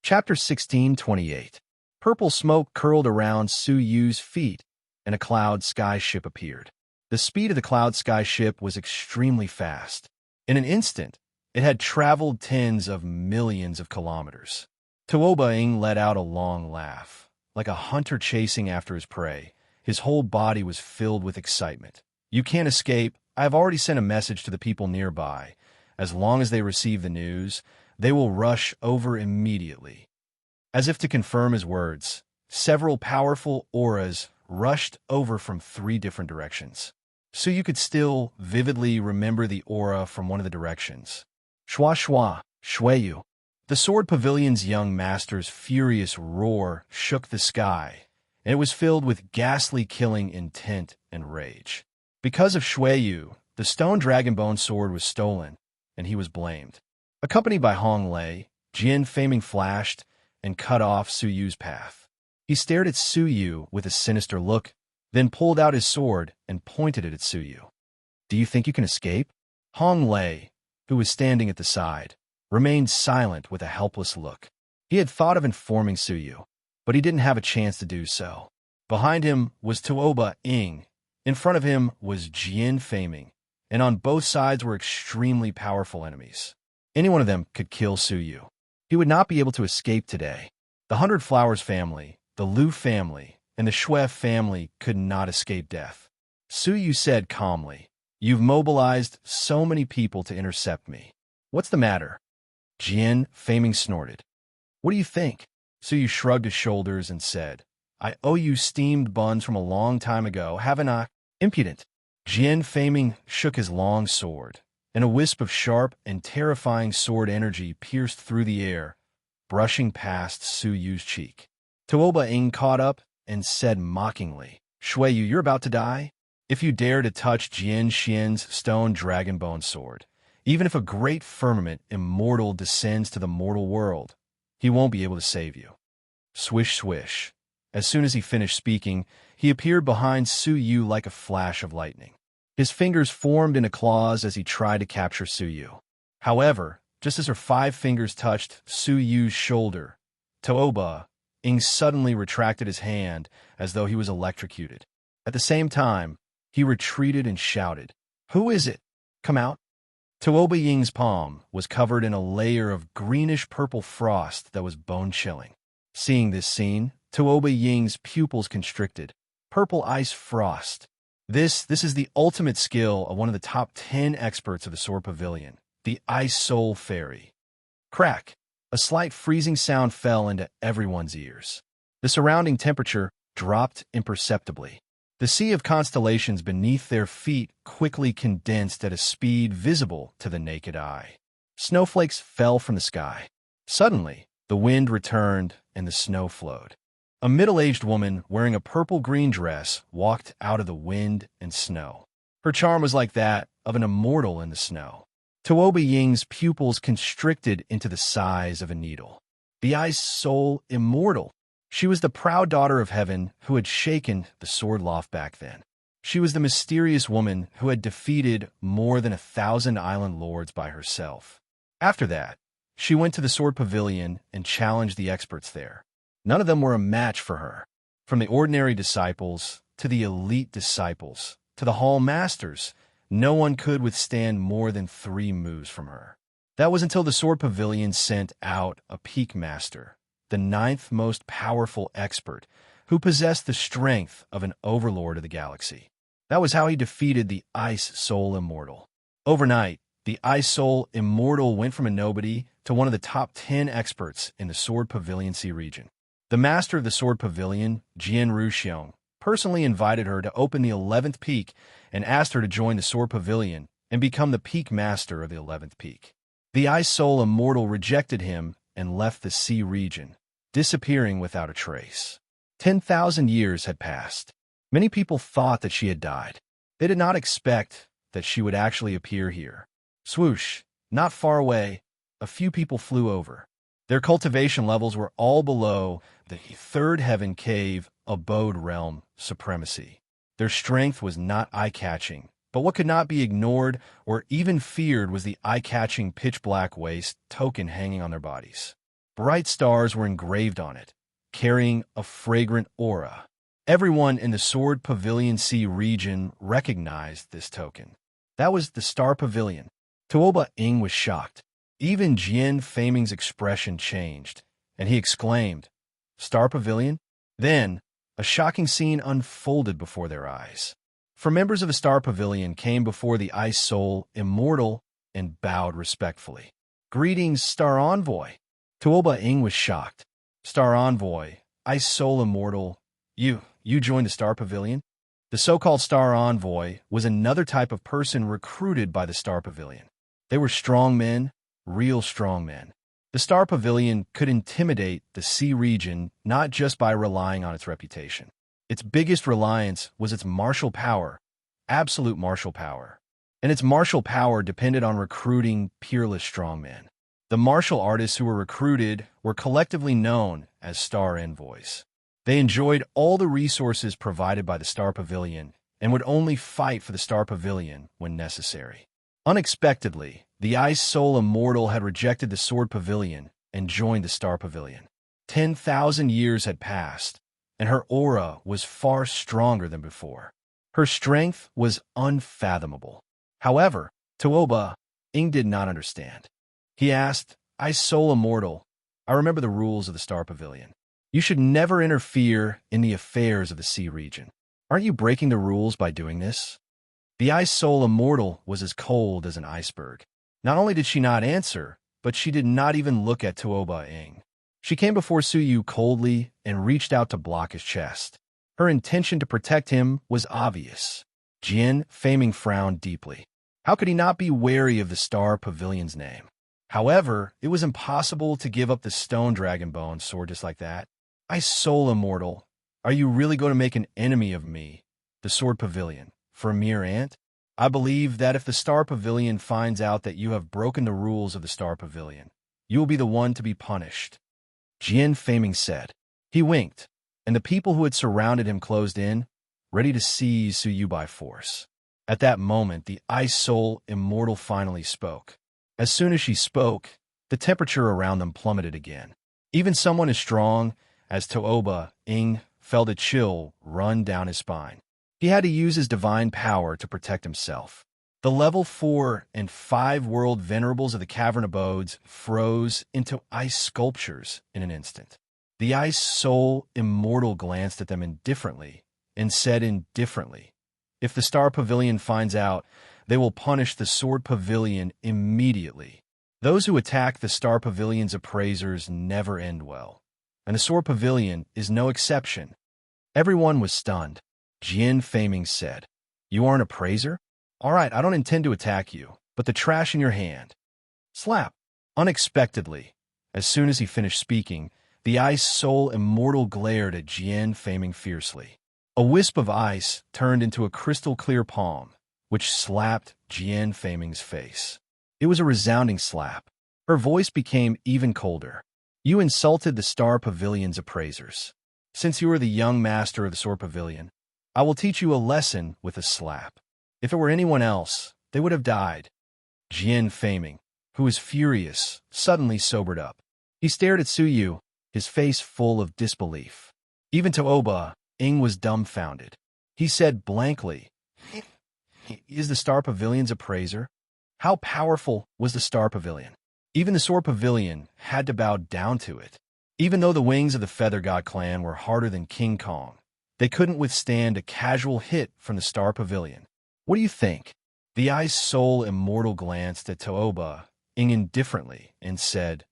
Chapter 16:28. Purple smoke curled around Su Yu's feet, and a cloud sky ship appeared. The speed of the cloud sky ship was extremely fast. In an instant, it had traveled tens of millions of kilometers. Tuoba let out a long laugh. Like a hunter chasing after his prey, his whole body was filled with excitement. You can't escape. I have already sent a message to the people nearby. As long as they receive the news, they will rush over immediately. As if to confirm his words, several powerful auras rushed over from 3 different directions. So you could still vividly remember the aura from one of the directions. Shua shua, shueyu. The Sword Pavilion's young master's furious roar shook the sky, and it was filled with ghastly killing intent and rage. Because of Shueyu, the stone dragonbone sword was stolen, and he was blamed. Accompanied by Hong Lei, Jin Faming flashed and cut off Su Yu's path. He stared at Su Yu with a sinister look, then pulled out his sword and pointed it at Su Yu. "Do you think you can escape?" Hong Lei, who was standing at the side, remained silent with a helpless look. He had thought of informing Su Yu, but he didn't have a chance to do so. Behind him was Tuoba Ying. In front of him was Jin Faming, and on both sides were extremely powerful enemies. Any one of them could kill Su Yu. He would not be able to escape today. The Hundred Flowers family, the Lu family, and the Shui family could not escape death. Su Yu said calmly, "You've mobilized so many people to intercept me. What's the matter?" Jin Faming snorted. "What do you think?" Su Yu shrugged his shoulders and said, "I owe you steamed buns from a long time ago, haven't I?" Impudent. Jin Faming shook his long sword, and a wisp of sharp and terrifying sword energy pierced through the air, brushing past Su Yu's cheek. Tuoba Ying caught up and said mockingly, "Shueyu, you're about to die? If you dare to touch Jian Xian's stone dragonbone sword, even if a great firmament immortal descends to the mortal world, he won't be able to save you." Swish, swish. As soon as he finished speaking, he appeared behind Su Yu like a flash of lightning. His fingers formed into claws as he tried to capture Su Yu. However, just as her 5 fingers touched Su Yu's shoulder, Tuoba Ying suddenly retracted his hand as though he was electrocuted. At the same time, he retreated and shouted, "Who is it? Come out." Tuoba Ying's palm was covered in a layer of greenish-purple frost that was bone-chilling. Seeing this scene, Tuoba Ying's pupils constricted. Purple ice frost. This is the ultimate skill of one of the top 10 experts of the Sword Pavilion, the Ice Soul Fairy. Crack! A slight freezing sound fell into everyone's ears. The surrounding temperature dropped imperceptibly. The sea of constellations beneath their feet quickly condensed at a speed visible to the naked eye. Snowflakes fell from the sky. Suddenly, the wind returned and the snow flowed. A middle-aged woman wearing a purple-green dress walked out of the wind and snow. Her charm was like that of an immortal in the snow. Tuoba Ying's pupils constricted into the size of a needle. The Ice Soul Immortal. She was the proud daughter of heaven who had shaken the sword loft back then. She was the mysterious woman who had defeated more than 1,000 island lords by herself. After that, she went to the Sword Pavilion and challenged the experts there. None of them were a match for her. From the ordinary disciples to the elite disciples to the hall masters, no one could withstand more than 3 moves from her. That was until the Sword Pavilion sent out a peak master, the 9th most powerful expert, who possessed the strength of an overlord of the galaxy. That was how he defeated the Ice Soul Immortal. Overnight, the Ice Soul Immortal went from a nobody to one of the top 10 experts in the Sword Pavilion Sea region. The master of the Sword Pavilion, Jian Ruxiong, personally invited her to open the 11th peak and asked her to join the Sword Pavilion and become the peak master of the 11th peak. The Ice Soul Immortal rejected him and left the sea region, disappearing without a trace. 10,000 years had passed. Many people thought that she had died. They did not expect that she would actually appear here. Swoosh, not far away, a few people flew over. Their cultivation levels were all below the 3rd heaven cave abode realm supremacy. Their strength was not eye-catching, but what could not be ignored or even feared was the eye-catching pitch-black waste token hanging on their bodies. Bright stars were engraved on it, carrying a fragrant aura. Everyone in the Sword Pavilion Sea region recognized this token. That was the Star Pavilion. Tuoba Ing was shocked. Even Jian Feiming's expression changed, and he exclaimed, "Star Pavilion?" Then, a shocking scene unfolded before their eyes. For members of the Star Pavilion came before the Ice Soul Immortal and bowed respectfully. "Greetings, Star Envoy." Tuoba Ing was shocked. "Star Envoy, Ice Soul Immortal, you joined the Star Pavilion?" The so-called Star Envoy was another type of person recruited by the Star Pavilion. They were strong men, real strong men. The Star Pavilion could intimidate the Sea region not just by relying on its reputation. Its biggest reliance was its martial power, absolute martial power. And its martial power depended on recruiting peerless strongmen. The martial artists who were recruited were collectively known as Star Envoys. They enjoyed all the resources provided by the Star Pavilion and would only fight for the Star Pavilion when necessary. Unexpectedly, the Ice Soul Immortal had rejected the Sword Pavilion and joined the Star Pavilion. 10,000 years had passed, and her aura was far stronger than before. Her strength was unfathomable. However, Tuoba Ing did not understand. He asked, "Ice Soul Immortal, I remember the rules of the Star Pavilion. You should never interfere in the affairs of the Sea region. Aren't you breaking the rules by doing this?" The Ice Soul Immortal was as cold as an iceberg. Not only did she not answer, but she did not even look at Tuoba Ing. She came before Suyu coldly and reached out to block his chest. Her intention to protect him was obvious. Jian Feiming frowned deeply. How could he not be wary of the Star Pavilion's name? However, it was impossible to give up the Stone Dragon Bone sword just like that. "Ice Soul Immortal, are you really going to make an enemy of me, the Sword Pavilion, for a mere ant? I believe that if the Star Pavilion finds out that you have broken the rules of the Star Pavilion, you will be the one to be punished," Jian Feiming said. He winked, and the people who had surrounded him closed in, ready to seize Suyu by force. At that moment, the Ice Soul Immortal finally spoke. As soon as she spoke, the temperature around them plummeted again. Even someone as strong as Tuoba Ing felt a chill run down his spine. He had to use his divine power to protect himself. The level 4 and 5 world venerables of the cavern abodes froze into ice sculptures in an instant. The Ice Soul Immortal glanced at them indifferently and said indifferently, "If the Star Pavilion finds out, they will punish the Sword Pavilion immediately. Those who attack the Star Pavilion's appraisers never end well, and the Sword Pavilion is no exception." Everyone was stunned. Jian Feiming said, "You aren't a praiser? All right, I don't intend to attack you, but the trash in your hand." Slap! Unexpectedly, as soon as he finished speaking, the Ice Soul Immortal glared at Jian Feiming fiercely. A wisp of ice turned into a crystal-clear palm, which slapped Jian Feiming's face. It was a resounding slap. Her voice became even colder. "You insulted the Star Pavilion's appraisers. Since you are the young master of the Sword Pavilion, I will teach you a lesson with a slap. If it were anyone else, they would have died." Jian Feiming, who was furious, suddenly sobered up. He stared at Suyu, his face full of disbelief. Even Tuoba Ing was dumbfounded. He said blankly, "Is the Star Pavilion's appraiser? How powerful was the Star Pavilion? Even the Sword Pavilion had to bow down to it. Even though the wings of the Feather God clan were harder than King Kong, they couldn't withstand a casual hit from the Star Pavilion. What do you think?" The Ice Soul Immortal glanced at Tuoba Ing indifferently and said,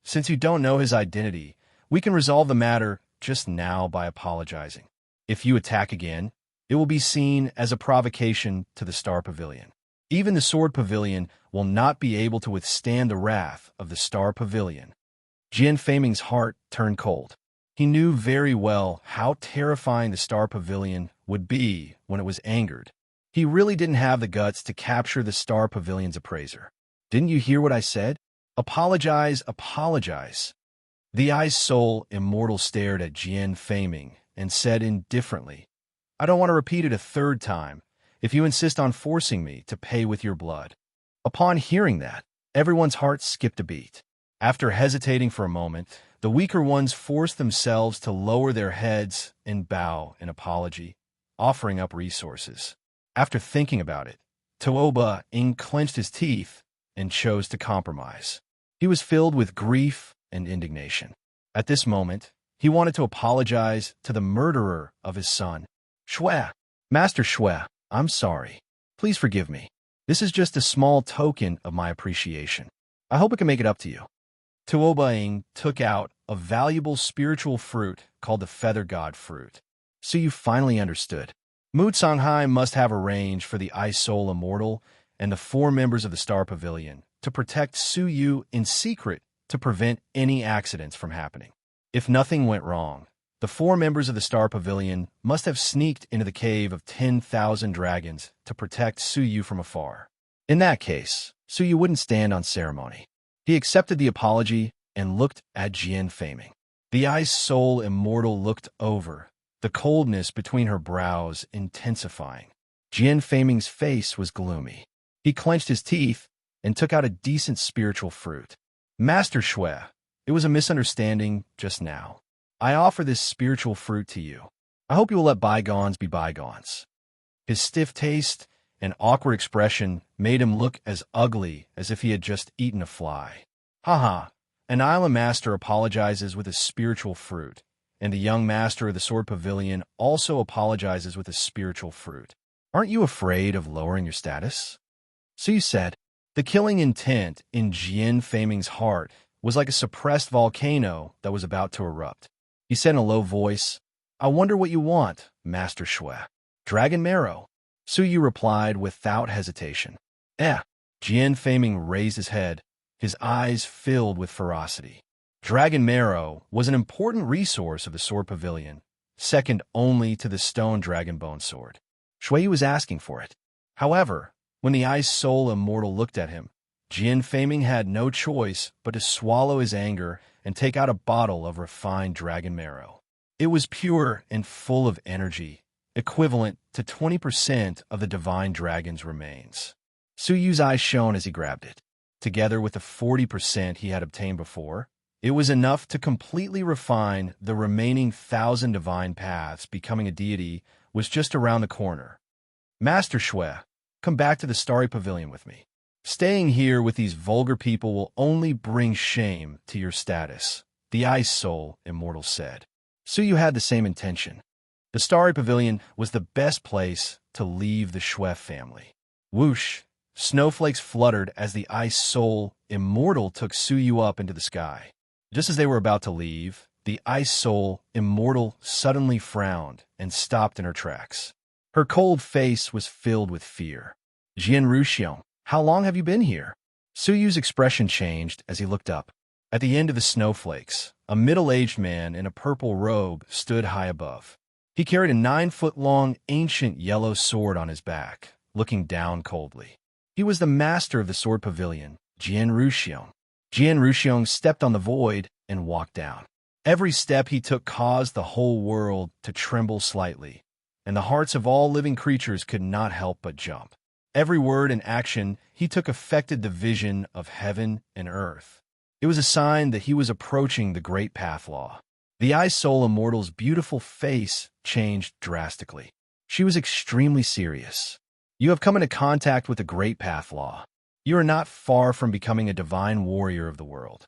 "Since you don't know his identity, we can resolve the matter just now by apologizing. If you attack again, it will be seen as a provocation to the Star Pavilion. Even the Sword Pavilion will not be able to withstand the wrath of the Star Pavilion." Jian Feiming's heart turned cold. He knew very well how terrifying the Star Pavilion would be when it was angered. He really didn't have the guts to capture the Star Pavilion's appraiser. "Didn't you hear what I said? Apologize, apologize." The Ice Soul Immortal stared at Jian Feiming and said indifferently, "I don't want to repeat it a third time if you insist on forcing me to pay with your blood." Upon hearing that, everyone's heart skipped a beat. After hesitating for a moment, the weaker ones forced themselves to lower their heads and bow in apology, offering up resources. After thinking about it, Tooba clenched his teeth and chose to compromise. He was filled with grief and indignation. At this moment, he wanted to apologize to the murderer of his son. Shue, Master Shue, I'm sorry. Please forgive me. This is just a small token of my appreciation. I hope I can make it up to you. Tuobaing took out a valuable spiritual fruit called the Feather God fruit. So you finally understood. Mu Songhai must have arranged for the Ice Soul Immortal and the 4 members of the Star Pavilion to protect Su Yu in secret to prevent any accidents from happening. If nothing went wrong, the 4 members of the Star Pavilion must have sneaked into the cave of 10,000 dragons to protect Su Yu from afar. In that case, Su Yu wouldn't stand on ceremony. He accepted the apology and looked at Jian Feiming. The Ice Soul Immortal looked over, the coldness between her brows intensifying. Jian Feiming's face was gloomy. He clenched his teeth and took out a decent spiritual fruit. Master Shue, it was a misunderstanding just now. I offer this spiritual fruit to you. I hope you will let bygones be bygones. His stiff taste and awkward expression made him look as ugly as if he had just eaten a fly. Haha, an island master apologizes with a spiritual fruit, and the young master of the Sword Pavilion also apologizes with a spiritual fruit. Aren't you afraid of lowering your status? So you said, the killing intent in Jian Feiming's heart was like a suppressed volcano that was about to erupt. He said in a low voice, I wonder what you want, Master Shue. Dragon marrow. Su Yu replied without hesitation. Jian Feiming raised his head, his eyes filled with ferocity. Dragon marrow was an important resource of the Sword Pavilion, second only to the stone dragon bone sword. Shui was asking for it. However, when the Ice Soul Immortal looked at him, Jian Feiming had no choice but to swallow his anger and take out a bottle of refined dragon marrow. It was pure and full of energy, equivalent to 20% of the divine dragon's remains. Su Yu's eyes shone as he grabbed it. Together with the 40% he had obtained before, it was enough to completely refine the remaining 1,000 divine paths. Becoming a deity was just around the corner. Master Shue, come back to the Starry Pavilion with me. Staying here with these vulgar people will only bring shame to your status, the Ice Soul Immortal said. Su Yu had the same intention. The Starry Pavilion was the best place to leave the Shue family. Whoosh! Snowflakes fluttered as the Ice Soul Immortal took Su Yu up into the sky. Just as they were about to leave, the Ice Soul Immortal suddenly frowned and stopped in her tracks. Her cold face was filled with fear. Jian Ruxiong, how long have you been here? Su Yu's expression changed as he looked up. At the end of the snowflakes, a middle-aged man in a purple robe stood high above. He carried a 9-foot-long ancient yellow sword on his back, looking down coldly. He was the master of the Sword Pavilion, Jian Ruxiong. Jian Ruxiong stepped on the void and walked down. Every step he took caused the whole world to tremble slightly, and the hearts of all living creatures could not help but jump. Every word and action he took affected the vision of heaven and earth. It was a sign that he was approaching the Great Path Law. The Ice Soul Immortal's beautiful face changed drastically. She was extremely serious. You have come into contact with the Great Path Law. You are not far from becoming a divine warrior of the world.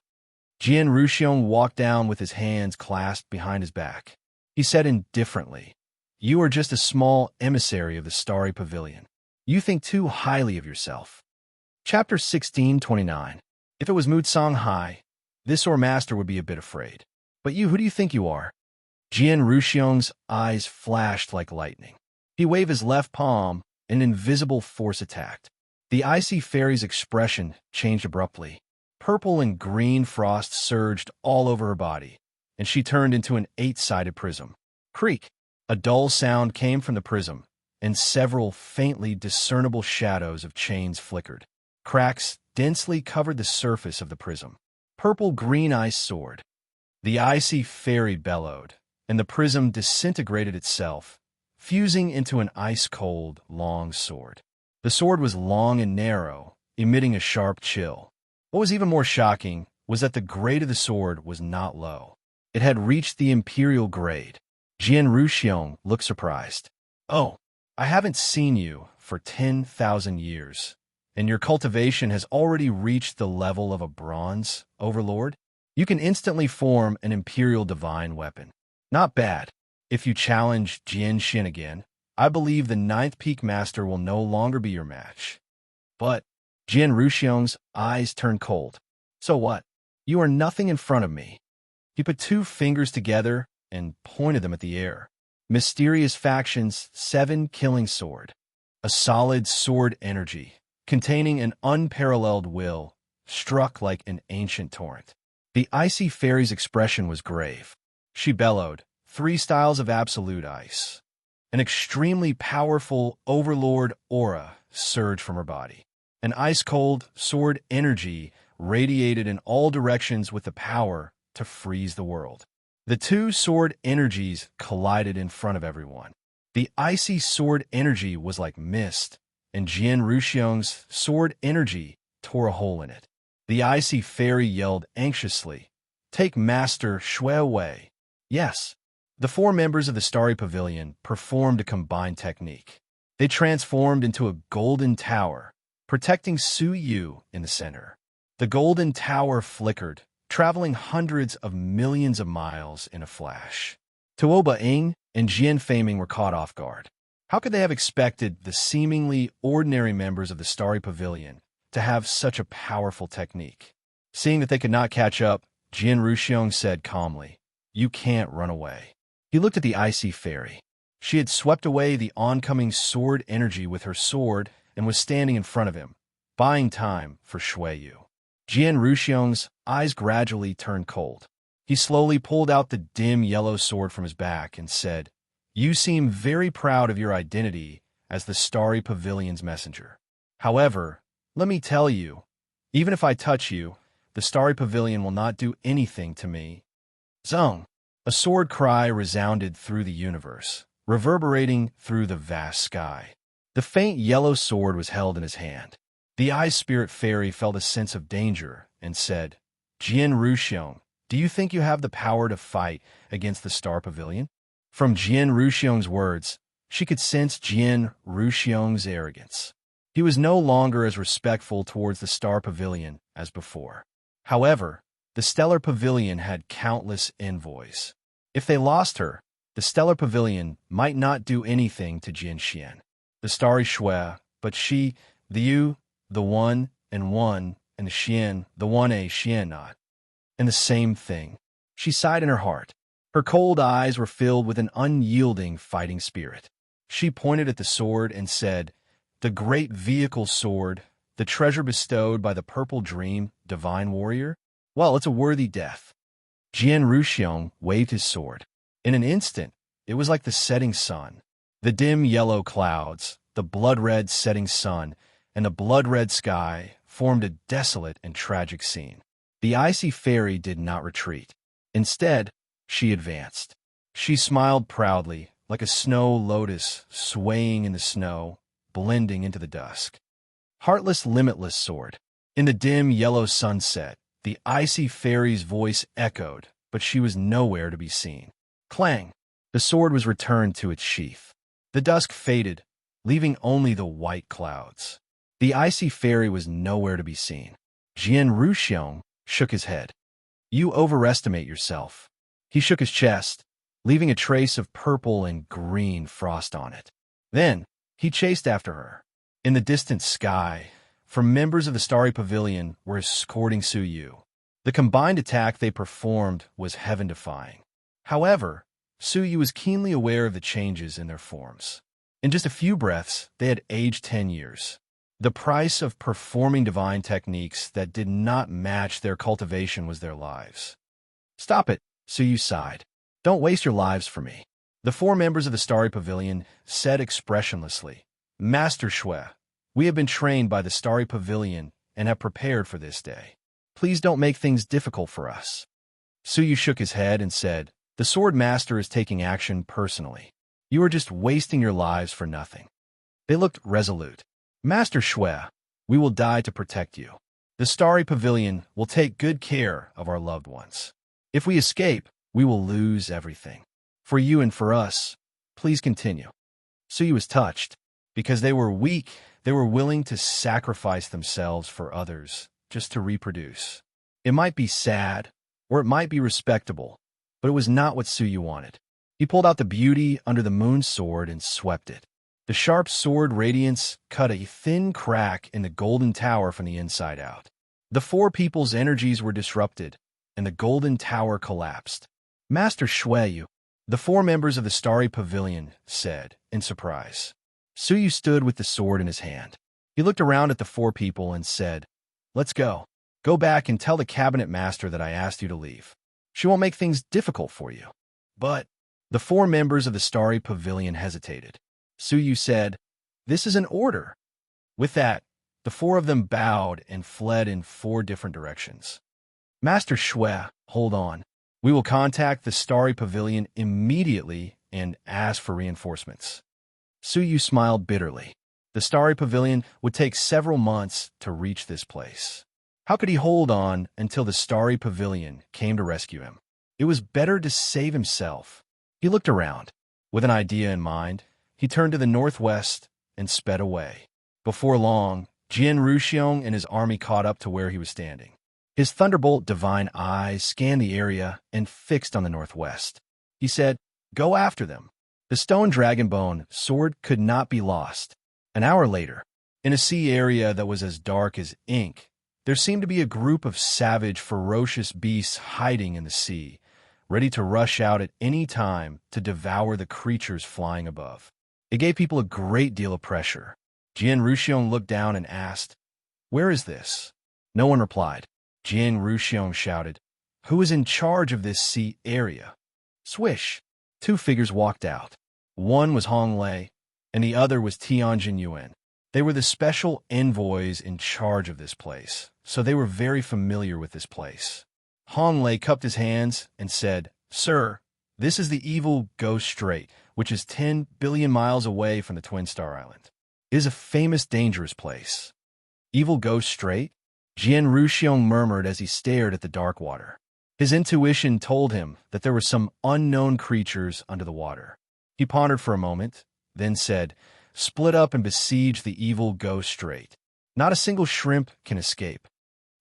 Jian Ruxiong walked down with his hands clasped behind his back. He said indifferently, you are just a small emissary of the Starry Pavilion. You think too highly of yourself. Chapter 1629. If it was Mu Songhai, this or master would be a bit afraid. But you, who do you think you are? Jian Ruxiong's eyes flashed like lightning. He waved his left palm, and an invisible force attacked. The icy fairy's expression changed abruptly. Purple and green frost surged all over her body, and she turned into an 8-sided prism. Creak! A dull sound came from the prism, and several faintly discernible shadows of chains flickered. Cracks densely covered the surface of the prism. Purple-green ice sword. The icy fairy bellowed, and the prism disintegrated itself, fusing into an ice-cold, long sword. The sword was long and narrow, emitting a sharp chill. What was even more shocking was that the grade of the sword was not low. It had reached the imperial grade. Jian Ruxiong looked surprised. "Oh, I haven't seen you for 10,000 years, and your cultivation has already reached the level of a bronze overlord? You can instantly form an imperial divine weapon. Not bad. If you challenge Jian Xin again, I believe the 9th Peak Master will no longer be your match." But Jian Ruxiong's eyes turned cold. "So what? You are nothing in front of me." He put 2 fingers together and pointed them at the air. Mysterious Faction's 7 Killing Sword. A solid sword energy, containing an unparalleled will, struck like an ancient torrent. The icy fairy's expression was grave. She bellowed, 3 styles of absolute ice. An extremely powerful overlord aura surged from her body. An ice-cold sword energy radiated in all directions with the power to freeze the world. The 2 sword energies collided in front of everyone. The icy sword energy was like mist, and Jian Ruxiong's sword energy tore a hole in it. The icy fairy yelled anxiously, "Take Master Shui away." Yes. The 4 members of the Starry Pavilion performed a combined technique. They transformed into a golden tower, protecting Su Yu in the center. The golden tower flickered, traveling hundreds of millions of miles in a flash. Tuoba Ing and Jian Feiming were caught off guard. How could they have expected the seemingly ordinary members of the Starry Pavilion to have such a powerful technique? Seeing that they could not catch up, Jian Ruxiong said calmly, "You can't run away." He looked at the icy fairy. She had swept away the oncoming sword energy with her sword and was standing in front of him, buying time for Shui Yu. Jian Ruxiong's eyes gradually turned cold. He slowly pulled out the dim yellow sword from his back and said, "You seem very proud of your identity as the Starry Pavilion's messenger. However, let me tell you, even if I touch you, the Starry Pavilion will not do anything to me." Zong! A sword cry resounded through the universe, reverberating through the vast sky. The faint yellow sword was held in his hand. The Ice Spirit Fairy felt a sense of danger and said, "Jian Ruxiong, do you think you have the power to fight against the Star Pavilion?" From Jian Ruxiong's words, she could sense Jian Ruxiong's arrogance. He was no longer as respectful towards the Star Pavilion as before. However, the Stellar Pavilion had countless envoys. If they lost her, the Stellar Pavilion might not do anything to Jian Xian, the Starry Shui, but she, the Yu, the One, and the Xian, the One A Xian not. And the same thing. She sighed in her heart. Her cold eyes were filled with an unyielding fighting spirit. She pointed at the sword and said, "The great vehicle sword, the treasure bestowed by the Purple Dream, divine warrior? Well, it's a worthy death." Jian Ruxiong waved his sword. In an instant, it was like the setting sun. The dim yellow clouds, the blood-red setting sun, and the blood-red sky formed a desolate and tragic scene. The icy fairy did not retreat. Instead, she advanced. She smiled proudly, like a snow lotus swaying in the snow, blending into the dusk. Heartless, limitless sword. In the dim yellow sunset, the icy fairy's voice echoed, but she was nowhere to be seen. Clang! The sword was returned to its sheath. The dusk faded, leaving only the white clouds. The icy fairy was nowhere to be seen. Jian Ruxiong shook his head. "You overestimate yourself." He shook his chest, leaving a trace of purple and green frost on it. Then, he chased after her. In the distant sky, from members of the Starry Pavilion were escorting Su Yu. The combined attack they performed was heaven-defying. However, Su Yu was keenly aware of the changes in their forms. In just a few breaths, they had aged 10 years. The price of performing divine techniques that did not match their cultivation was their lives. "Stop it," Su Yu sighed. "Don't waste your lives for me." The 4 members of the Starry Pavilion said expressionlessly, "Master Shui, we have been trained by the Starry Pavilion and have prepared for this day. Please don't make things difficult for us." Su Yu shook his head and said, "The Sword Master is taking action personally. You are just wasting your lives for nothing." They looked resolute. "Master Shui, we will die to protect you." The Starry Pavilion will take good care of our loved ones. If we escape, we will lose everything. For you and for us, please continue." Suyu was touched. Because they were weak, they were willing to sacrifice themselves for others just to reproduce. It might be sad, or it might be respectable, but it was not what Suyu wanted. He pulled out the beauty under the moon sword and swept it. The sharp sword radiance cut a thin crack in the golden tower from the inside out. The four people's energies were disrupted, and the golden tower collapsed. "Master Shueyu," the four members of the Starry Pavilion said, in surprise. Suyu stood with the sword in his hand. He looked around at the four people and said, "Let's go. Go back and tell the cabinet master that I asked you to leave. She won't make things difficult for you." But the four members of the Starry Pavilion hesitated. Suyu said, "This is an order." With that, the four of them bowed and fled in four different directions. "Master Shui, hold on. We will contact the Starry Pavilion immediately and ask for reinforcements." Suyu smiled bitterly. The Starry Pavilion would take several months to reach this place. How could he hold on until the Starry Pavilion came to rescue him? It was better to save himself. He looked around. With an idea in mind, he turned to the northwest and sped away. Before long, Jian Ruxiong and his army caught up to where he was standing. His thunderbolt divine eyes scanned the area and fixed on the northwest. He said, "Go after them." The stone dragonbone sword could not be lost. An hour later, in a sea area that was as dark as ink, there seemed to be a group of savage, ferocious beasts hiding in the sea, ready to rush out at any time to devour the creatures flying above. It gave people a great deal of pressure. Jian Ruxiong looked down and asked, "Where is this?" No one replied. Jian Ruxiong shouted, "Who is in charge of this sea area?" Swish! Two figures walked out. One was Hong Lei, and the other was Tianjin Yuan. They were the special envoys in charge of this place, so they were very familiar with this place. Hong Lei cupped his hands and said, "Sir, this is the evil Ghost Strait, which is 10 billion miles away from the Twin Star Island. It is a famous, dangerous place." "Evil Ghost Strait?" Jian Ruxiong murmured as he stared at the dark water. His intuition told him that there were some unknown creatures under the water. He pondered for a moment, then said, "Split up and besiege the evil Ghost Strait. Not a single shrimp can escape."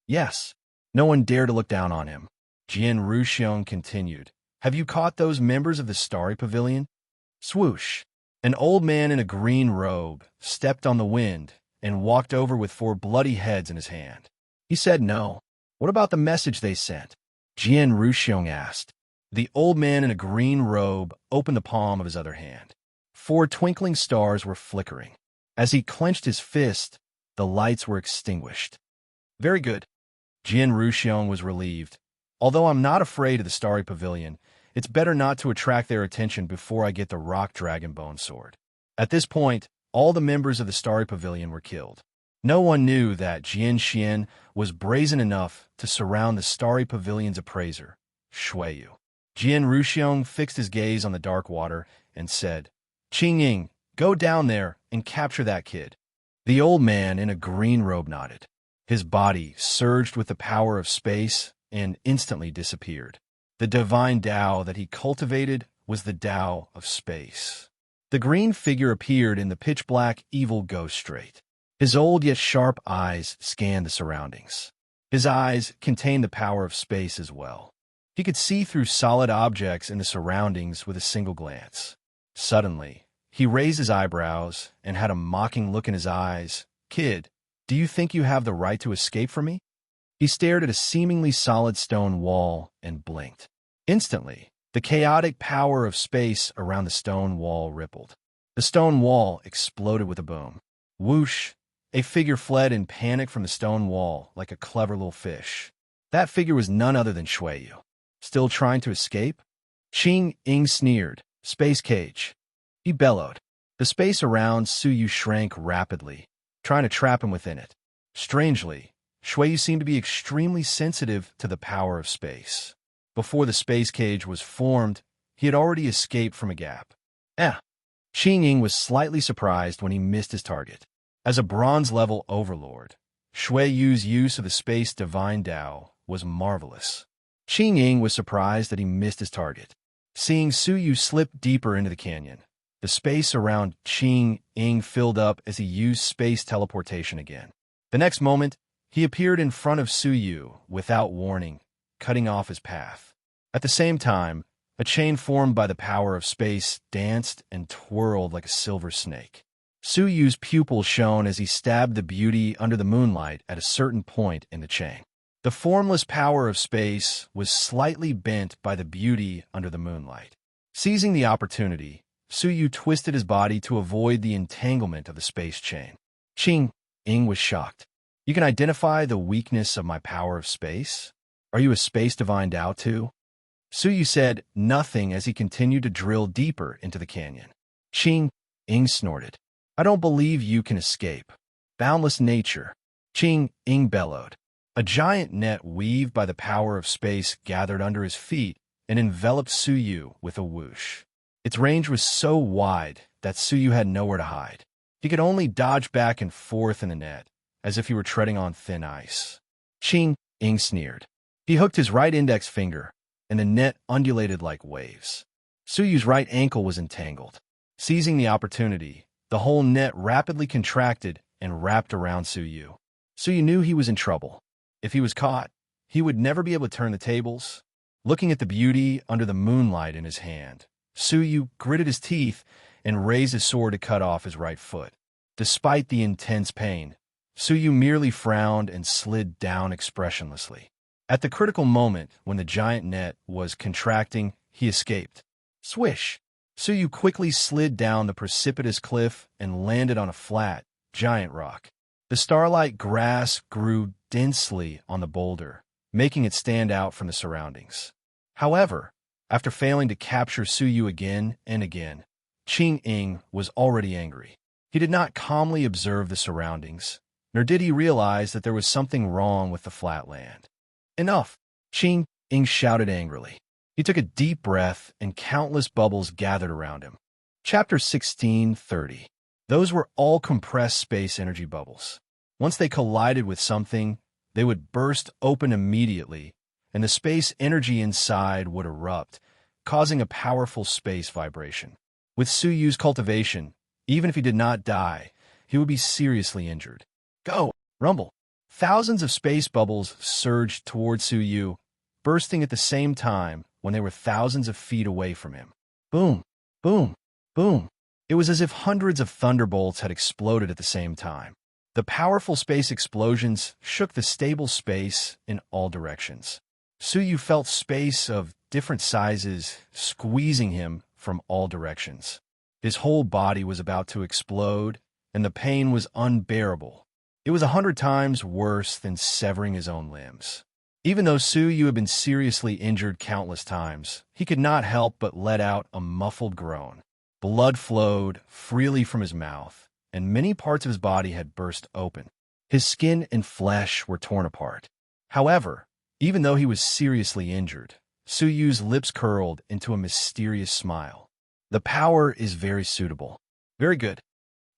Yes. No one dared to look down on him. Jian Ruxiong continued, "Have you caught those members of the Starry Pavilion?" Swoosh! An old man in a green robe stepped on the wind and walked over with 4 bloody heads in his hand. He said no. "What about the message they sent?" Jian Ruxiong asked. The old man in a green robe opened the palm of his other hand. 4 twinkling stars were flickering. As he clenched his fist, the lights were extinguished. "Very good." Jian Ruxiong was relieved. "Although I'm not afraid of the Starry Pavilion, it's better not to attract their attention before I get the rock dragonbone sword." At this point, all the members of the Starry Pavilion were killed. No one knew that Jian Xian was brazen enough to surround the Starry Pavilion's appraiser, Shueyu. Jian Ruxiong fixed his gaze on the dark water and said, "Qing Ying, go down there and capture that kid." The old man in a green robe nodded. His body surged with the power of space and instantly disappeared. The divine Tao that he cultivated was the Tao of space. The green figure appeared in the pitch-black evil Ghost Strait. His old yet sharp eyes scanned the surroundings. His eyes contained the power of space as well. He could see through solid objects in the surroundings with a single glance. Suddenly, he raised his eyebrows and had a mocking look in his eyes. "Kid, do you think you have the right to escape from me?" He stared at a seemingly solid stone wall and blinked. Instantly, the chaotic power of space around the stone wall rippled. The stone wall exploded with a boom. Whoosh! A figure fled in panic from the stone wall like a clever little fish. That figure was none other than Shueyu. Still trying to escape? Qing Ying sneered. "Space cage." He bellowed. The space around Suyu shrank rapidly, trying to trap him within it. Strangely, Shueyu seemed to be extremely sensitive to the power of space. Before the space cage was formed, he had already escaped from a gap. Qing Ying was slightly surprised when he missed his target. As a bronze-level overlord, Shui Yu's use of the space divine Dao was marvelous. Qing Ying was surprised that he missed his target. Seeing Su Yu slip deeper into the canyon, the space around Qing Ying filled up as he used space teleportation again. The next moment, he appeared in front of Su Yu without warning, cutting off his path. At the same time, a chain formed by the power of space danced and twirled like a silver snake. Su Yu's pupil shone as he stabbed the beauty under the moonlight at a certain point in the chain. The formless power of space was slightly bent by the beauty under the moonlight. Seizing the opportunity, Su Yu twisted his body to avoid the entanglement of the space chain. Qing Ying was shocked. You can identify the weakness of my power of space? Are you a space divine Dao too? Su Yu said nothing as he continued to drill deeper into the canyon. Qing Ying snorted. I don't believe you can escape. Boundless nature. Qing Ying bellowed. A giant net weaved by the power of space gathered under his feet and enveloped Su Yu with a whoosh. Its range was so wide that Su Yu had nowhere to hide. He could only dodge back and forth in the net, as if he were treading on thin ice. Qing Ying sneered. He hooked his right index finger, and the net undulated like waves. Su Yu's right ankle was entangled. Seizing the opportunity, the whole net rapidly contracted and wrapped around Su Yu. Su Yu knew he was in trouble. If he was caught, he would never be able to turn the tables. Looking at the beauty under the moonlight in his hand, Su Yu gritted his teeth and raised his sword to cut off his right foot. Despite the intense pain, Su Yu merely frowned and slid down expressionlessly. At the critical moment when the giant net was contracting, he escaped. Swish! Su Yu quickly slid down the precipitous cliff and landed on a flat, giant rock. The starlight grass grew densely on the boulder, making it stand out from the surroundings. However, after failing to capture Su Yu again and again, Qing Ying was already angry. He did not calmly observe the surroundings, nor did he realize that there was something wrong with the flat land. Enough! Qing Ying shouted angrily. He took a deep breath, and countless bubbles gathered around him. Chapter 1630. Those were all compressed space energy bubbles. Once they collided with something, they would burst open immediately, and the space energy inside would erupt, causing a powerful space vibration. With Su Yu's cultivation, even if he did not die, he would be seriously injured. Go! Rumble! Thousands of space bubbles surged toward Su Yu, bursting at the same time when they were thousands of feet away from him. Boom! Boom! Boom! It was as if hundreds of thunderbolts had exploded at the same time. The powerful space explosions shook the stable space in all directions. Su Yu felt space of different sizes squeezing him from all directions. His whole body was about to explode, and the pain was unbearable. It was 100 times worse than severing his own limbs. Even though Su Yu had been seriously injured countless times, he could not help but let out a muffled groan. Blood flowed freely from his mouth, and many parts of his body had burst open. His skin and flesh were torn apart. However, even though he was seriously injured, Su Yu's lips curled into a mysterious smile. The power is very suitable. Very good,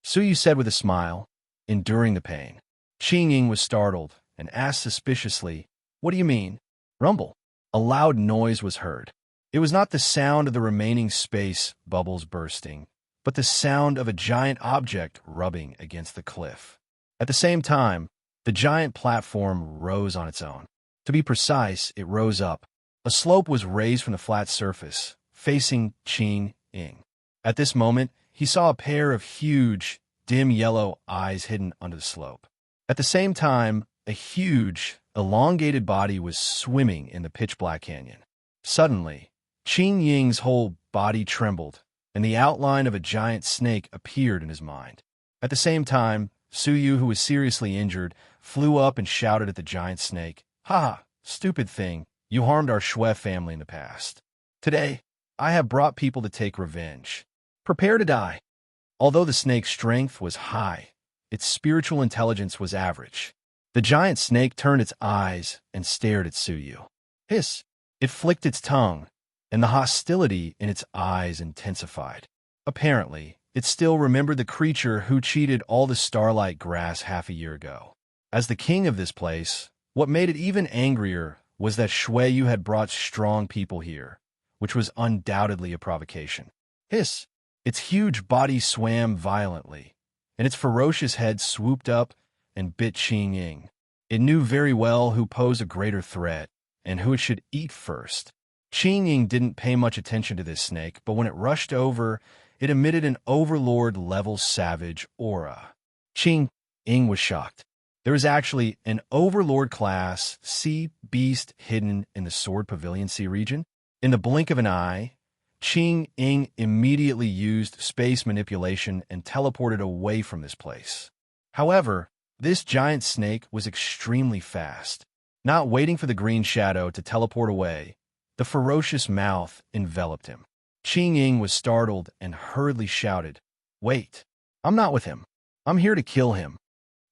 Su Yu said with a smile, enduring the pain. Qing Ying was startled and asked suspiciously, "What do you mean?" Rumble. A loud noise was heard. It was not the sound of the remaining space bubbles bursting, but the sound of a giant object rubbing against the cliff. At the same time, the giant platform rose on its own. To be precise, it rose up. A slope was raised from the flat surface, facing Qing Ying. At this moment, he saw a pair of huge, dim yellow eyes hidden under the slope. At the same time, a huge, elongated body was swimming in the pitch-black canyon. Suddenly, Qing Ying's whole body trembled, and the outline of a giant snake appeared in his mind. At the same time, Su Yu, who was seriously injured, flew up and shouted at the giant snake, "Ha! Stupid thing, you harmed our Shui family in the past. Today, I have brought people to take revenge. Prepare to die." Although the snake's strength was high, its spiritual intelligence was average. The giant snake turned its eyes and stared at Su Yu. Hiss! It flicked its tongue, and the hostility in its eyes intensified. Apparently, it still remembered the creature who cheated all the starlight grass half a year ago. As the king of this place, what made it even angrier was that Shuiyu had brought strong people here, which was undoubtedly a provocation. Hiss! Its huge body swam violently, and its ferocious head swooped up and bit Qing Ying. It knew very well who posed a greater threat and who it should eat first. Qing Ying didn't pay much attention to this snake, but when it rushed over, it emitted an overlord-level savage aura. Qing Ying was shocked. There was actually an overlord-class sea beast hidden in the Sword Pavilion Sea region. In the blink of an eye, Qing Ying immediately used space manipulation and teleported away from this place. However, this giant snake was extremely fast. Not waiting for the green shadow to teleport away, the ferocious mouth enveloped him. Qing Ying was startled and hurriedly shouted, "Wait, I'm not with him. I'm here to kill him."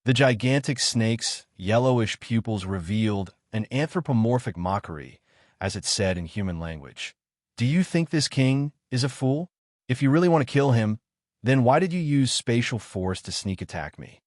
The gigantic snake's yellowish pupils revealed an anthropomorphic mockery, as it said in human language. "Do you think this king is a fool? If you really want to kill him, then why did you use spatial force to sneak attack me?"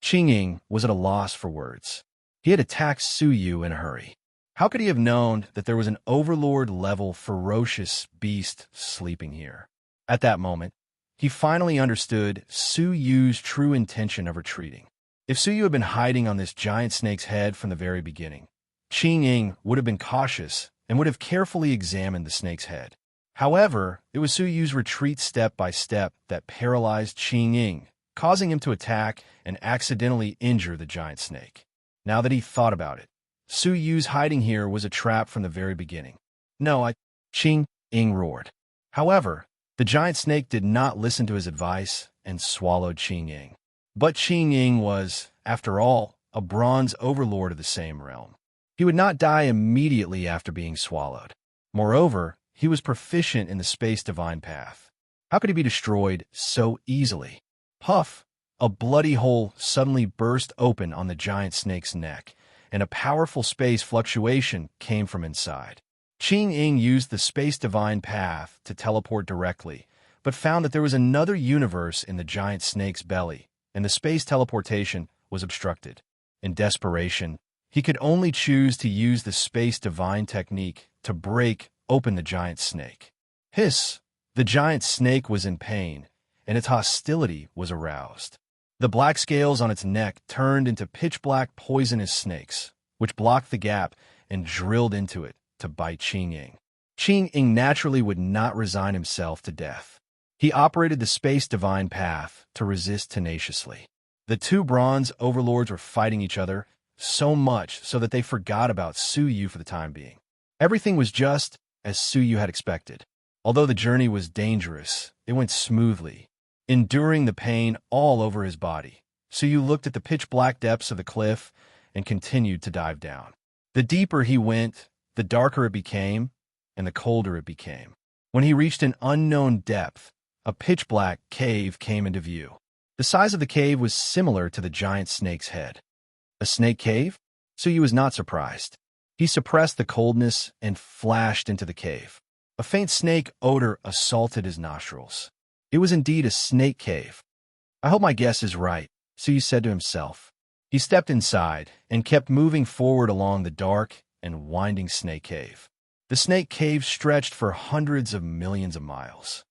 Qing Ying was at a loss for words. He had attacked Suyu in a hurry. How could he have known that there was an overlord-level ferocious beast sleeping here? At that moment, he finally understood Suyu's true intention of retreating. If Suyu had been hiding on this giant snake's head from the very beginning, Qing Ying would have been cautious and would have carefully examined the snake's head. However, it was Suyu's retreat step by step that paralyzed Qing Ying, causing him to attack and accidentally injure the giant snake. Now that he thought about it, Suyu's hiding here was a trap from the very beginning. "No, Qing Ying roared. However, the giant snake did not listen to his advice and swallowed Qing Ying. But Qing Ying was, after all, a bronze overlord of the same realm. He would not die immediately after being swallowed. Moreover, he was proficient in the space divine path. How could he be destroyed so easily? Puff! A bloody hole suddenly burst open on the giant snake's neck, and a powerful space fluctuation came from inside. Qing Ying used the space divine path to teleport directly, but found that there was another universe in the giant snake's belly, and the space teleportation was obstructed. In desperation, he could only choose to use the space divine technique to break open the giant snake. Hiss! The giant snake was in pain, and its hostility was aroused. The black scales on its neck turned into pitch-black poisonous snakes, which blocked the gap and drilled into it to bite Qing Ying. Qing Ying naturally would not resign himself to death. He operated the space divine path to resist tenaciously. The two bronze overlords were fighting each other, so much so that they forgot about Suyu for the time being. Everything was just as Suyu had expected. Although the journey was dangerous, it went smoothly. Enduring the pain all over his body, Suyu looked at the pitch-black depths of the cliff and continued to dive down. The deeper he went, the darker it became, and the colder it became. When he reached an unknown depth, a pitch-black cave came into view. The size of the cave was similar to the giant snake's head. A snake cave? Suyu was not surprised. He suppressed the coldness and flashed into the cave. A faint snake odor assaulted his nostrils. It was indeed a snake cave. "I hope my guess is right," Suyu said to himself. He stepped inside and kept moving forward along the dark and winding snake cave. The snake cave stretched for hundreds of millions of miles.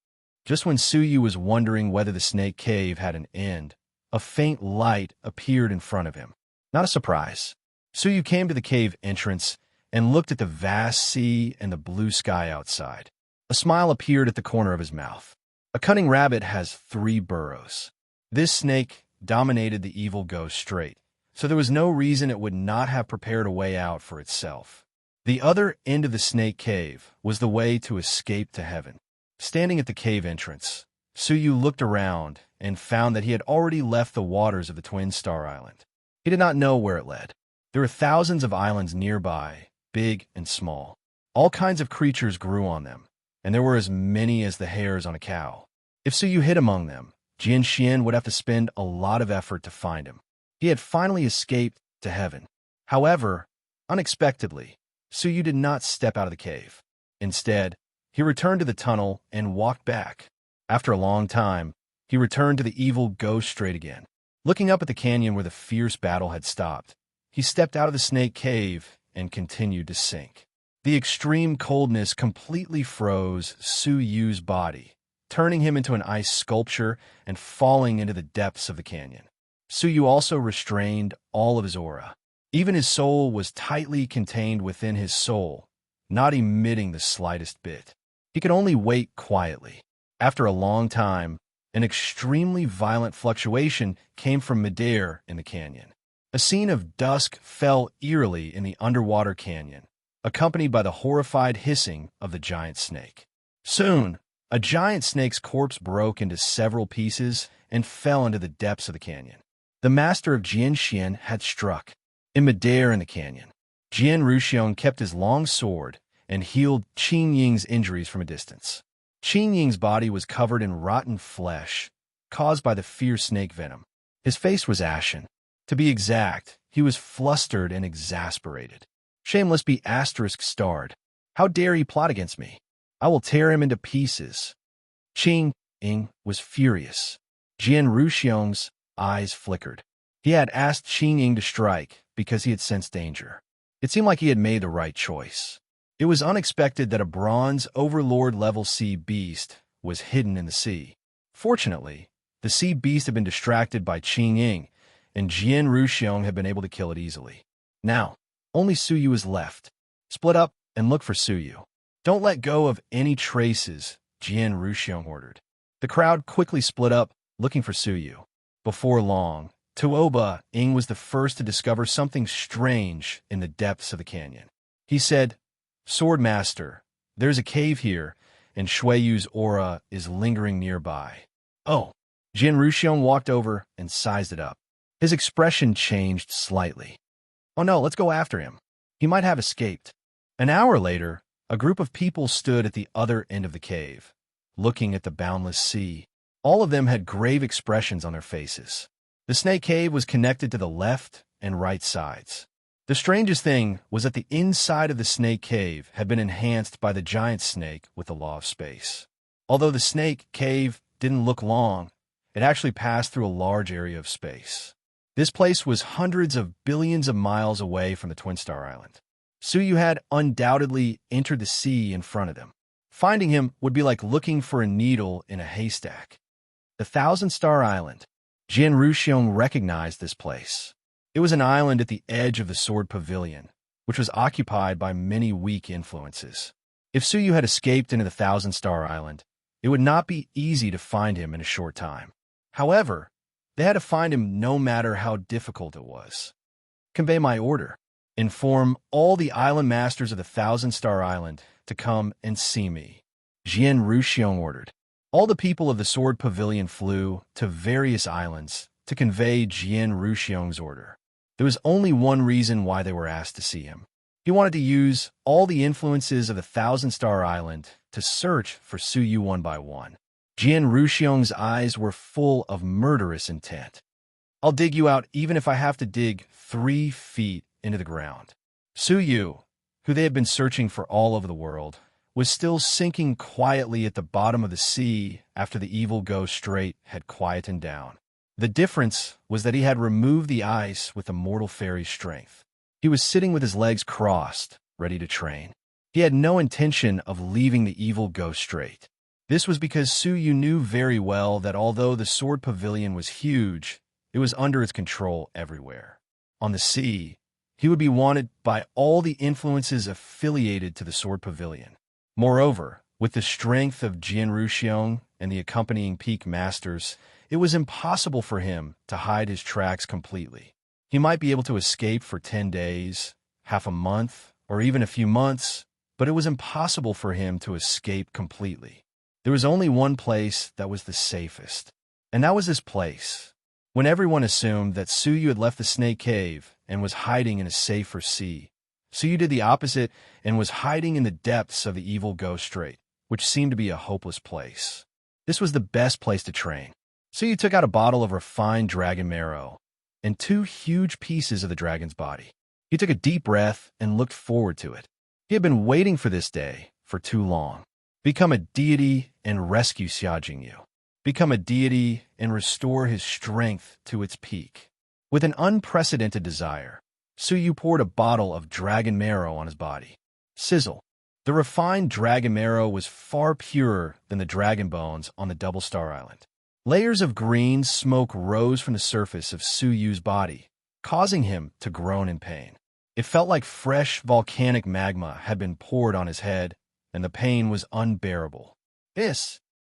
Just when Suyu was wondering whether the snake cave had an end, a faint light appeared in front of him. Not a surprise. Suyu came to the cave entrance and looked at the vast sea and the blue sky outside. A smile appeared at the corner of his mouth. A cunning rabbit has 3 burrows. This snake dominated the evil ghost straight, so there was no reason it would not have prepared a way out for itself. The other end of the snake cave was the way to escape to heaven. Standing at the cave entrance, Suyu looked around and found that he had already left the waters of the Twin Star Island. He did not know where it led. There were thousands of islands nearby, big and small. All kinds of creatures grew on them, and there were as many as the hairs on a cow. If Suyu hid among them, Jian Xian would have to spend a lot of effort to find him. He had finally escaped to heaven. However, unexpectedly, Suyu did not step out of the cave. Instead, he returned to the tunnel and walked back. After a long time, he returned to the evil ghost strait again. Looking up at the canyon where the fierce battle had stopped, he stepped out of the snake cave and continued to sink. The extreme coldness completely froze Su Yu's body, turning him into an ice sculpture and falling into the depths of the canyon. Su Yu also restrained all of his aura. Even his soul was tightly contained within his soul, not emitting the slightest bit. He could only wait quietly. After a long time, an extremely violent fluctuation came from midair in the canyon. A scene of dusk fell eerily in the underwater canyon, accompanied by the horrified hissing of the giant snake. Soon, a giant snake's corpse broke into several pieces and fell into the depths of the canyon. The master of Jianxian had struck. In midair in the canyon, Jian Ruxiong kept his long sword and healed Qing Ying's injuries from a distance. Qing Ying's body was covered in rotten flesh, caused by the fierce snake venom. His face was ashen. To be exact, he was flustered and exasperated. Shame must be *starred. How dare he plot against me? I will tear him into pieces. Qing Ying was furious. Jian Ruxiong's eyes flickered. He had asked Qing Ying to strike because he had sensed danger. It seemed like he had made the right choice. It was unexpected that a bronze overlord-level sea beast was hidden in the sea. Fortunately, the sea beast had been distracted by Qing Ying, and Jian Ruxiong had been able to kill it easily. Now, only Su Yu is left. Split up and look for Su Yu. Don't let go of any traces, Jian Ruxiong ordered. The crowd quickly split up, looking for Su Yu. Before long, Tuoba Ying was the first to discover something strange in the depths of the canyon. He said, "Sword Master, there's a cave here, and Shui Yu's aura is lingering nearby." Oh, Jian Ruxiong walked over and sized it up. His expression changed slightly. Oh no, let's go after him. He might have escaped. An hour later, a group of people stood at the other end of the cave, looking at the boundless sea. All of them had grave expressions on their faces. The snake cave was connected to the left and right sides. The strangest thing was that the inside of the snake cave had been enhanced by the giant snake with the law of space. Although the snake cave didn't look long, it actually passed through a large area of space. This place was hundreds of billions of miles away from the Twin Star Island. Su Yu had undoubtedly entered the sea in front of them. Finding him would be like looking for a needle in a haystack. The Thousand Star Island. Jian Ruxiong recognized this place. It was an island at the edge of the Sword Pavilion, which was occupied by many weak influences. If Su Yu had escaped into the Thousand Star Island, it would not be easy to find him in a short time. However, they had to find him no matter how difficult it was. Convey my order. Inform all the island masters of the Thousand Star Island to come and see me, Jian Ruxiong ordered. All the people of the Sword Pavilion flew to various islands to convey Jian Ruxiong's order. There was only one reason why they were asked to see him. He wanted to use all the influences of the Thousand Star Island to search for Su Yu one by one. Jian Ruxiong's eyes were full of murderous intent. I'll dig you out even if I have to dig 3 feet into the ground. Su Yu, who they had been searching for all over the world, was still sinking quietly at the bottom of the sea after the evil ghost strait had quietened down. The difference was that he had removed the ice with the mortal fairy's strength. He was sitting with his legs crossed, ready to train. He had no intention of leaving the evil ghost strait. This was because Su Yu knew very well that although the Sword Pavilion was huge, it was under its control everywhere. On the sea, he would be wanted by all the influences affiliated to the Sword Pavilion. Moreover, with the strength of Jian Ruxiong and the accompanying peak masters, it was impossible for him to hide his tracks completely. He might be able to escape for 10 days, half a month, or even a few months, but it was impossible for him to escape completely. There was only one place that was the safest, and that was this place. When everyone assumed that Su Yu had left the snake cave and was hiding in a safer sea, Su Yu did the opposite and was hiding in the depths of the evil ghost strait, which seemed to be a hopeless place. This was the best place to train. Su Yu took out a bottle of refined dragon marrow and 2 huge pieces of the dragon's body. He took a deep breath and looked forward to it. He had been waiting for this day for too long. Become a deity and rescue Xia Jingyu. become a deity, and restore his strength to its peak. With an unprecedented desire, Suyu poured a bottle of dragon marrow on his body. Sizzle. The refined dragon marrow was far purer than the dragon bones on the Double Star Island. Layers of green smoke rose from the surface of Suyu's body, causing him to groan in pain. It felt like fresh volcanic magma had been poured on his head, and the pain was unbearable.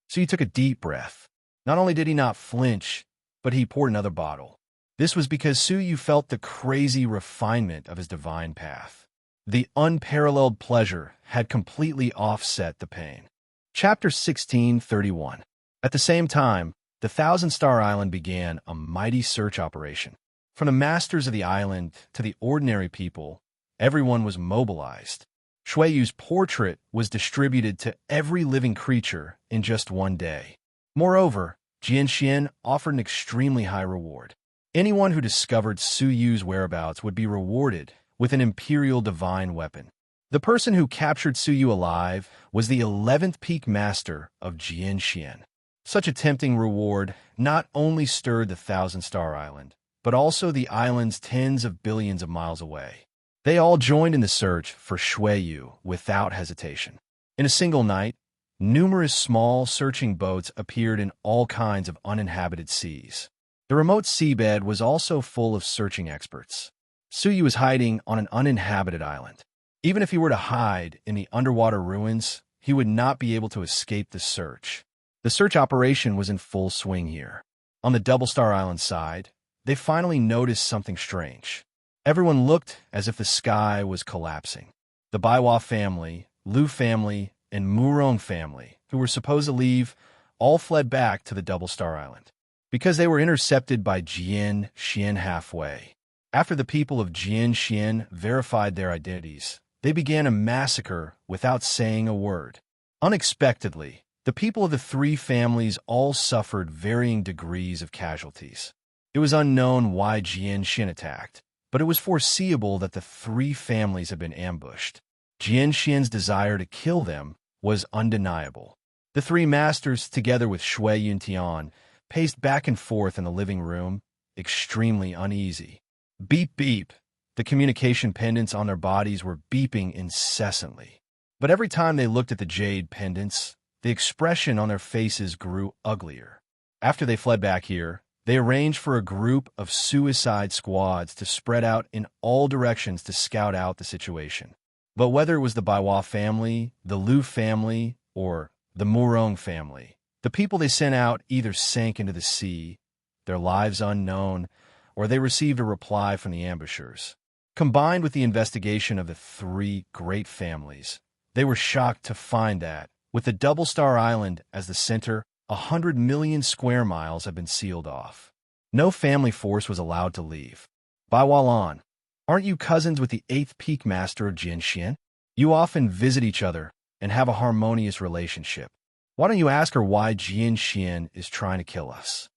Suyu took a deep breath. Not only did he not flinch, but he poured another bottle. This was because Suyu felt the crazy refinement of his divine path. The unparalleled pleasure had completely offset the pain. Chapter 16:31. At the same time, the Thousand Star Island began a mighty search operation. From the masters of the island to the ordinary people, everyone was mobilized. Shueyu's portrait was distributed to every living creature in just one day. Moreover, Jianxian offered an extremely high reward. Anyone who discovered Suyu's whereabouts would be rewarded with an imperial divine weapon. The person who captured Suyu alive was the 11th peak master of Jianxian. Such a tempting reward not only stirred the Thousand Star Island, but also the island's tens of billions of miles away. They all joined in the search for Shueyu without hesitation. In a single night, numerous small searching boats appeared in all kinds of uninhabited seas. The remote seabed was also full of searching experts. Suyu was hiding on an uninhabited island. Even if he were to hide in the underwater ruins, he would not be able to escape the search. The search operation was in full swing here. On the Double Star Island side, they finally noticed something strange. Everyone looked as if the sky was collapsing. The Baiwa family, Lu family, and Murong family, who were supposed to leave, all fled back to the Double Star Island, because they were intercepted by Jianxian halfway. After the people of Jianxian verified their identities, they began a massacre without saying a word. Unexpectedly, the people of the three families all suffered varying degrees of casualties. It was unknown why Jianxian attacked, but it was foreseeable that the three families had been ambushed. Jianxian's desire to kill them was undeniable. The three masters, together with Shui Yuntian, paced back and forth in the living room, extremely uneasy. Beep, beep. The communication pendants on their bodies were beeping incessantly. But every time they looked at the jade pendants, the expression on their faces grew uglier. After they fled back here, they arranged for a group of suicide squads to spread out in all directions to scout out the situation. But whether it was the Baiwa family, the Lu family, or the Murong family, the people they sent out either sank into the sea, their lives unknown, or they received a reply from the ambushers. Combined with the investigation of the three great families, they were shocked to find that, with the Double Star Island as the center, 100 million square miles had been sealed off. No family force was allowed to leave. Baiwalan, aren't you cousins with the 8th peak master of Jianxian? You often visit each other and have a harmonious relationship. Why don't you ask her why Jianxian is trying to kill us?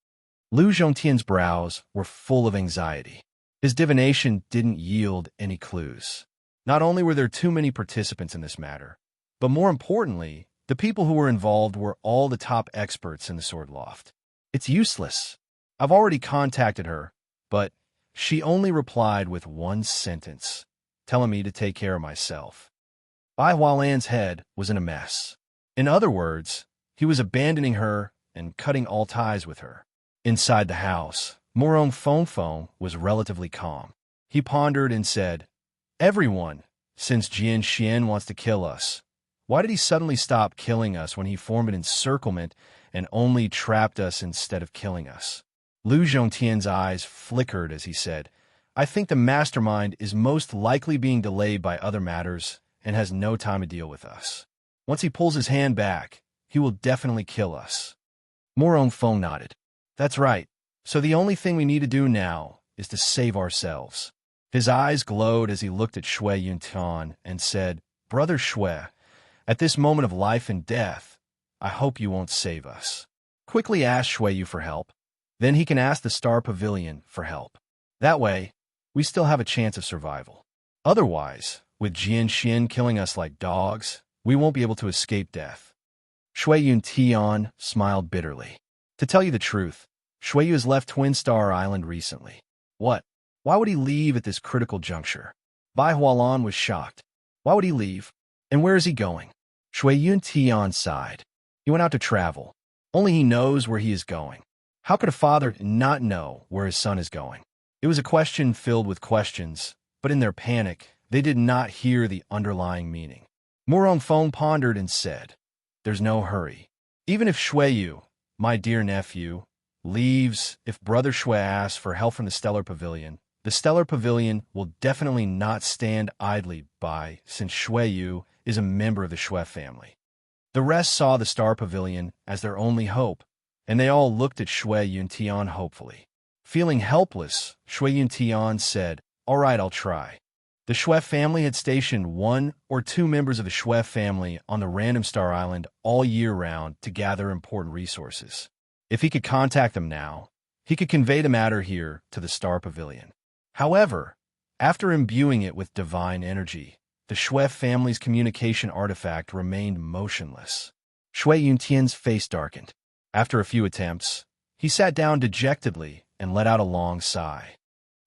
Lu Zhongtian's brows were full of anxiety. His divination didn't yield any clues. Not only were there too many participants in this matter, but more importantly, the people who were involved were all the top experts in the Sword Loft. It's useless. I've already contacted her, but she only replied with one sentence, telling me to take care of myself. Bai Hualan's head was in a mess. In other words, he was abandoning her and cutting all ties with her. Inside the house, Morong Fengfeng was relatively calm. He pondered and said, "Everyone, since Jianxian wants to kill us, why did he suddenly stop killing us when he formed an encirclement and only trapped us instead of killing us?" Lu Zhongtian's eyes flickered as he said, "I think the mastermind is most likely being delayed by other matters and has no time to deal with us. Once he pulls his hand back, he will definitely kill us." Morong Feng nodded. "That's right. So the only thing we need to do now is to save ourselves." His eyes glowed as he looked at Shui Yuntian and said, "Brother Shui, at this moment of life and death, I hope you won't save us. Quickly ask Shui Yu for help. Then he can ask the Star Pavilion for help. That way, we still have a chance of survival. Otherwise, with Jianxian killing us like dogs, we won't be able to escape death." Shui Yuntian smiled bitterly. To tell you the truth, Shueyu has left Twin Star Island recently. What? Why would he leave at this critical juncture? Bai Hualan was shocked. Why would he leave? And where is he going? Shui Yun Tian sighed. He went out to travel. Only he knows where he is going. How could a father not know where his son is going? It was a question filled with questions, but in their panic, they did not hear the underlying meaning. Murong Feng pondered and said, "There's no hurry. Even if Shueyu, my dear nephew, leaves, if Brother Shui asks for help from the Stellar Pavilion will definitely not stand idly by, since Shueyu is a member of the Shui family." The rest saw the Star Pavilion as their only hope, and they all looked at Shui Yuntian hopefully. Feeling helpless, Shui Yuntian said, "All right, I'll try." The Shui family had stationed 1 or 2 members of the Shui family on the random Star Island all year round to gather important resources. If he could contact them now, he could convey the matter here to the Star Pavilion. However, after imbuing it with divine energy, the Shui family's communication artifact remained motionless. Shui Yuntian's face darkened. After a few attempts, he sat down dejectedly and let out a long sigh.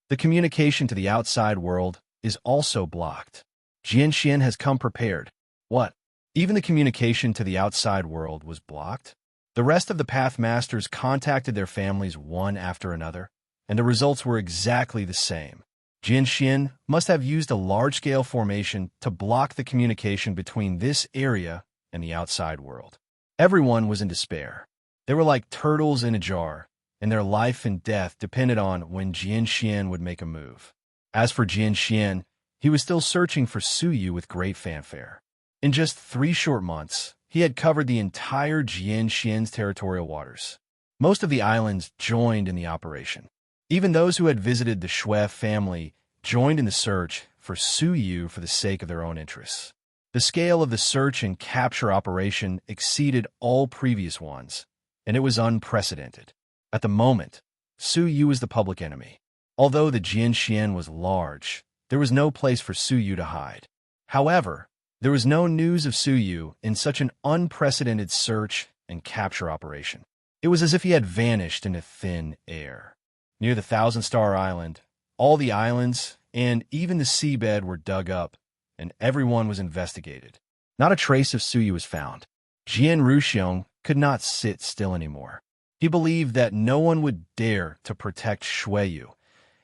The communication to the outside world is also blocked. Jian Xian has come prepared. What? Even the communication to the outside world was blocked? The rest of the Path Masters contacted their families one after another, and the results were exactly the same. Jian Xian must have used a large-scale formation to block the communication between this area and the outside world. Everyone was in despair. They were like turtles in a jar, and their life and death depended on when Jian Xian would make a move. As for Jian Xian, he was still searching for Suyu with great fanfare. In just 3 short months, he had covered the entire Jian Xian's territorial waters. Most of the islands joined in the operation. Even those who had visited the Shui family joined in the search for Suyu for the sake of their own interests. The scale of the search and capture operation exceeded all previous ones, and it was unprecedented. At the moment, Suyu was the public enemy. Although the Jian Xian was large, there was no place for Suyu to hide. However, there was no news of Suyu in such an unprecedented search and capture operation. It was as if he had vanished into thin air. Near the Thousand Star Island, all the islands and even the seabed were dug up, and everyone was investigated. Not a trace of Suyu was found. Jian Ruxiong could not sit still anymore. He believed that no one would dare to protect Shueyu,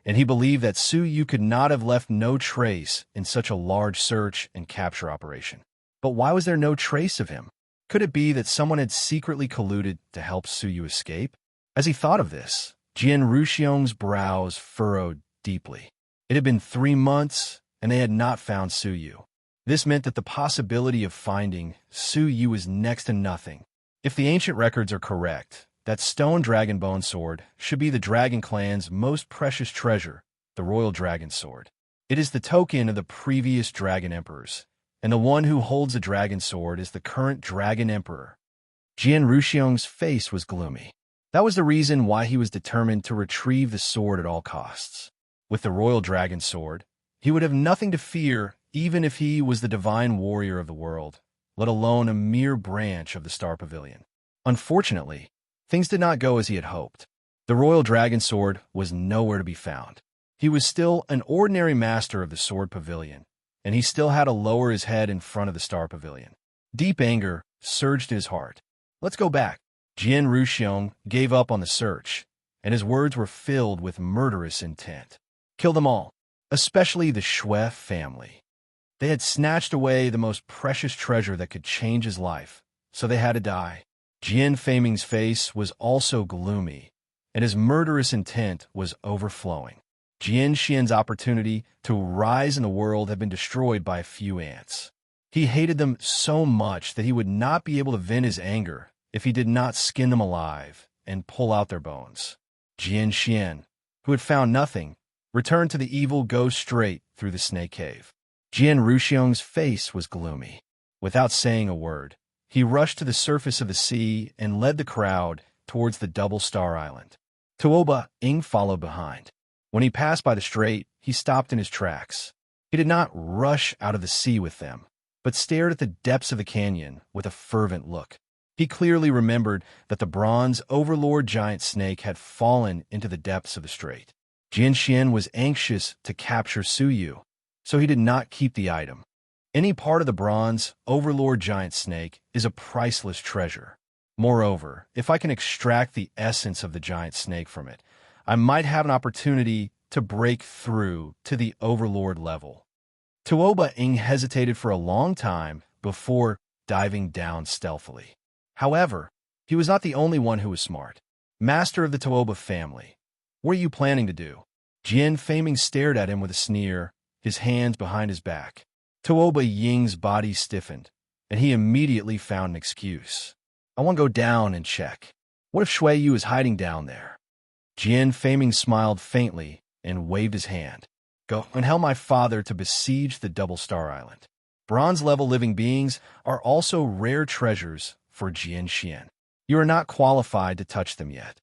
and he believed that Suyu could not have left no trace in such a large search and capture operation. But why was there no trace of him? Could it be that someone had secretly colluded to help Suyu escape? As he thought of this, Jian Ruxiong's brows furrowed deeply. It had been 3 months, and they had not found Suyu. This meant that the possibility of finding Suyu was next to nothing. If the ancient records are correct, that stone dragon bone sword should be the dragon clan's most precious treasure, the royal dragon sword. It is the token of the previous dragon emperors, and the one who holds the dragon sword is the current dragon emperor. Jian Ruxiong's face was gloomy. That was the reason why he was determined to retrieve the sword at all costs. With the royal dragon sword, he would have nothing to fear even if he was the divine warrior of the world, let alone a mere branch of the Star Pavilion. Unfortunately, things did not go as he had hoped. The royal dragon sword was nowhere to be found. He was still an ordinary master of the Sword Pavilion, and he still had to lower his head in front of the Star Pavilion. Deep anger surged in his heart. Let's go back. Jian Ruxiong gave up on the search, and his words were filled with murderous intent. Kill them all, especially the Shui family. They had snatched away the most precious treasure that could change his life, so they had to die. Jian Feiming's face was also gloomy, and his murderous intent was overflowing. Jian Xian's opportunity to rise in the world had been destroyed by a few ants. He hated them so much that he would not be able to vent his anger if he did not skin them alive and pull out their bones. Jian Xian, who had found nothing, returned to the evil go straight through the snake cave. Jian Ruxiong's face was gloomy. Without saying a word, he rushed to the surface of the sea and led the crowd towards the Double Star Island. Tuoba Ing followed behind. When he passed by the strait, he stopped in his tracks. He did not rush out of the sea with them, but stared at the depths of the canyon with a fervent look. He clearly remembered that the bronze overlord giant snake had fallen into the depths of the strait. Jian Xian was anxious to capture Su Yu, so he did not keep the item. Any part of the bronze overlord giant snake is a priceless treasure. Moreover, if I can extract the essence of the giant snake from it, I might have an opportunity to break through to the overlord level. Tuoba Ing hesitated for a long time before diving down stealthily. However, he was not the only one who was smart. Master of the Tuoba family, what are you planning to do? Jian Feiming stared at him with a sneer, his hands behind his back. Tuoba Ying's body stiffened, and he immediately found an excuse. I want to go down and check. What if Shui Yu is hiding down there? Jian Feiming smiled faintly and waved his hand. Go and help my father to besiege the Double Star Island. Bronze-level living beings are also rare treasures for Jian Xian. You are not qualified to touch them yet.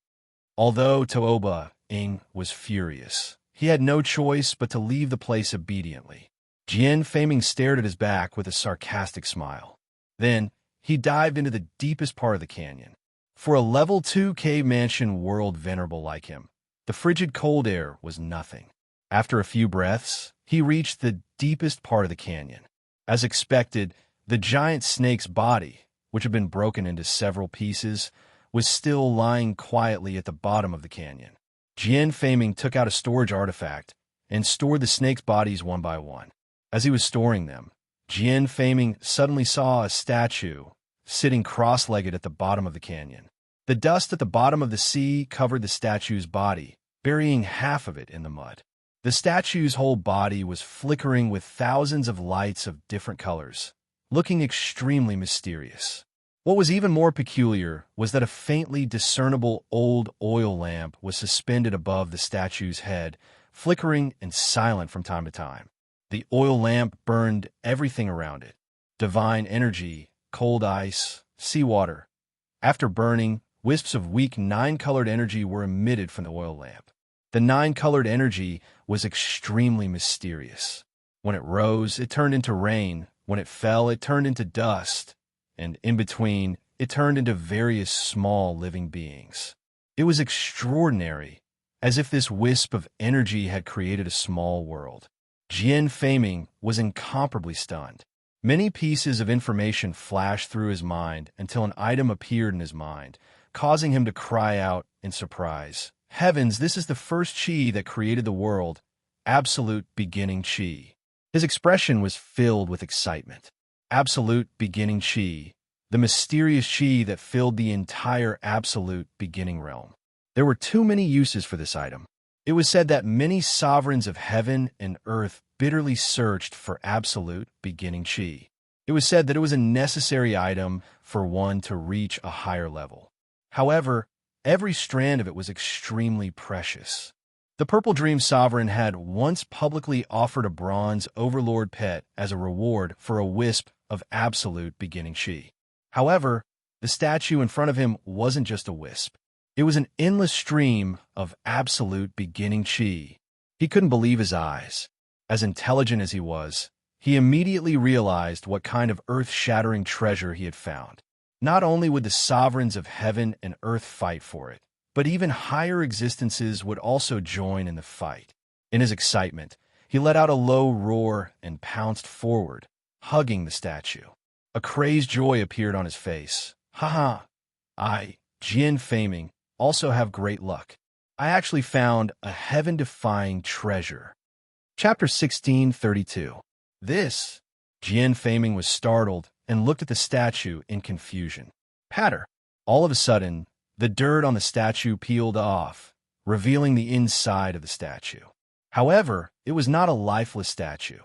Although Tuoba Ing was furious, he had no choice but to leave the place obediently. Jian Feiming stared at his back with a sarcastic smile. Then, he dived into the deepest part of the canyon. For a level 2 cave mansion world venerable like him, the frigid cold air was nothing. After a few breaths, he reached the deepest part of the canyon. As expected, the giant snake's body, which had been broken into several pieces, was still lying quietly at the bottom of the canyon. Jian Feiming took out a storage artifact and stored the snake's bodies one by one. As he was storing them, Jian Feiming suddenly saw a statue sitting cross-legged at the bottom of the canyon. The dust at the bottom of the sea covered the statue's body, burying half of it in the mud. The statue's whole body was flickering with thousands of lights of different colors, looking extremely mysterious. What was even more peculiar was that a faintly discernible old oil lamp was suspended above the statue's head, flickering and silent from time to time. The oil lamp burned everything around it: divine energy, cold ice, seawater. After burning, wisps of weak 9-colored energy were emitted from the oil lamp. The 9-colored energy was extremely mysterious. When it rose, it turned into rain. When it fell, it turned into dust. And in between, it turned into various small living beings. It was extraordinary, as if this wisp of energy had created a small world. Jian Feiming was incomparably stunned. Many pieces of information flashed through his mind until an item appeared in his mind, causing him to cry out in surprise. Heavens, this is the first chi that created the world, absolute beginning chi. His expression was filled with excitement. Absolute beginning chi, the mysterious chi that filled the entire absolute beginning realm. There were too many uses for this item. It was said that many sovereigns of heaven and earth bitterly searched for absolute beginning chi. It was said that it was a necessary item for one to reach a higher level. However, every strand of it was extremely precious. The Purple Dream Sovereign had once publicly offered a bronze overlord pet as a reward for a wisp of absolute beginning chi. However, the statue in front of him wasn't just a wisp. It was an endless stream of absolute beginning chi. He couldn't believe his eyes. As intelligent as he was, he immediately realized what kind of earth-shattering treasure he had found. Not only would the sovereigns of heaven and earth fight for it, but even higher existences would also join in the fight. In his excitement, he let out a low roar and pounced forward, hugging the statue. A crazed joy appeared on his face. "Haha, I, Jian Feiming, also have great luck. I actually found a heaven-defying treasure." Chapter 1632. This, Jian Feiming was startled and looked at the statue in confusion. Patter. All of a sudden, the dirt on the statue peeled off, revealing the inside of the statue. However, it was not a lifeless statue.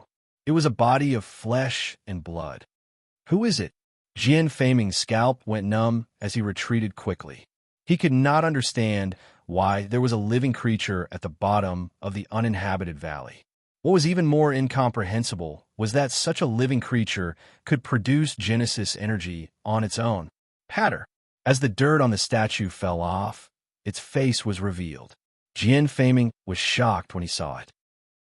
It was a body of flesh and blood. Who is it? Jian Feiming's scalp went numb as he retreated quickly. He could not understand why there was a living creature at the bottom of the uninhabited valley. What was even more incomprehensible was that such a living creature could produce Genesis energy on its own. Patter. As the dirt on the statue fell off, its face was revealed. Jian Feiming was shocked when he saw it.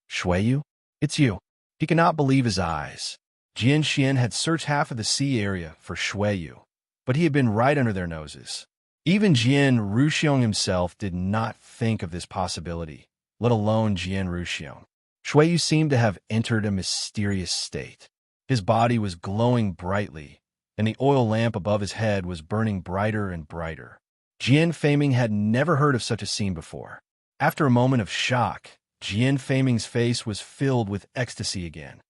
"Shui Yu? It's you." He could not believe his eyes. Jian Xian had searched half of the sea area for Shui Yu, but he had been right under their noses. Even Jian Ruxiong himself did not think of this possibility, let alone Jian Ruxiong. Shuiyu seemed to have entered a mysterious state. His body was glowing brightly, and the oil lamp above his head was burning brighter and brighter. Jian Feiming had never heard of such a scene before. After a moment of shock, Jian Feiming's face was filled with ecstasy again.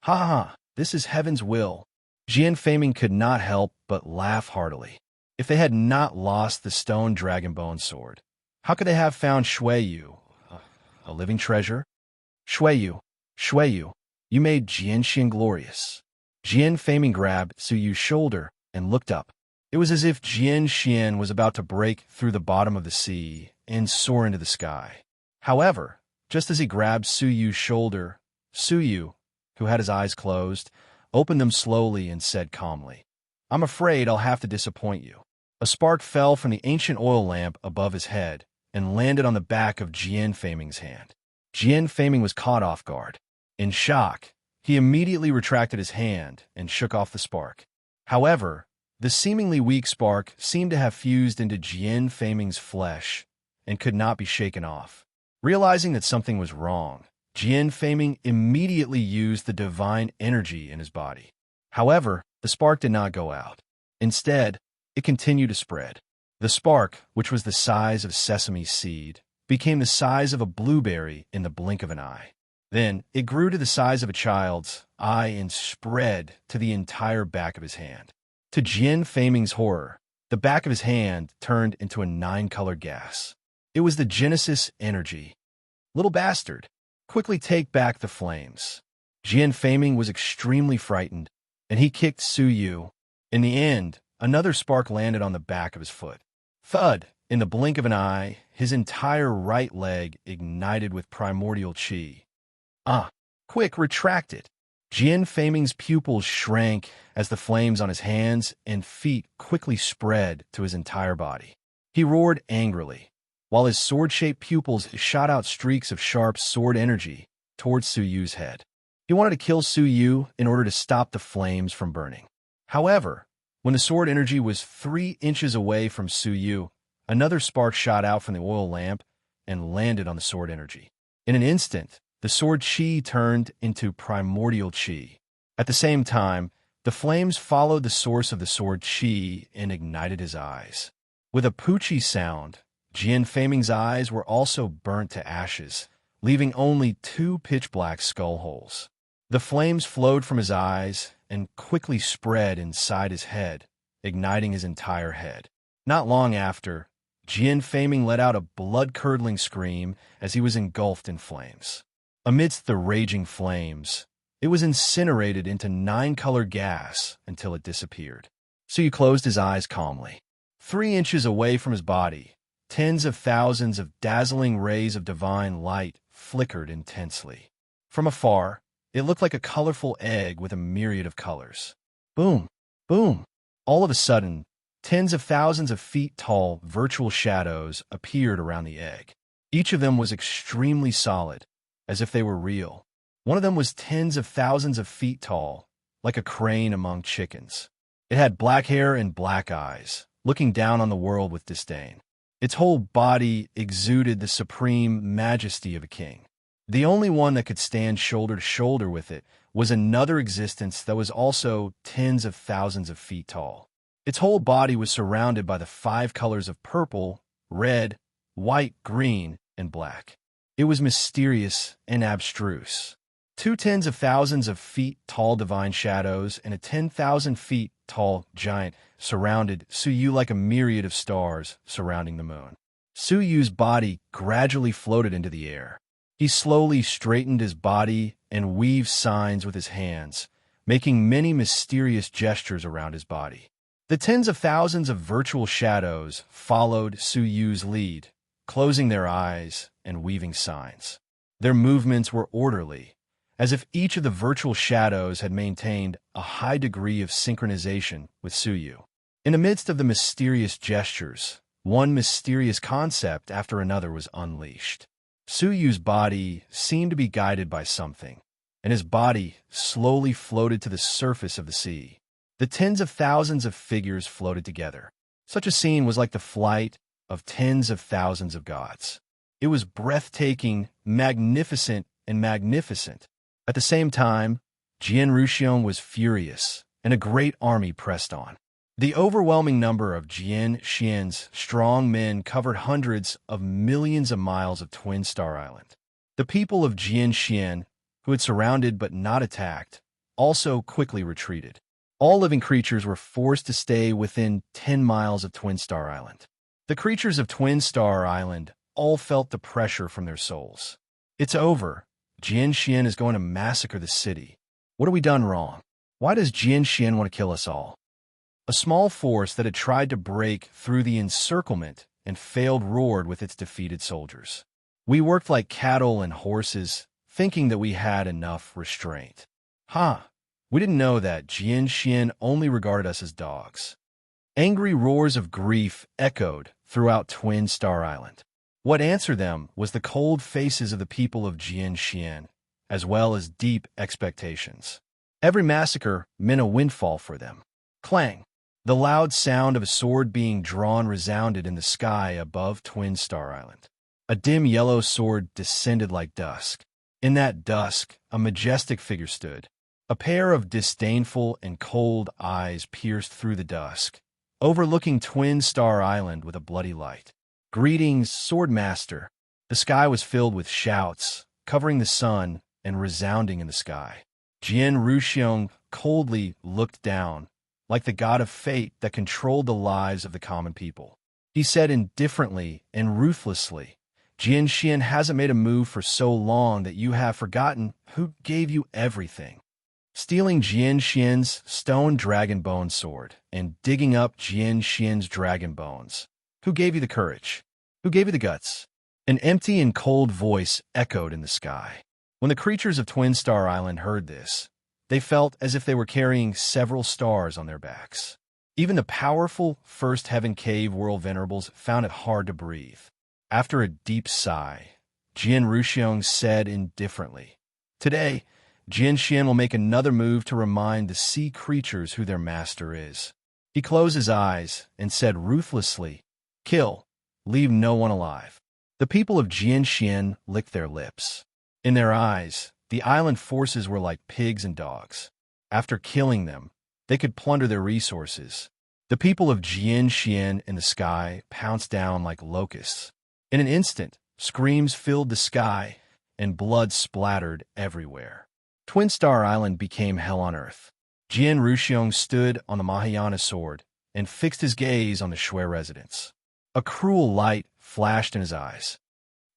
Ha ha, this is heaven's will. Jian Feiming could not help but laugh heartily. If they had not lost the stone dragonbone sword, how could they have found Shuiyu, a living treasure? Shuiyu, you made Jianxian glorious. Jian Feiming grabbed Suyu's shoulder and looked up. It was as if Jianxian was about to break through the bottom of the sea and soar into the sky. However, just as he grabbed Suyu's shoulder, Suyu, who had his eyes closed, opened them slowly and said calmly, "I'm afraid I'll have to disappoint you." A spark fell from the ancient oil lamp above his head and landed on the back of Jian Feiming's hand. Jian Feiming was caught off guard. In shock, he immediately retracted his hand and shook off the spark. However, the seemingly weak spark seemed to have fused into Jian Feiming's flesh and could not be shaken off. Realizing that something was wrong, Jian Feiming immediately used the divine energy in his body. However, the spark did not go out. Instead, it continued to spread. The spark, which was the size of sesame seed, became the size of a blueberry in the blink of an eye. Then it grew to the size of a child's eye and spread to the entire back of his hand. To Jian Feiming's horror, the back of his hand turned into a 9-colored gas. It was the Genesis energy. "Little bastard, quickly take back the flames." Jian Feiming was extremely frightened, and he kicked Suyu. In the end, another spark landed on the back of his foot. Thud! In the blink of an eye, his entire right leg ignited with primordial qi. Quick, retract it. Jian Feiming's pupils shrank as the flames on his hands and feet quickly spread to his entire body. He roared angrily, while his sword-shaped pupils shot out streaks of sharp sword energy towards Suyu's head. He wanted to kill Suyu in order to stop the flames from burning. However, when the sword energy was 3 inches away from Suyu, another spark shot out from the oil lamp and landed on the sword energy. In an instant, the sword qi turned into primordial qi. At the same time, the flames followed the source of the sword qi and ignited his eyes. With a poochie sound, Jian Feiming's eyes were also burnt to ashes, leaving only 2 pitch-black skull holes. The flames flowed from his eyes and quickly spread inside his head, igniting his entire head. Not long after, Jian Feiming let out a blood-curdling scream as he was engulfed in flames. Amidst the raging flames, it was incinerated into 9-colored gas until it disappeared. Suyu closed his eyes calmly. 3 inches away from his body, tens of thousands of dazzling rays of divine light flickered intensely. From afar, it looked like a colorful egg with a myriad of colors. Boom! Boom! All of a sudden, tens of thousands of feet tall virtual shadows appeared around the egg. Each of them was extremely solid, as if they were real. One of them was tens of thousands of feet tall, like a crane among chickens. It had black hair and black eyes, looking down on the world with disdain. Its whole body exuded the supreme majesty of a king. The only one that could stand shoulder to shoulder with it was another existence that was also tens of thousands of feet tall. Its whole body was surrounded by the 5 colors of purple, red, white, green, and black. It was mysterious and abstruse. 2 tens of thousands of feet tall divine shadows and a 10,000 feet tall giant surrounded Suyu like a myriad of stars surrounding the moon. Suyu's body gradually floated into the air. He slowly straightened his body and weaved signs with his hands, making many mysterious gestures around his body. The tens of thousands of virtual shadows followed Suyu's lead, closing their eyes and weaving signs. Their movements were orderly, as if each of the virtual shadows had maintained a high degree of synchronization with Suyu. In the midst of the mysterious gestures, one mysterious concept after another was unleashed. Suyu's body seemed to be guided by something, and his body slowly floated to the surface of the sea. The tens of thousands of figures floated together. Such a scene was like the flight of tens of thousands of gods. It was breathtaking, magnificent, and magnificent. At the same time, Jian Ruxiong was furious, and a great army pressed on. The overwhelming number of Jian Xian's strong men covered hundreds of millions of miles of Twin Star Island. The people of Jian Xian, who had surrounded but not attacked, also quickly retreated. All living creatures were forced to stay within 10 miles of Twin Star Island. The creatures of Twin Star Island all felt the pressure from their souls. It's over. Jian Xian is going to massacre the city. What have we done wrong? Why does Jian Xian want to kill us all? A small force that had tried to break through the encirclement and failed roared with its defeated soldiers. We worked like cattle and horses, thinking that we had enough restraint. We didn't know that Jian Xian only regarded us as dogs. Angry roars of grief echoed throughout Twin Star Island. What answered them was the cold faces of the people of Jian Xian, as well as deep expectations. Every massacre meant a windfall for them. Clang! The loud sound of a sword being drawn resounded in the sky above Twin Star Island. A dim yellow sword descended like dusk. In that dusk, a majestic figure stood. A pair of disdainful and cold eyes pierced through the dusk, overlooking Twin Star Island with a bloody light. Greetings, Swordmaster. The sky was filled with shouts, covering the sun and resounding in the sky. Jian Ruxiong coldly looked down, like the god of fate that controlled the lives of the common people. He said indifferently and ruthlessly, Jian Xian hasn't made a move for so long that you have forgotten who gave you everything. Stealing Jian Xian's stone dragon bone sword and digging up Jian Xian's dragon bones. Who gave you the courage? Who gave you the guts? An empty and cold voice echoed in the sky. When the creatures of Twin Star Island heard this, they felt as if they were carrying several stars on their backs. Even the powerful First Heaven Cave World Venerables found it hard to breathe. After a deep sigh, Jian Ruxiong said indifferently, Today, Jian Xian will make another move to remind the sea creatures who their master is. He closed his eyes and said ruthlessly, Kill, leave no one alive. The people of Jian Xian licked their lips. In their eyes, the island forces were like pigs and dogs. After killing them, they could plunder their resources. The people of Jian Xian in the sky pounced down like locusts. In an instant, screams filled the sky, and blood splattered everywhere. Twin Star Island became hell on earth. Jian Ruxiong stood on the Mahayana sword and fixed his gaze on the Shui residents. A cruel light flashed in his eyes.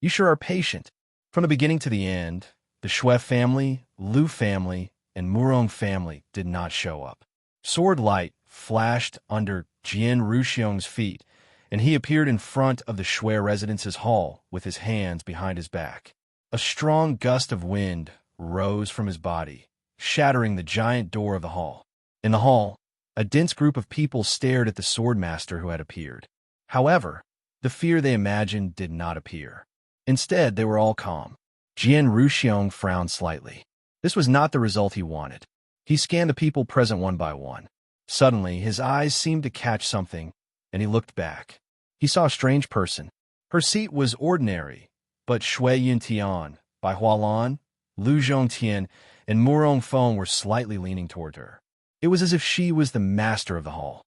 You sure are patient. From the beginning to the end, the Shui family, Lu family, and Murong family did not show up. Sword light flashed under Jian Ruxiong's feet, and he appeared in front of the Shui residence's hall with his hands behind his back. A strong gust of wind rose from his body, shattering the giant door of the hall. In the hall, a dense group of people stared at the swordmaster who had appeared. However, the fear they imagined did not appear. Instead, they were all calm. Jian Ruxiong frowned slightly. This was not the result he wanted. He scanned the people present one by one. Suddenly, his eyes seemed to catch something, and he looked back. He saw a strange person. Her seat was ordinary, but Shui Yuntian, Bai Hualan, Lu Zhongtian, and Murong Feng were slightly leaning toward her. It was as if she was the master of the hall.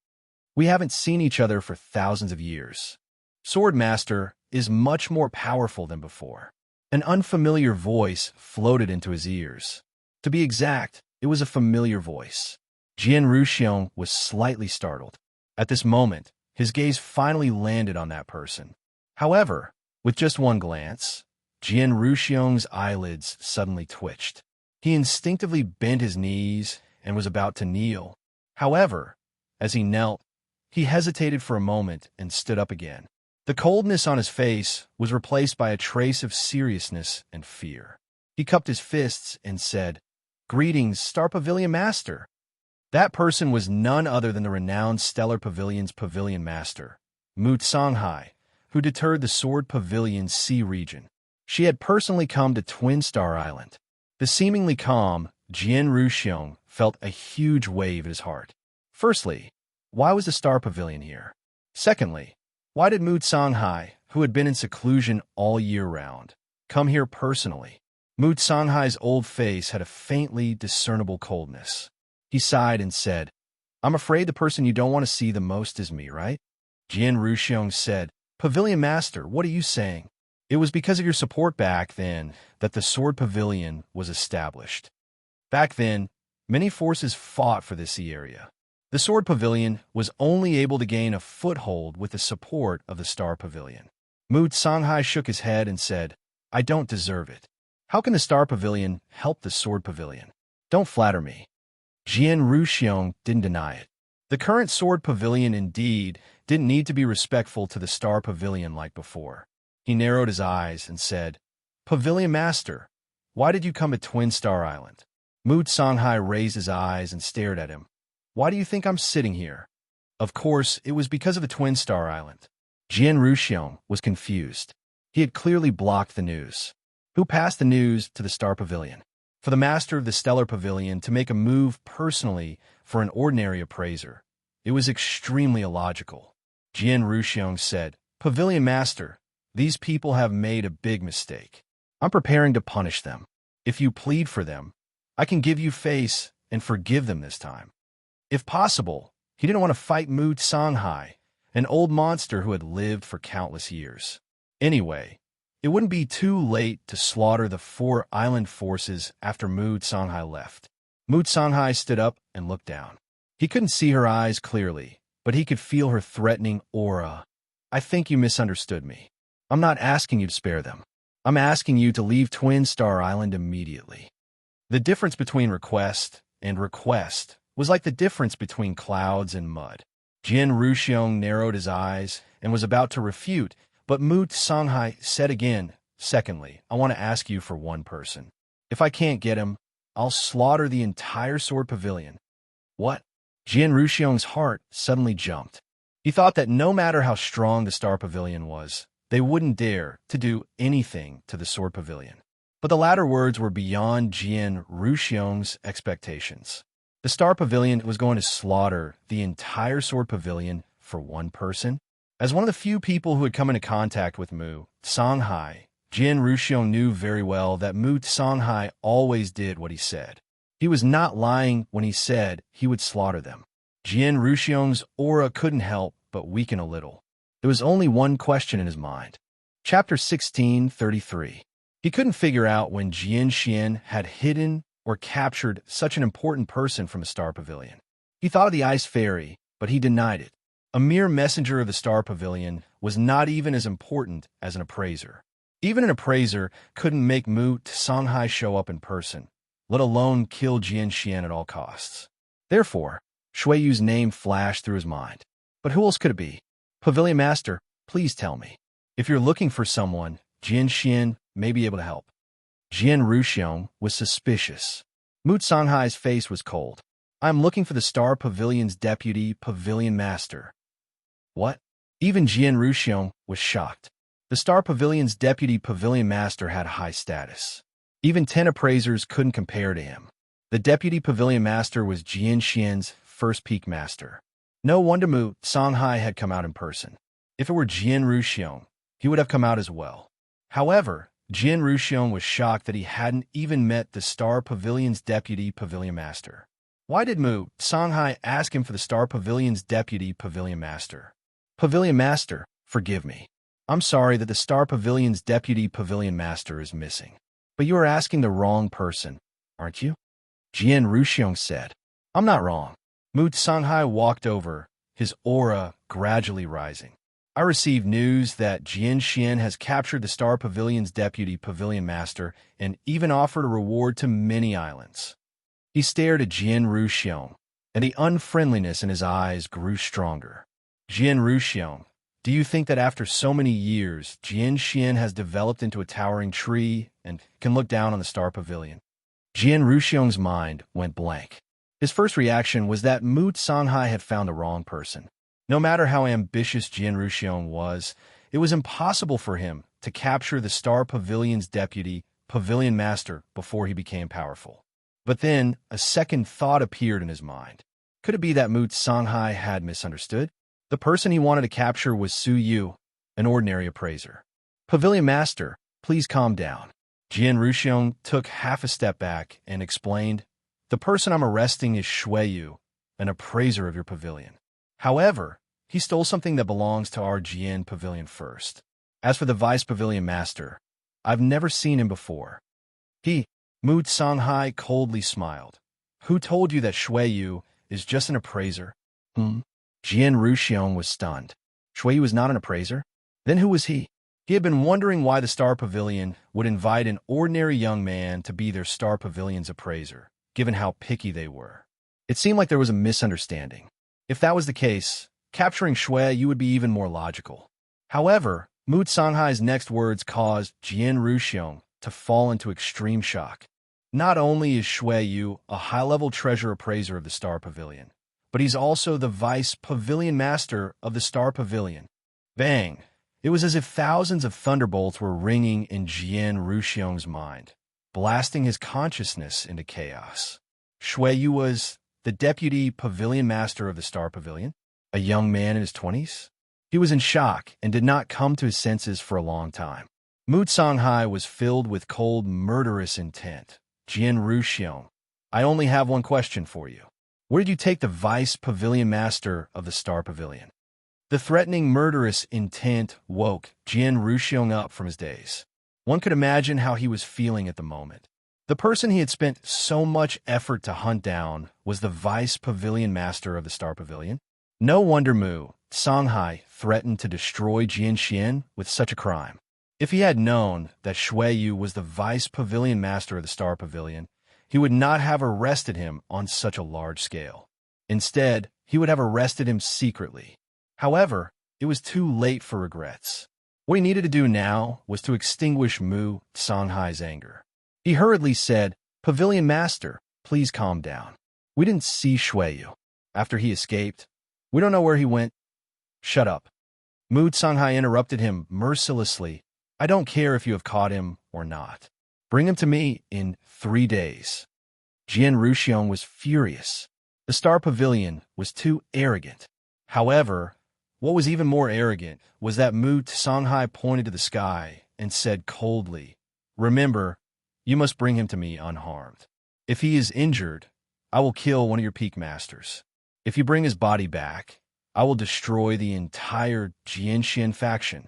We haven't seen each other for thousands of years. Swordmaster is much more powerful than before. An unfamiliar voice floated into his ears. To be exact, it was a familiar voice. Jian Ruxiong was slightly startled. At this moment, his gaze finally landed on that person. However, with just one glance, Jian Ruxiong's eyelids suddenly twitched. He instinctively bent his knees and was about to kneel. However, as he knelt, he hesitated for a moment and stood up again. The coldness on his face was replaced by a trace of seriousness and fear. He cupped his fists and said, Greetings, Star Pavilion Master. That person was none other than the renowned Stellar Pavilion's Pavilion Master, Mu Tsanghai, who deterred the Sword Pavilion's sea region. She had personally come to Twin Star Island. The seemingly calm Jian Ruxiong felt a huge wave at his heart. Firstly, why was the Star Pavilion here? Secondly, why did Mu Songhai, who had been in seclusion all year round, come here personally? Mu Songhai's old face had a faintly discernible coldness. He sighed and said, I'm afraid the person you don't want to see the most is me, right? Jian Ruxiong said, Pavilion Master, what are you saying? It was because of your support back then that the Sword Pavilion was established. Back then, many forces fought for this area. The Sword Pavilion was only able to gain a foothold with the support of the Star Pavilion. Mu Songhai shook his head and said, I don't deserve it. How can the Star Pavilion help the Sword Pavilion? Don't flatter me. Jian Ruxiong didn't deny it. The current Sword Pavilion indeed didn't need to be respectful to the Star Pavilion like before. He narrowed his eyes and said, Pavilion Master, why did you come to Twin Star Island? Mu Songhai raised his eyes and stared at him. Why do you think I'm sitting here? Of course, it was because of the Twin Star Island. Jian Ruxiong was confused. He had clearly blocked the news. Who passed the news to the Star Pavilion? For the master of the Stellar Pavilion to make a move personally for an ordinary appraiser, it was extremely illogical. Jian Ruxiong said, Pavilion Master, these people have made a big mistake. I'm preparing to punish them. If you plead for them, I can give you face and forgive them this time. If possible, he didn't want to fight Mu Songhai, an old monster who had lived for countless years. Anyway, it wouldn't be too late to slaughter the 4 island forces after Mu Songhai left. Mu Songhai stood up and looked down. He couldn't see her eyes clearly, but he could feel her threatening aura. I think you misunderstood me. I'm not asking you to spare them. I'm asking you to leave Twin Star Island immediately. The difference between request and request was like the difference between clouds and mud. Jian Ruxiong narrowed his eyes and was about to refute, but Mu Songhai said again, Secondly, I want to ask you for one person. If I can't get him, I'll slaughter the entire Sword Pavilion. What? Jian Ruxiong's heart suddenly jumped. He thought that no matter how strong the Star Pavilion was, they wouldn't dare to do anything to the Sword Pavilion. But the latter words were beyond Jian Ruxiong's expectations. The Star Pavilion was going to slaughter the entire Sword Pavilion for one person? As one of the few people who had come into contact with Mu Songhai, Jian Ruxiong knew very well that Mu Songhai always did what he said. He was not lying when he said he would slaughter them. Jian Ruxiong's aura couldn't help but weaken a little. There was only one question in his mind. Chapter 1633. He couldn't figure out when Jian Xian had hidden or captured such an important person from a Star Pavilion. He thought of the Ice Fairy, but he denied it. A mere messenger of the Star Pavilion was not even as important as an appraiser. Even an appraiser couldn't make Mu Songhai show up in person, let alone kill Jian Xian at all costs. Therefore, Shui Yu's name flashed through his mind. But who else could it be? Pavilion Master, please tell me. If you're looking for someone, Jian Xian may be able to help. Jian Ruxiong was suspicious. Mu Songhai's face was cold. I'm looking for the Star Pavilion's deputy Pavilion Master. What? Even Jian Ruxiong was shocked. The Star Pavilion's deputy Pavilion Master had high status. Even 10 appraisers couldn't compare to him. The deputy Pavilion Master was Jian Xian's first peak master. No wonder Mu Songhai had come out in person. If it were Jian Ruxiong, he would have come out as well. However, Jian Ruxiong was shocked that he hadn't even met the Star Pavilion's deputy Pavilion Master. Why did Mu Songhai ask him for the Star Pavilion's deputy Pavilion Master? Pavilion Master, forgive me. I'm sorry that the Star Pavilion's deputy Pavilion Master is missing. But you are asking the wrong person, aren't you? Jian Ruxiong said. I'm not wrong. Mu Songhai walked over, his aura gradually rising. I received news that Jian Xian has captured the Star Pavilion's deputy Pavilion Master and even offered a reward to many islands. He stared at Jian Ruxiong, and the unfriendliness in his eyes grew stronger. Jian Ruxiong, do you think that after so many years, Jian Xian has developed into a towering tree and can look down on the Star Pavilion? Jian Ruxiong's mind went blank. His first reaction was that Mu Songhai had found the wrong person. No matter how ambitious Jian Ruxiong was, it was impossible for him to capture the Star Pavilion's deputy Pavilion Master before he became powerful. But then, a second thought appeared in his mind. Could it be that Mu Songhai had misunderstood? The person he wanted to capture was Su Yu, an ordinary appraiser. Pavilion Master, please calm down. Jian Ruxiong took half a step back and explained, the person I'm arresting is Shui Yu, an appraiser of your pavilion. However, he stole something that belongs to our Jian pavilion first. As for the Vice Pavilion Master, I've never seen him before. Mu Songhai coldly smiled. Who told you that Shui Yu is just an appraiser? Jian Ruxiong was stunned. Shui Yu was not an appraiser? Then who was he? He had been wondering why the Star Pavilion would invite an ordinary young man to be their Star Pavilion's appraiser, given how picky they were. It seemed like there was a misunderstanding. If that was the case, capturing Shui Yu would be even more logical. However, Mu Songhai's next words caused Jian Ruxiong to fall into extreme shock. Not only is Shui Yu a high-level treasure appraiser of the Star Pavilion, but he's also the Vice Pavilion Master of the Star Pavilion. Bang! It was as if thousands of thunderbolts were ringing in Jian Ruxiong's mind, blasting his consciousness into chaos. Shui Yu was the Deputy Pavilion Master of the Star Pavilion, a young man in his 20s. He was in shock and did not come to his senses for a long time. Mu Songhai was filled with cold, murderous intent. Jian Ruxiong, I only have one question for you. Where did you take the Vice Pavilion Master of the Star Pavilion? The threatening, murderous intent woke Jian Ruxiong up from his daze. One could imagine how he was feeling at the moment. The person he had spent so much effort to hunt down was the Vice Pavilion Master of the Star Pavilion. No wonder Mu Songhai threatened to destroy Jianxian with such a crime. If he had known that Shui Yu was the Vice Pavilion Master of the Star Pavilion, he would not have arrested him on such a large scale. Instead, he would have arrested him secretly. However, it was too late for regrets. What he needed to do now was to extinguish Mu Songhai's anger. He hurriedly said, Pavilion Master, please calm down. We didn't see Shui Yu. After he escaped, we don't know where he went. Shut up. Mu Songhai interrupted him mercilessly. I don't care if you have caught him or not. Bring him to me in 3 days. Jian Ruxiong was furious. The Star Pavilion was too arrogant. However, what was even more arrogant was that Mu Songhai pointed to the sky and said coldly, Remember, you must bring him to me unharmed. If he is injured, I will kill one of your peak masters. If you bring his body back, I will destroy the entire Jianxian faction.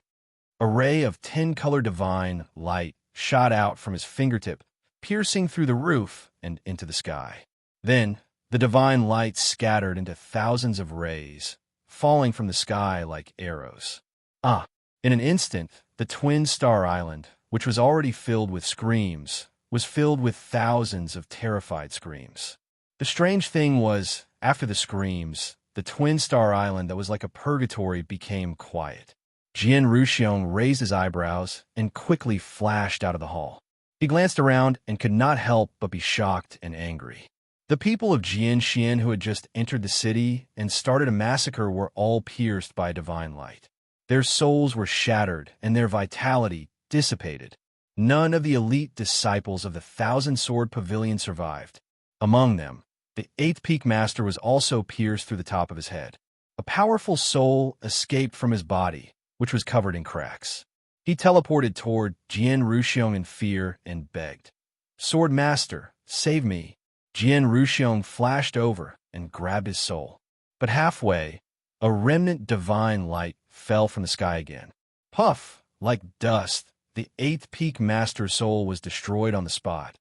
A ray of 10-color divine light shot out from his fingertip, piercing through the roof and into the sky. Then, the divine light scattered into thousands of rays, falling from the sky like arrows. In an instant, the Twin Star Island, which was already filled with screams, was filled with thousands of terrified screams. The strange thing was, after the screams, the Twin Star Island that was like a purgatory became quiet. Jian Ruxiong raised his eyebrows and quickly flashed out of the hall. He glanced around and could not help but be shocked and angry. The people of Jianxian who had just entered the city and started a massacre were all pierced by divine light. Their souls were shattered and their vitality dissipated. None of the elite disciples of the Thousand-Sword Pavilion survived. Among them, the 8th Peak Master was also pierced through the top of his head. A powerful soul escaped from his body, which was covered in cracks. He teleported toward Jian Ruxiong in fear and begged, Sword Master, save me. Jian Ruxiong flashed over and grabbed his soul. But halfway, a remnant divine light fell from the sky again. Puff! Like dust, the 8th Peak Master's soul was destroyed on the spot,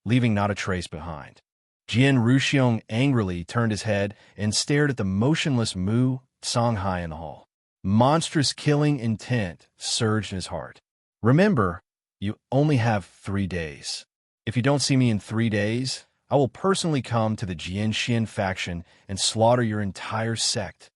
leaving not a trace behind. Jian Ruxiong angrily turned his head and stared at the motionless Mu Songhai in the hall. Monstrous killing intent surged in his heart. Remember, you only have 3 days. If you don't see me in 3 days, I will personally come to the Jianxian faction and slaughter your entire sect.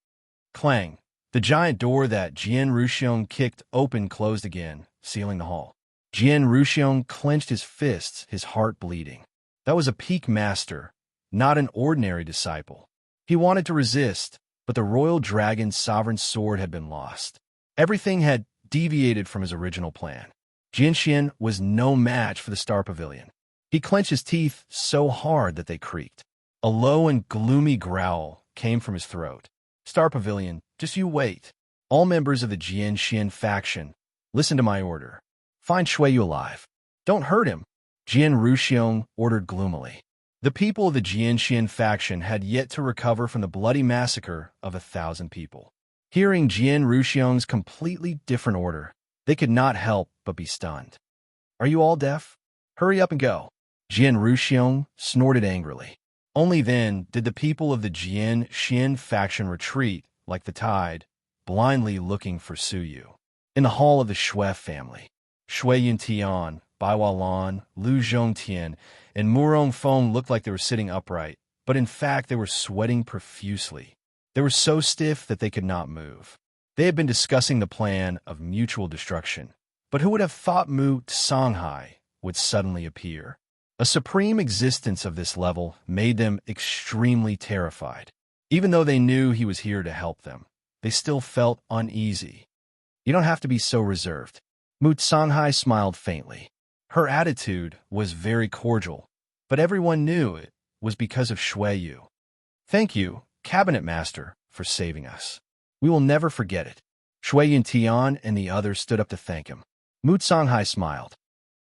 Clang! The giant door that Jian Ruxiong kicked open closed again, sealing the hall. Jian Ruxiong clenched his fists, his heart bleeding. That was a peak master, not an ordinary disciple. He wanted to resist, but the royal dragon's sovereign sword had been lost. Everything had deviated from his original plan. Jianxian was no match for the Star Pavilion. He clenched his teeth so hard that they creaked. A low and gloomy growl came from his throat. Star Pavilion, just you wait. All members of the Jian Xian faction, listen to my order. Find Shui Yu alive. Don't hurt him, Jian Ruxiong ordered gloomily. The people of the Jian Xian faction had yet to recover from the bloody massacre of 1,000 people. Hearing Jian Ruxiong's completely different order, they could not help but be stunned. Are you all deaf? Hurry up and go. Jian Ruxiong snorted angrily. Only then did the people of the Jian Xian faction retreat like the tide, blindly looking for Su Yu. In the hall of the Shui family, Shui Yuntian, Bai Walan, Lu Zhongtian, and Murong Feng looked like they were sitting upright, but in fact they were sweating profusely. They were so stiff that they could not move. They had been discussing the plan of mutual destruction, but who would have thought Mu Songhai would suddenly appear? A supreme existence of this level made them extremely terrified. Even though they knew he was here to help them, they still felt uneasy. You don't have to be so reserved. Mu Songhai smiled faintly. Her attitude was very cordial, but everyone knew it was because of Shui Yu. Thank you, Cabinet Master, for saving us. We will never forget it. Shui Yuntian and the others stood up to thank him. Mu Songhai smiled.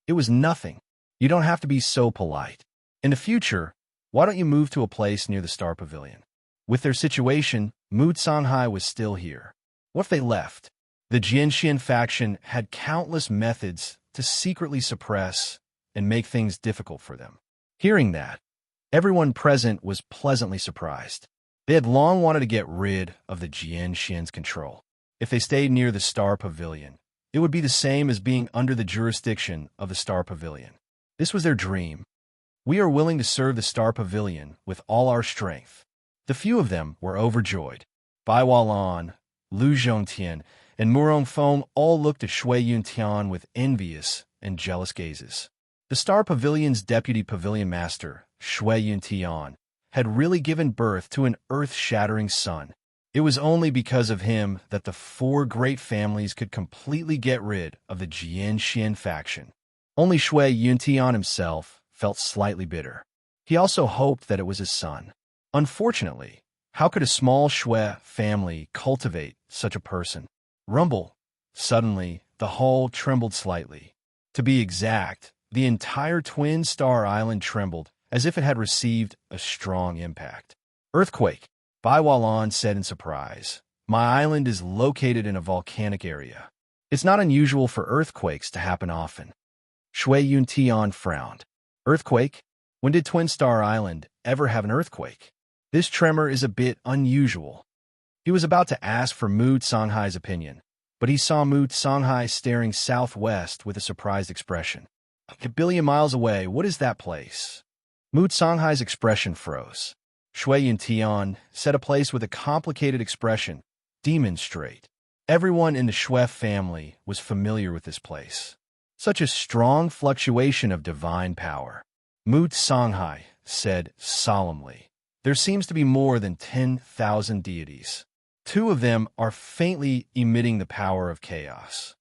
It was nothing. You don't have to be so polite. In the future, why don't you move to a place near the Star Pavilion? With their situation, Mu Songhai was still here. What if they left? The Jianxian faction had countless methods to secretly suppress and make things difficult for them. Hearing that, everyone present was pleasantly surprised. They had long wanted to get rid of the Jianxian's control. If they stayed near the Star Pavilion, it would be the same as being under the jurisdiction of the Star Pavilion. This was their dream. We are willing to serve the Star Pavilion with all our strength. The few of them were overjoyed. Bai Walan, Lu Zhongtian, and Murong Feng all looked at Shui Yuntian with envious and jealous gazes. The Star Pavilion's deputy pavilion master, Shui Yuntian, had really given birth to an earth-shattering son. It was only because of him that the 4 great families could completely get rid of the Jianxian faction. Only Shui Yuntian himself felt slightly bitter. He also hoped that it was his son. Unfortunately, how could a small Shui family cultivate such a person? Rumble. Suddenly, the hall trembled slightly. To be exact, the entire Twin Star Island trembled as if it had received a strong impact. Earthquake, Bai Walan said in surprise. My island is located in a volcanic area. It's not unusual for earthquakes to happen often. Shui Yuntian frowned. Earthquake? When did Twin Star Island ever have an earthquake? This tremor is a bit unusual. He was about to ask for Mu Songhai's opinion, but he saw Mu Songhai staring southwest with a surprised expression. A billion miles away, what is that place? Mu Songhai's expression froze. Shui Yuntian said a place with a complicated expression, Demon Strait. Everyone in the Shui family was familiar with this place. Such a strong fluctuation of divine power. Mu Songhai said solemnly, there seems to be more than 10,000 deities. 2 of them are faintly emitting the power of chaos.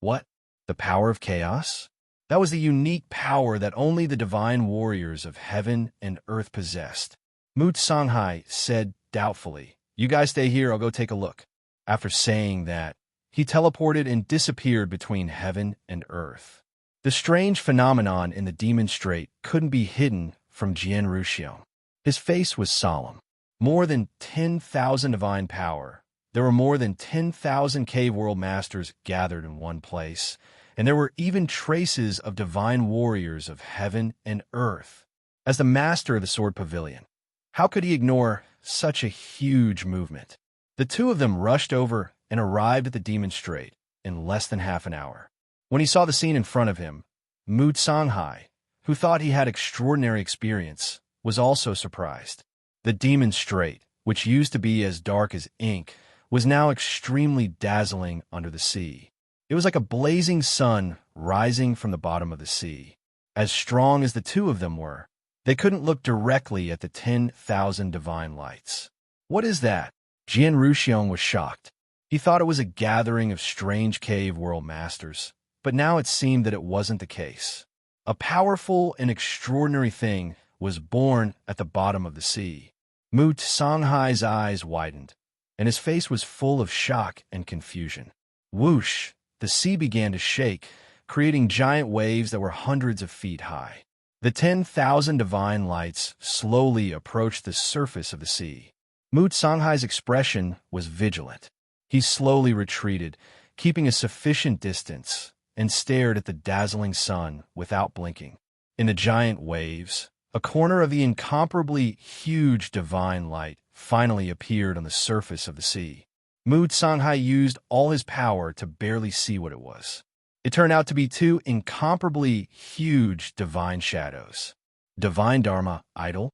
What? The power of chaos? That was the unique power that only the divine warriors of heaven and earth possessed. Mu Songhai said doubtfully, you guys stay here, I'll go take a look. After saying that, he teleported and disappeared between heaven and earth. The strange phenomenon in the Demon Strait couldn't be hidden from Jian Ruxiong. His face was solemn. More than 10,000 divine power. There were more than 10,000 cave world masters gathered in one place, and there were even traces of divine warriors of heaven and earth. As the master of the Sword Pavilion, how could he ignore such a huge movement? The 2 of them rushed over and arrived at the Demon Strait in less than half an hour. When he saw the scene in front of him, Mu Songhai, who thought he had extraordinary experience, was also surprised. The Demon Strait, which used to be as dark as ink, was now extremely dazzling under the sea. It was like a blazing sun rising from the bottom of the sea. As strong as the 2 of them were, they couldn't look directly at the 10,000 divine lights. What is that? Jian Ruxiong was shocked. He thought it was a gathering of strange cave world masters, but now it seemed that it wasn't the case. A powerful and extraordinary thing was born at the bottom of the sea. Mu Songhai's eyes widened, and his face was full of shock and confusion. Whoosh! The sea began to shake, creating giant waves that were hundreds of feet high. The 10,000 divine lights slowly approached the surface of the sea. Mu Songhai's expression was vigilant. He slowly retreated, keeping a sufficient distance, and stared at the dazzling sun without blinking. In the giant waves, a corner of the incomparably huge divine light finally appeared on the surface of the sea. Mu Songhai used all his power to barely see what it was. It turned out to be two incomparably huge divine shadows. Divine Dharma idol?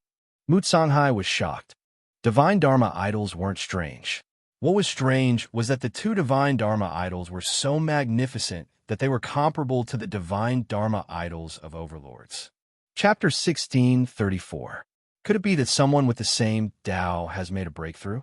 Mu Songhai was shocked. Divine Dharma idols weren't strange. What was strange was that the two divine Dharma idols were so magnificent that they were comparable to the divine Dharma idols of overlords. Chapter 16:34. Could it be that someone with the same Tao has made a breakthrough?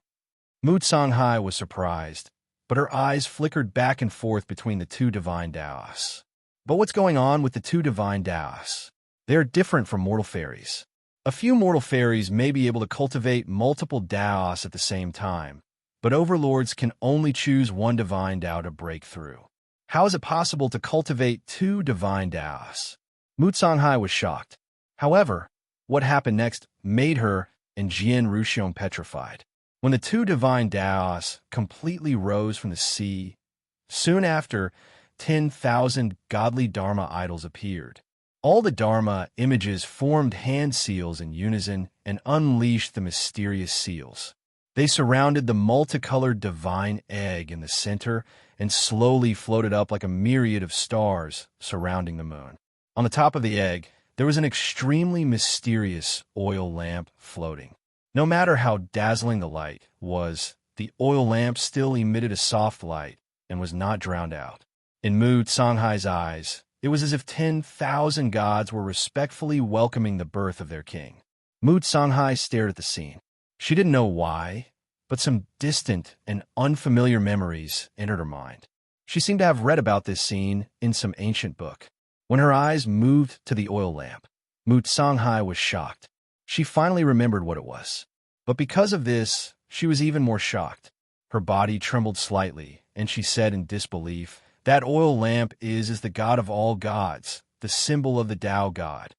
Mu Songhai was surprised, but her eyes flickered back and forth between the two divine Taos. But what's going on with the two divine Taos? They are different from mortal fairies. A few mortal fairies may be able to cultivate multiple Taos at the same time, but overlords can only choose one divine Tao to break through. How is it possible to cultivate two divine Taos? Mu Songhai was shocked. However, what happened next made her and Jian Ruxiong petrified. When the two divine Taos completely rose from the sea, soon after, 10,000 godly Dharma idols appeared. All the Dharma images formed hand seals in unison and unleashed the mysterious seals. They surrounded the multicolored divine egg in the center and slowly floated up like a myriad of stars surrounding the moon. On the top of the egg, there was an extremely mysterious oil lamp floating. No matter how dazzling the light was, the oil lamp still emitted a soft light and was not drowned out. In Mu Songhai's eyes, it was as if 10,000 gods were respectfully welcoming the birth of their king. Mu Songhai stared at the scene. She didn't know why, but some distant and unfamiliar memories entered her mind. She seemed to have read about this scene in some ancient book. When her eyes moved to the oil lamp, Mu Songhai was shocked. She finally remembered what it was. But because of this, she was even more shocked. Her body trembled slightly, and she said in disbelief, "That oil lamp is the god of all gods, the symbol of the Tao God."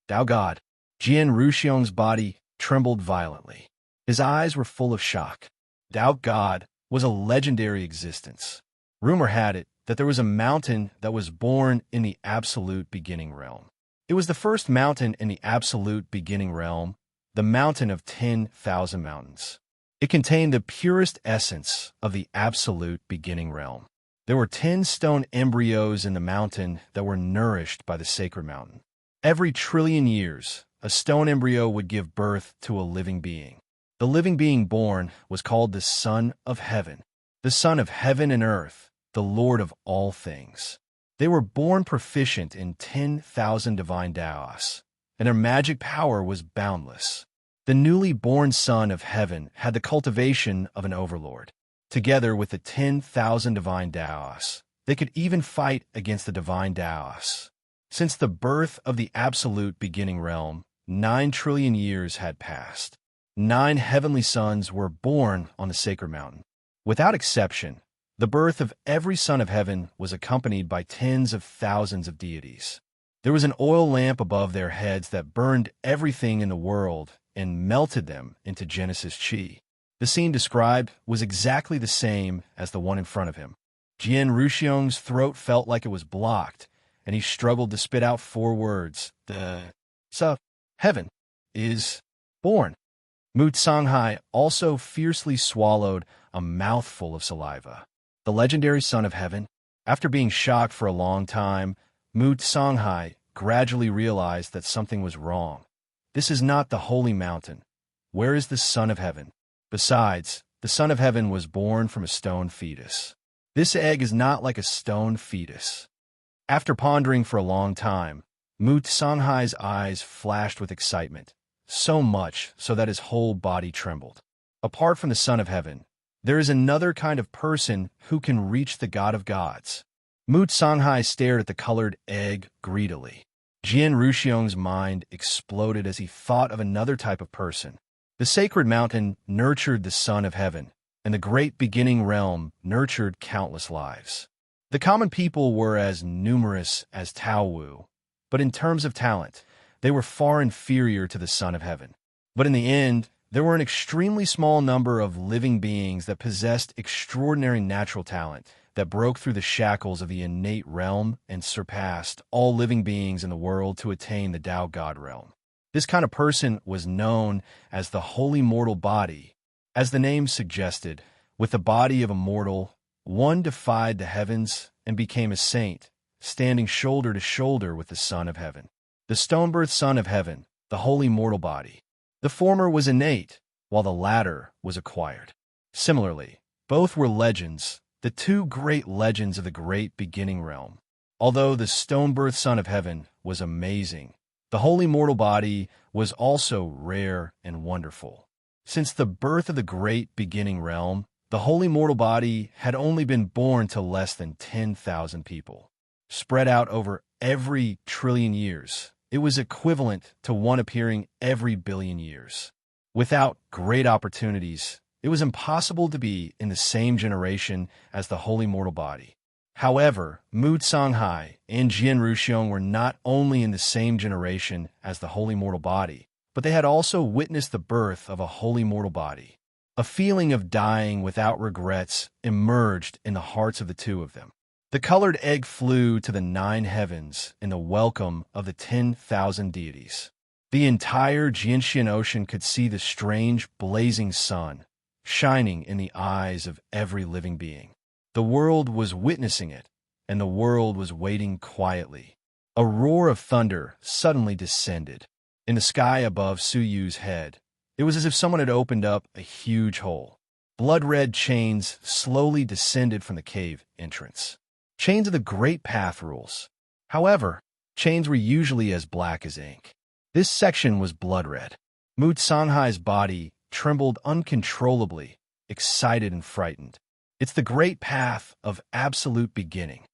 Tao God. Jian Ruxiong's body trembled violently. His eyes were full of shock. Tao God was a legendary existence. Rumor had it that there was a mountain that was born in the absolute beginning realm. It was the first mountain in the absolute beginning realm, the mountain of 10,000 mountains. It contained the purest essence of the absolute beginning realm. There were 10 stone embryos in the mountain that were nourished by the sacred mountain. Every trillion years, a stone embryo would give birth to a living being. The living being born was called the Son of Heaven, the Son of heaven and earth, the Lord of all things. They were born proficient in 10,000 divine Taos, and their magic power was boundless. The newly born Son of Heaven had the cultivation of an overlord. Together with the 10,000 divine Taos, they could even fight against the divine Taos. Since the birth of the absolute beginning realm, 9 trillion years had passed. 9 heavenly sons were born on the sacred mountain. Without exception, the birth of every son of heaven was accompanied by tens of thousands of deities. There was an oil lamp above their heads that burned everything in the world and melted them into Genesis Chi. The scene described was exactly the same as the one in front of him. Jian Ruxiong's throat felt like it was blocked, and he struggled to spit out 4 words. The heaven is born. Mu Songhai also fiercely swallowed a mouthful of saliva. The legendary Son of Heaven? After being shocked for a long time, Mu Songhai gradually realized that something was wrong. This is not the holy mountain. Where is the Son of Heaven? Besides, the Son of Heaven was born from a stone fetus. This egg is not like a stone fetus. After pondering for a long time, Mu Songhai's eyes flashed with excitement, so much so that his whole body trembled. Apart from the Son of Heaven, there is another kind of person who can reach the God of gods. Mu Songhai stared at the colored egg greedily. Jian Ruxiong's mind exploded as he thought of another type of person. The sacred mountain nurtured the Son of Heaven, and the great beginning realm nurtured countless lives. The common people were as numerous as Taowu, but in terms of talent, they were far inferior to the Son of Heaven. But in the end, there were an extremely small number of living beings that possessed extraordinary natural talent that broke through the shackles of the innate realm and surpassed all living beings in the world to attain the Tao God realm. This kind of person was known as the holy mortal body. As the name suggested, with the body of a mortal, one defied the heavens and became a saint, standing shoulder to shoulder with the Son of Heaven. The stone-birth Son of Heaven, the holy mortal body. The former was innate, while the latter was acquired. Similarly, both were legends, the two great legends of the great beginning realm. Although the stone-birth Son of Heaven was amazing, the holy mortal body was also rare and wonderful. Since the birth of the great beginning realm, the holy mortal body had only been born to less than 10,000 people. Spread out over every trillion years, it was equivalent to one appearing every billion years. Without great opportunities, it was impossible to be in the same generation as the holy mortal body. However, Mu Songhai and Jian Ruxiong were not only in the same generation as the holy mortal body, but they had also witnessed the birth of a holy mortal body. A feeling of dying without regrets emerged in the hearts of the two of them. The colored egg flew to the 9 heavens in the welcome of the 10,000 deities. The entire Jianxian Ocean could see the strange, blazing sun shining in the eyes of every living being. The world was witnessing it, and the world was waiting quietly. A roar of thunder suddenly descended. In the sky above Suyu's head, it was as if someone had opened up a huge hole. Blood-red chains slowly descended from the cave entrance. Chains of the Great Path rules. However, chains were usually as black as ink. This section was blood-red. Mu Songhai's body trembled uncontrollably, excited and frightened. It's the Great Path of absolute beginning.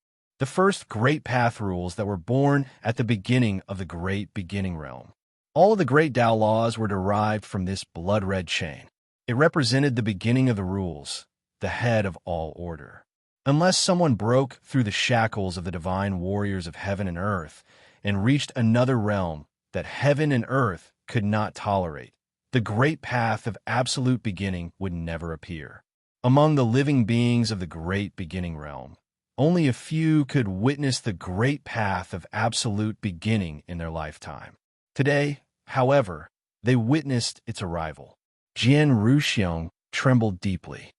The first Great Path rules that were born at the beginning of the Great Beginning Realm. All of the great Tao laws were derived from this blood-red chain. It represented the beginning of the rules, the head of all order. Unless someone broke through the shackles of the divine warriors of heaven and earth and reached another realm that heaven and earth could not tolerate, the great path of absolute beginning would never appear. Among the living beings of the great beginning realm, only a few could witness the great path of absolute beginning in their lifetime. Today, however, they witnessed its arrival. Jian Ruxiong trembled deeply.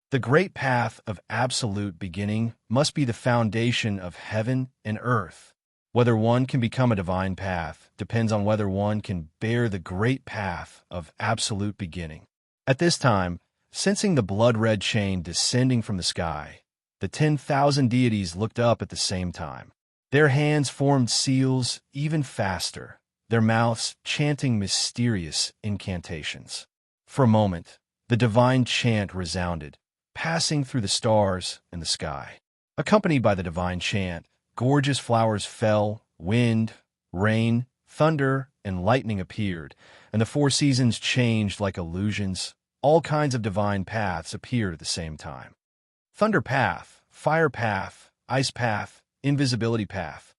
The great path of absolute beginning must be the foundation of heaven and earth. Whether one can become a divine path depends on whether one can bear the great path of absolute beginning. At this time, sensing the blood-red chain descending from the sky, the 10,000 deities looked up at the same time. Their hands formed seals even faster, their mouths chanting mysterious incantations. For a moment, the divine chant resounded, passing through the stars and the sky. Accompanied by the divine chant, gorgeous flowers fell, wind, rain, thunder, and lightning appeared, and the 4 seasons changed like illusions. All kinds of divine paths appeared at the same time. Thunder path, fire path, ice path, invisibility path.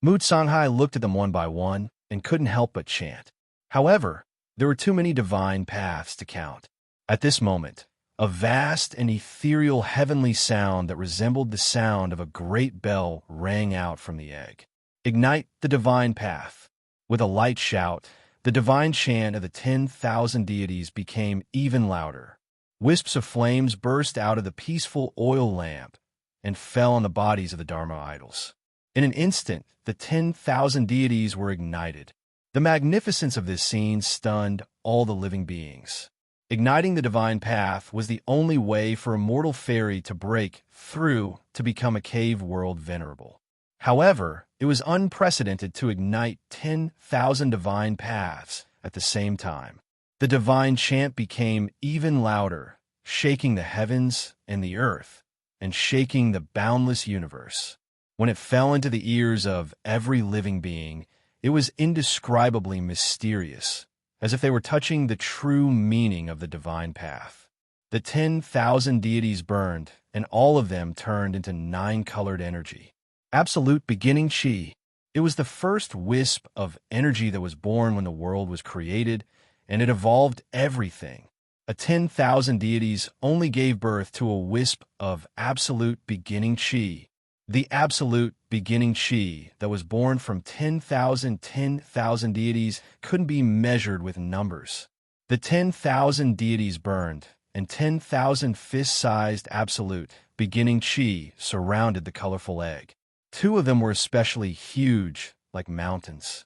Mu Songhai looked at them one by one and couldn't help but chant. However, there were too many divine paths to count. At this moment, a vast and ethereal heavenly sound that resembled the sound of a great bell rang out from the egg. Ignite the divine path. With a light shout, the divine chant of the 10,000 deities became even louder. Wisps of flames burst out of the peaceful oil lamp and fell on the bodies of the Dharma idols. In an instant, the 10,000 deities were ignited. The magnificence of this scene stunned all the living beings. Igniting the divine path was the only way for a mortal fairy to break through to become a cave world venerable. However, it was unprecedented to ignite 10,000 divine paths at the same time. The divine chant became even louder, shaking the heavens and the earth, and shaking the boundless universe. When it fell into the ears of every living being, it was indescribably mysterious, as if they were touching the true meaning of the divine path. The 10,000 deities burned, and all of them turned into nine-colored energy. Absolute beginning chi. It was the first wisp of energy that was born when the world was created, and it evolved everything. A 10,000 deities only gave birth to a wisp of absolute beginning chi. The absolute beginning chi that was born from 10,000 deities couldn't be measured with numbers. The 10,000 deities burned, and 10,000 fist-sized absolute beginning chi surrounded the colorful egg. Two of them were especially huge, like mountains.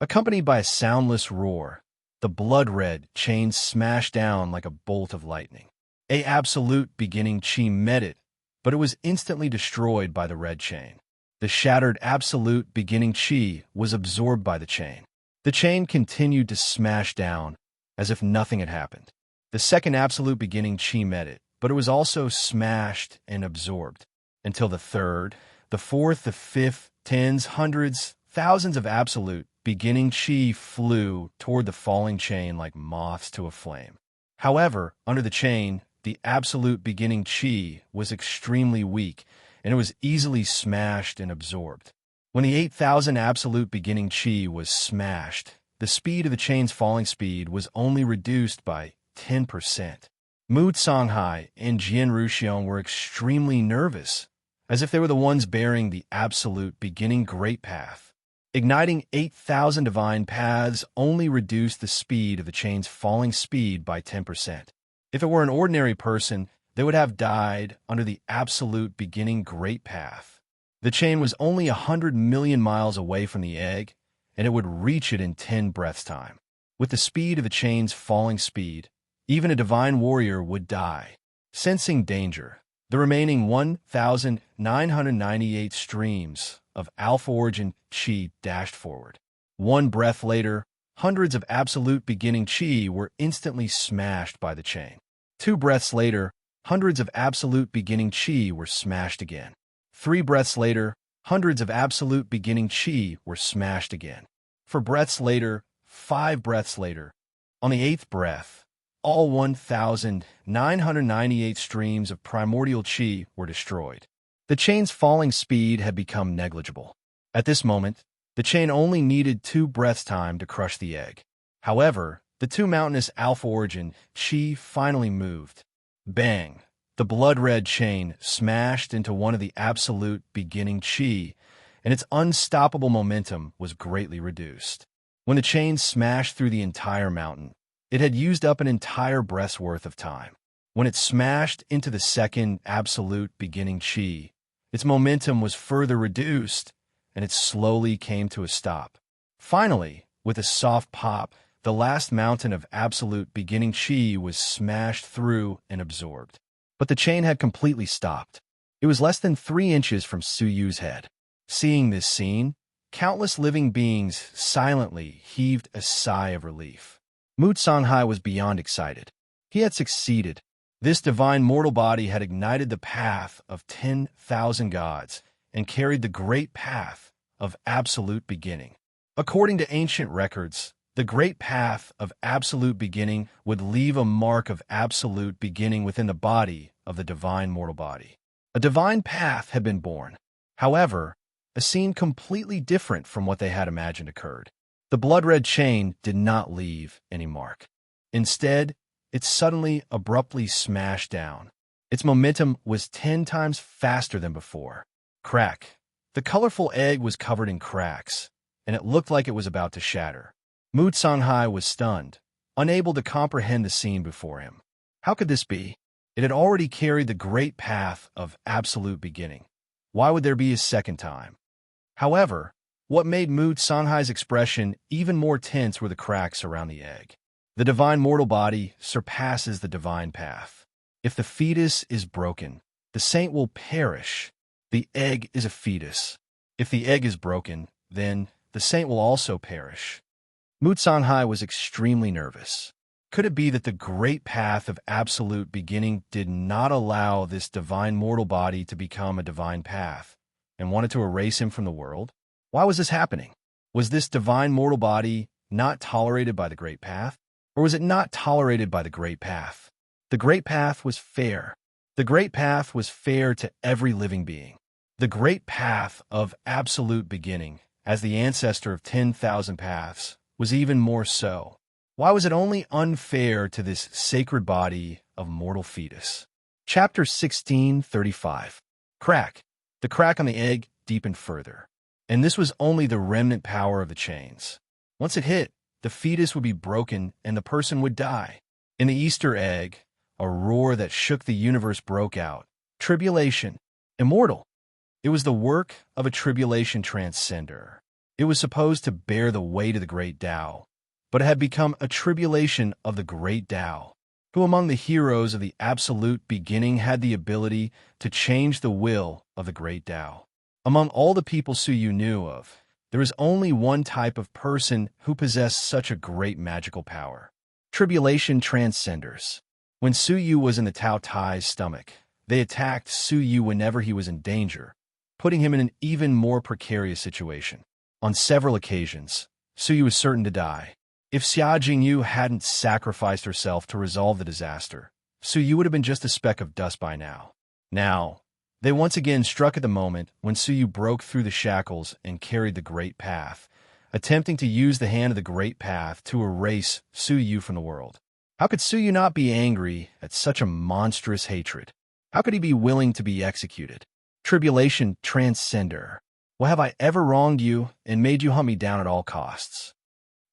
Accompanied by a soundless roar, the blood-red chain smashed down like a bolt of lightning. A absolute beginning chi met it, but it was instantly destroyed by the red chain. The shattered absolute beginning chi was absorbed by the chain. The chain continued to smash down, as if nothing had happened. The second absolute beginning chi met it, but it was also smashed and absorbed, until the third, the fourth, the fifth, tens, hundreds, thousands of absolute beginning chi flew toward the falling chain like moths to a flame. However, under the chain, the absolute beginning chi was extremely weak, and it was easily smashed and absorbed. When the 8,000 absolute beginning chi was smashed, the speed of the chain's falling speed was only reduced by 10%. Mu Songhai and Jian Ruxiong were extremely nervous, as if they were the ones bearing the absolute beginning great path. Igniting 8,000 divine paths only reduced the speed of the chain's falling speed by 10%. If it were an ordinary person, they would have died under the absolute beginning great path. The chain was only 100 million miles away from the egg, and it would reach it in 10 breaths' time. With the speed of the chain's falling speed, even a divine warrior would die. Sensing danger, the remaining 1,998 streams of Alpha Origin Chi dashed forward. 1 breath later, hundreds of absolute beginning Chi were instantly smashed by the chain. 2 breaths later, hundreds of absolute beginning Chi were smashed again. 3 breaths later, hundreds of absolute beginning Chi were smashed again. 4 breaths later, 5 breaths later, on the 8th breath, all 1,998 streams of primordial Chi were destroyed. The chain's falling speed had become negligible. At this moment, the chain only needed 2 breaths' time to crush the egg. However, the 2 mountainous Alpha Origin Chi finally moved. Bang! The blood-red chain smashed into one of the absolute beginning Chi, and its unstoppable momentum was greatly reduced. When the chain smashed through the entire mountain, it had used up an entire breath's worth of time. When it smashed into the second absolute beginning Chi, its momentum was further reduced, and it slowly came to a stop. Finally, with a soft pop, the last mountain of absolute beginning Chi was smashed through and absorbed. But the chain had completely stopped. It was less than 3 inches from Su Yu's head. Seeing this scene, countless living beings silently heaved a sigh of relief. Mu Songhai was beyond excited. He had succeeded. This divine mortal body had ignited the path of 10,000 gods and carried the great path of absolute beginning. According to ancient records, the great path of absolute beginning would leave a mark of absolute beginning within the body of the divine mortal body. A divine path had been born. However, a scene completely different from what they had imagined occurred. The blood-red chain did not leave any mark. Instead, it suddenly, abruptly smashed down. Its momentum was 10 times faster than before. Crack. The colorful egg was covered in cracks, and it looked like it was about to shatter. Mu Songhai was stunned, unable to comprehend the scene before him. How could this be? It had already carried the great path of absolute beginning. Why would there be a second time? However, what made Mu Songhai's expression even more tense were the cracks around the egg. The divine mortal body surpasses the divine path. If the fetus is broken, the saint will perish. The egg is a fetus. If the egg is broken, then the saint will also perish. Mu Songhai was extremely nervous. Could it be that the great path of absolute beginning did not allow this divine mortal body to become a divine path and wanted to erase him from the world? Why was this happening? Was this divine mortal body not tolerated by the Great Path? Or was it not tolerated by the Great Path? The Great Path was fair. The Great Path was fair to every living being. The Great Path of absolute beginning, as the ancestor of 10,000 paths, was even more so. Why was it only unfair to this sacred body of mortal fetus? Chapter 16:35. Crack. The crack on the egg deepened further. And this was only the remnant power of the chains. Once it hit, the fetus would be broken and the person would die. In the Easter egg, a roar that shook the universe broke out. Tribulation. Immortal. It was the work of a tribulation transcender. It was supposed to bear the weight of the great Tao, but it had become a tribulation of the great Tao. Who among the heroes of the absolute beginning had the ability to change the will of the great Tao? Among all the people Suyu knew of, there is only one type of person who possessed such a great magical power. Tribulation transcenders. When Suyu was in the Tao Tai's stomach, they attacked Suyu whenever he was in danger, putting him in an even more precarious situation. On several occasions, Suyu was certain to die. If Xia Jingyu hadn't sacrificed herself to resolve the disaster, Suyu would have been just a speck of dust by now. Now, they once again struck at the moment when Suyu broke through the shackles and carried the Great Path, attempting to use the hand of the Great Path to erase Suyu from the world. How could Suyu not be angry at such a monstrous hatred? How could he be willing to be executed? Tribulation transcender. Well, have I ever wronged you and made you hunt me down at all costs?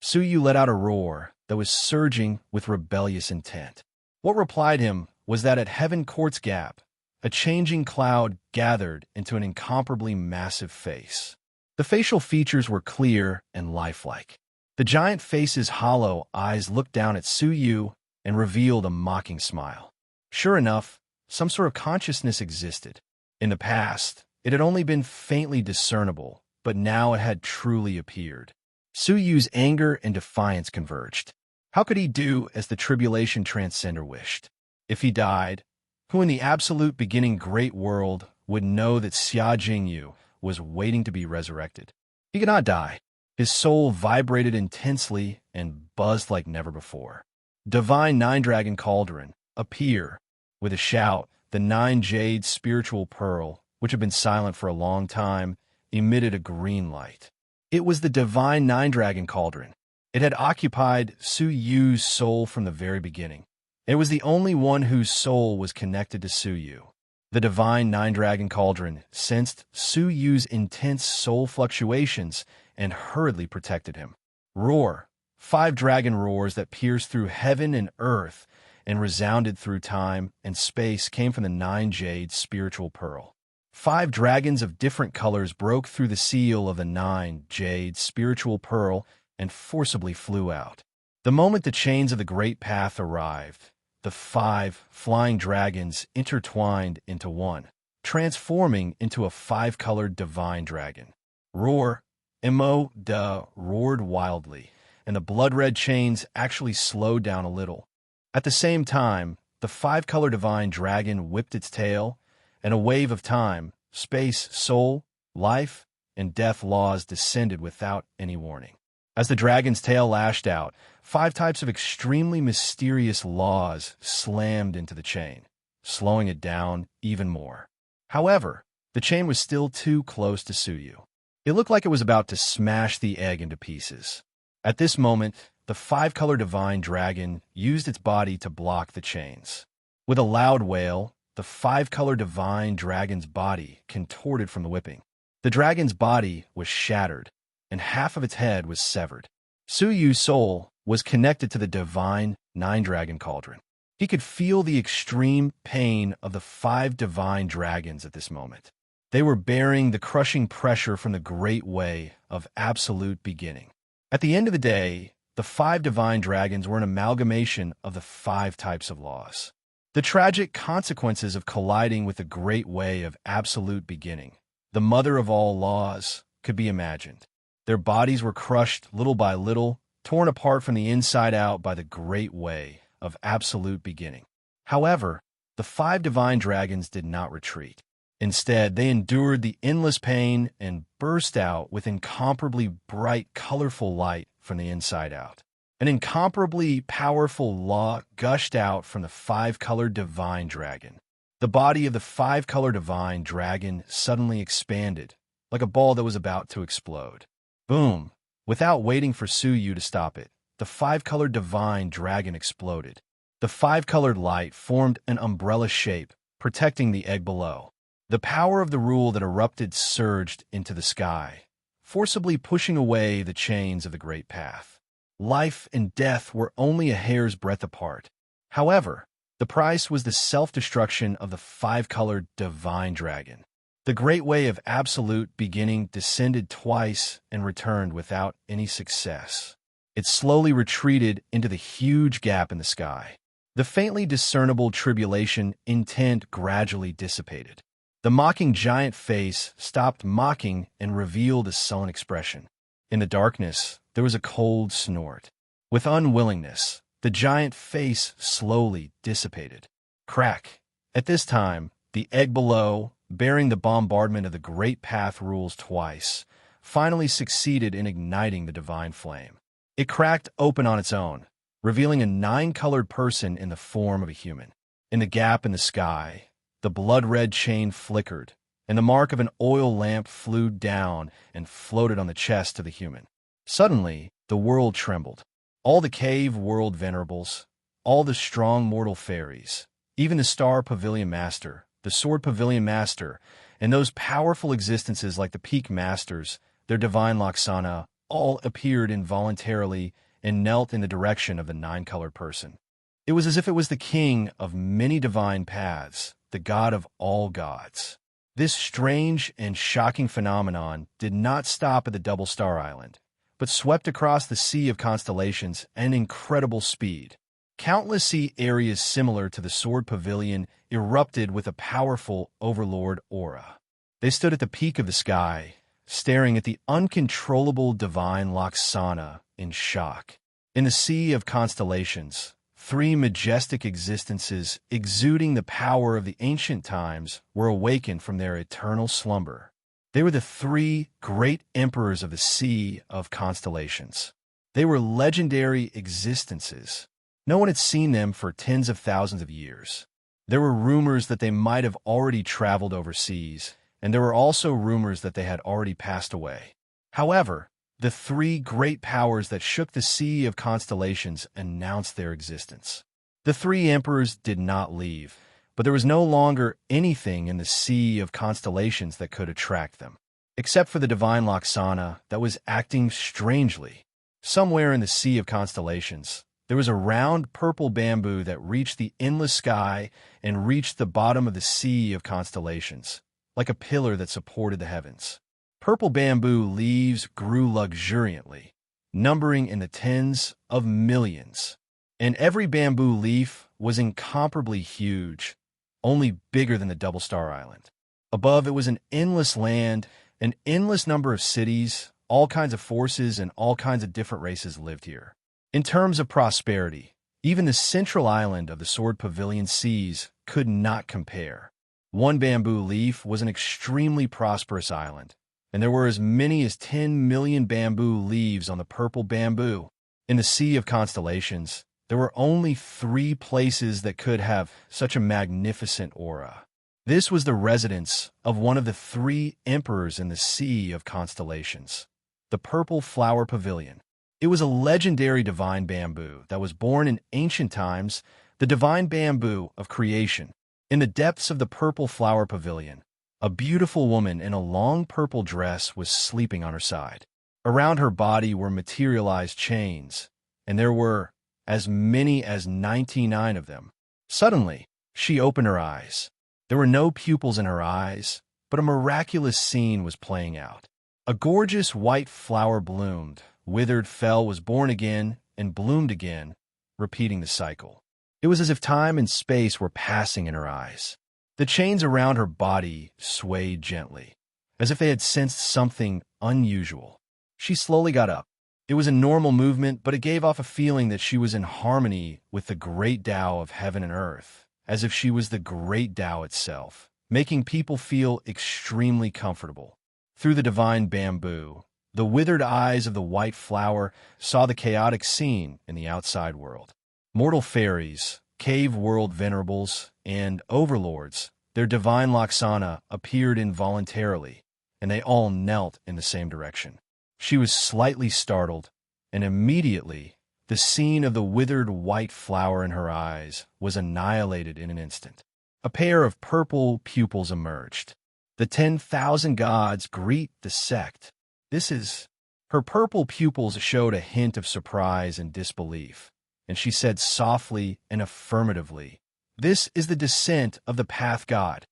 Suyu let out a roar that was surging with rebellious intent. What replied him was that at Heaven Court's gap, a changing cloud gathered into an incomparably massive face. The facial features were clear and lifelike. The giant face's hollow eyes looked down at Suyu and revealed a mocking smile. Sure enough, some sort of consciousness existed. In the past, it had only been faintly discernible, but now it had truly appeared. Suyu's anger and defiance converged. How could he do as the tribulation transcender wished? If he died, who in the absolute beginning great world would know that Xia Jingyu was waiting to be resurrected? He could not die. His soul vibrated intensely and buzzed like never before. Divine Nine-Dragon Cauldron, appear. With a shout, the 9-jade spiritual pearl, which had been silent for a long time, emitted a green light. It was the Divine Nine-Dragon Cauldron. It had occupied Suyu's soul from the very beginning. It was the only one whose soul was connected to Suyu. The Divine Nine-Dragon Cauldron sensed Suyu's intense soul fluctuations and hurriedly protected him. Roar. 5 dragon roars that pierced through heaven and earth and resounded through time and space came from the 9-jade spiritual pearl. 5 dragons of different colors broke through the seal of the 9-jade spiritual pearl and forcibly flew out. The moment the chains of the Great Path arrived, the 5 flying dragons intertwined into one, transforming into a 5-colored divine dragon. Roar. Mo-da roared wildly, and the blood-red chains actually slowed down a little. At the same time, the 5-color divine dragon whipped its tail, and a wave of time, space, soul, life, and death laws descended without any warning. As the dragon's tail lashed out, 5 types of extremely mysterious laws slammed into the chain, slowing it down even more. However, the chain was still too close to Suyu. It looked like it was about to smash the egg into pieces. At this moment, the 5-color divine dragon used its body to block the chains. With a loud wail, the 5-color divine dragon's body contorted from the whipping. The dragon's body was shattered, and half of its head was severed. Suyu's soul was connected to the divine Nine-Dragon Cauldron. He could feel the extreme pain of the 5 divine dragons at this moment. They were bearing the crushing pressure from the great way of absolute beginning. At the end of the day, the 5 divine dragons were an amalgamation of the 5 types of laws. The tragic consequences of colliding with the great way of absolute beginning, the mother of all laws, could be imagined. Their bodies were crushed little by little, torn apart from the inside out by the great way of absolute beginning. However, the 5 divine dragons did not retreat. Instead, they endured the endless pain and burst out with incomparably bright, colorful light from the inside out. An incomparably powerful law gushed out from the five-colored divine dragon. The body of the five-colored divine dragon suddenly expanded, like a ball that was about to explode. Boom! Without waiting for Suyu to stop it, the five-colored divine dragon exploded. The five-colored light formed an umbrella shape, protecting the egg below. The power of the rule that erupted surged into the sky, forcibly pushing away the chains of the Great Path. Life and death were only a hair's breadth apart. However, the price was the self-destruction of the five-colored divine dragon. The great way of absolute beginning descended twice and returned without any success. It slowly retreated into the huge gap in the sky. The faintly discernible tribulation intent gradually dissipated. The mocking giant face stopped mocking and revealed a sullen expression. In the darkness, there was a cold snort. With unwillingness, the giant face slowly dissipated. Crack! At this time, the egg below, bearing the bombardment of the Great Path rules twice, finally succeeded in igniting the divine flame. It cracked open on its own, revealing a nine-colored person in the form of a human. In the gap in the sky, the blood-red chain flickered, and the mark of an oil lamp flew down and floated on the chest of the human. Suddenly, the world trembled. All the cave world venerables, all the strong mortal fairies, even the Star Pavilion Master, the Sword Pavilion Master, and those powerful existences like the Peak Masters, their divine Laksana, all appeared involuntarily and knelt in the direction of the nine-colored person. It was as if it was the king of many divine paths, the god of all gods. This strange and shocking phenomenon did not stop at the Double Star Island, but swept across the sea of constellations at an incredible speed. Countless sea areas similar to the Sword Pavilion erupted with a powerful overlord aura. They stood at the peak of the sky, staring at the uncontrollable divine Laksana in shock. In the sea of constellations, three majestic existences exuding the power of the ancient times were awakened from their eternal slumber. They were the three great emperors of the sea of constellations. They were legendary existences. No one had seen them for tens of thousands of years. There were rumors that they might have already traveled overseas, and there were also rumors that they had already passed away. However, the three great powers that shook the sea of constellations announced their existence. The three emperors did not leave, but there was no longer anything in the sea of constellations that could attract them, except for the divine Laksana that was acting strangely. Somewhere in the sea of constellations, there was a round purple bamboo that reached the endless sky and reached the bottom of the sea of constellations, like a pillar that supported the heavens. Purple bamboo leaves grew luxuriantly, numbering in the tens of millions, and every bamboo leaf was incomparably huge, only bigger than the Double Star Island. Above it was an endless land, an endless number of cities, all kinds of forces and all kinds of different races lived here. In terms of prosperity, even the central island of the Sword Pavilion Seas could not compare. One bamboo leaf was an extremely prosperous island, and there were as many as 10 million bamboo leaves on the purple bamboo. In the Sea of Constellations, there were only 3 places that could have such a magnificent aura. This was the residence of one of the 3 emperors in the Sea of Constellations, the Purple Flower Pavilion. It was a legendary divine bamboo that was born in ancient times, the divine bamboo of creation. In the depths of the Purple Flower Pavilion, a beautiful woman in a long purple dress was sleeping on her side. Around her body were materialized chains, and there were as many as 99 of them. Suddenly, she opened her eyes. There were no pupils in her eyes, but a miraculous scene was playing out. A gorgeous white flower bloomed, withered, fell, was born again, and bloomed again, repeating the cycle. It was as if time and space were passing in her eyes. The chains around her body swayed gently, as if they had sensed something unusual. She slowly got up. It was a normal movement, but it gave off a feeling that she was in harmony with the great Tao of heaven and earth, as if she was the great Tao itself, making people feel extremely comfortable. Through the divine bamboo, The withered eyes of the white flower saw the chaotic scene in the outside world. Mortal fairies, cave world venerables, and overlords, their divine Laksana appeared involuntarily, and they all knelt in the same direction. She was slightly startled, and immediately the scene of the withered white flower in her eyes was annihilated in an instant. A pair of purple pupils emerged. The 10,000 gods greet the sect. This is... Her purple pupils showed a hint of surprise and disbelief, and she said softly and affirmatively, "This is the descent of the Path God."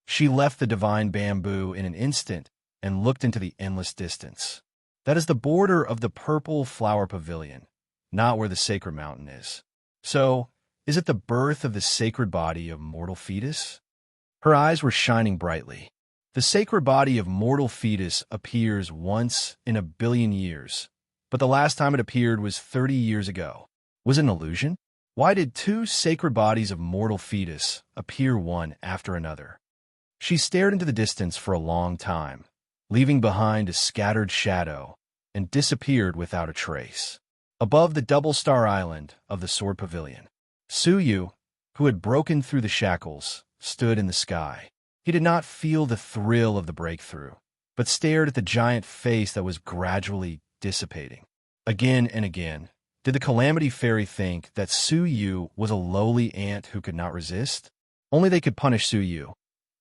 She left the divine bamboo in an instant and looked into the endless distance. That is the border of the purple flower pavilion, not where the sacred mountain is. So, is it the birth of the sacred body of mortal fetus? Her eyes were shining brightly. The sacred body of mortal fetus appears once in a billion years, but the last time it appeared was 30 years ago. Was it an illusion? Why did two sacred bodies of mortal fetus appear one after another? She stared into the distance for a long time, leaving behind a scattered shadow, and disappeared without a trace. Above the double-star island of the Sword Pavilion, Suyu, who had broken through the shackles, stood in the sky. He did not feel the thrill of the breakthrough, but stared at the giant face that was gradually dissipating. Again and again, did the Calamity Fairy think that Suyu was a lowly ant who could not resist? Only they could punish Suyu,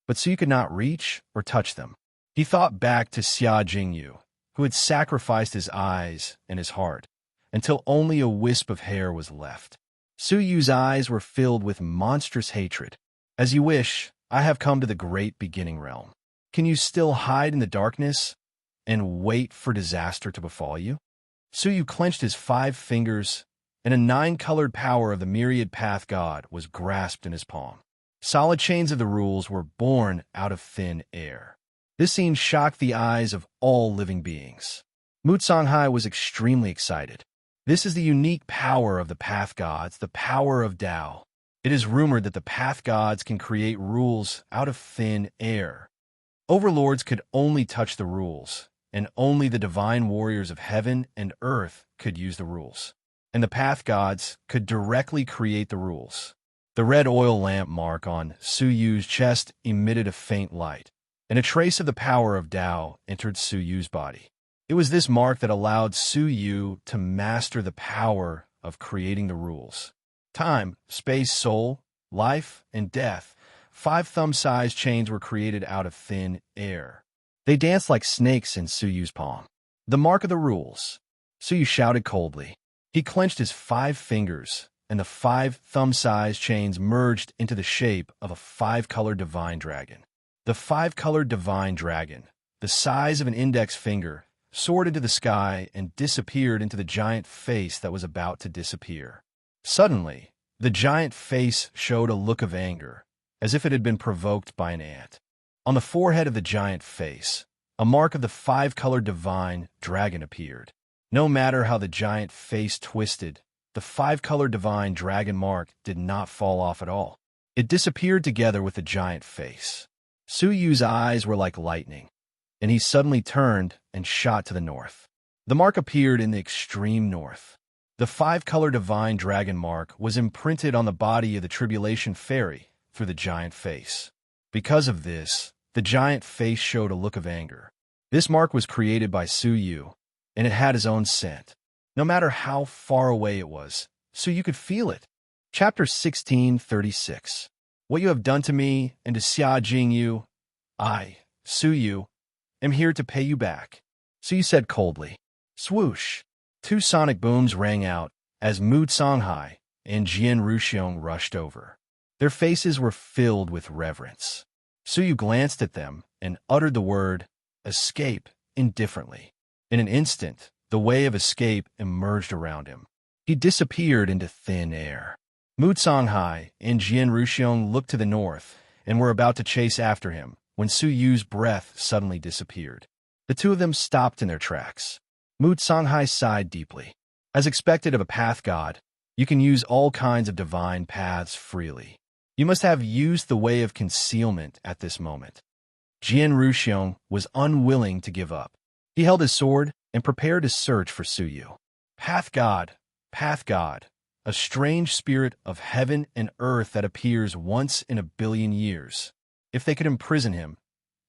but Suyu could not reach or touch them. He thought back to Xia Jingyu, who had sacrificed his eyes and his heart, until only a wisp of hair was left. Suyu's eyes were filled with monstrous hatred. "As you wish, I have come to the great beginning realm. Can you still hide in the darkness and wait for disaster to befall you?" Suyu clenched his 5 fingers, and a 9-colored power of the myriad path god was grasped in his palm. Solid chains of the rules were born out of thin air. This scene shocked the eyes of all living beings. Mutsanghai was extremely excited. This is the unique power of the path gods, the power of Tao. It is rumored that the path gods can create rules out of thin air. Overlords could only touch the rules, and only the divine warriors of heaven and earth could use the rules. And the path gods could directly create the rules. The red oil lamp mark on Suyu's chest emitted a faint light, and a trace of the power of Tao entered Suyu's body. It was this mark that allowed Suyu to master the power of creating the rules. Time, space, soul, life, and death. 5 thumb-sized chains were created out of thin air. They danced like snakes in Suyu's palm. The mark of the rules. Suyu shouted coldly. He clenched his 5 fingers, and the 5 thumb-sized chains merged into the shape of a 5-colored divine dragon. The 5-colored divine dragon, the size of an index finger, soared into the sky and disappeared into the giant face that was about to disappear. Suddenly, the giant face showed a look of anger, as if it had been provoked by an ant. On the forehead of the giant face, a mark of the 5-colored divine dragon appeared. No matter how the giant face twisted, the 5-colored divine dragon mark did not fall off at all. It disappeared together with the giant face. Suyu's eyes were like lightning, and he suddenly turned and shot to the north. The mark appeared in the extreme north. The 5-colored divine dragon mark was imprinted on the body of the tribulation fairy through the giant face. Because of this, the giant face showed a look of anger. This mark was created by Suyu, and it had his own scent. No matter how far away it was, Suyu could feel it. Chapter 1636. What you have done to me and to Xia Jingyu, I, Suyu, am here to pay you back. Suyu said coldly. Swoosh! 2 sonic booms rang out as Mu Songhai and Jian Ruxiong rushed over. Their faces were filled with reverence. Suyu glanced at them and uttered the word, escape, indifferently. In an instant, the way of escape emerged around him. He disappeared into thin air. Mu Songhai and Jian Ruxiong looked to the north and were about to chase after him when Suyu's breath suddenly disappeared. The 2 of them stopped in their tracks. Mu Songhai sighed deeply. As expected of a path god, you can use all kinds of divine paths freely. You must have used the way of concealment at this moment. Jian Ruxiong was unwilling to give up. He held his sword and prepared to search for Suyu. Path God, Path God, a strange spirit of heaven and earth that appears once in a billion years. If they could imprison him,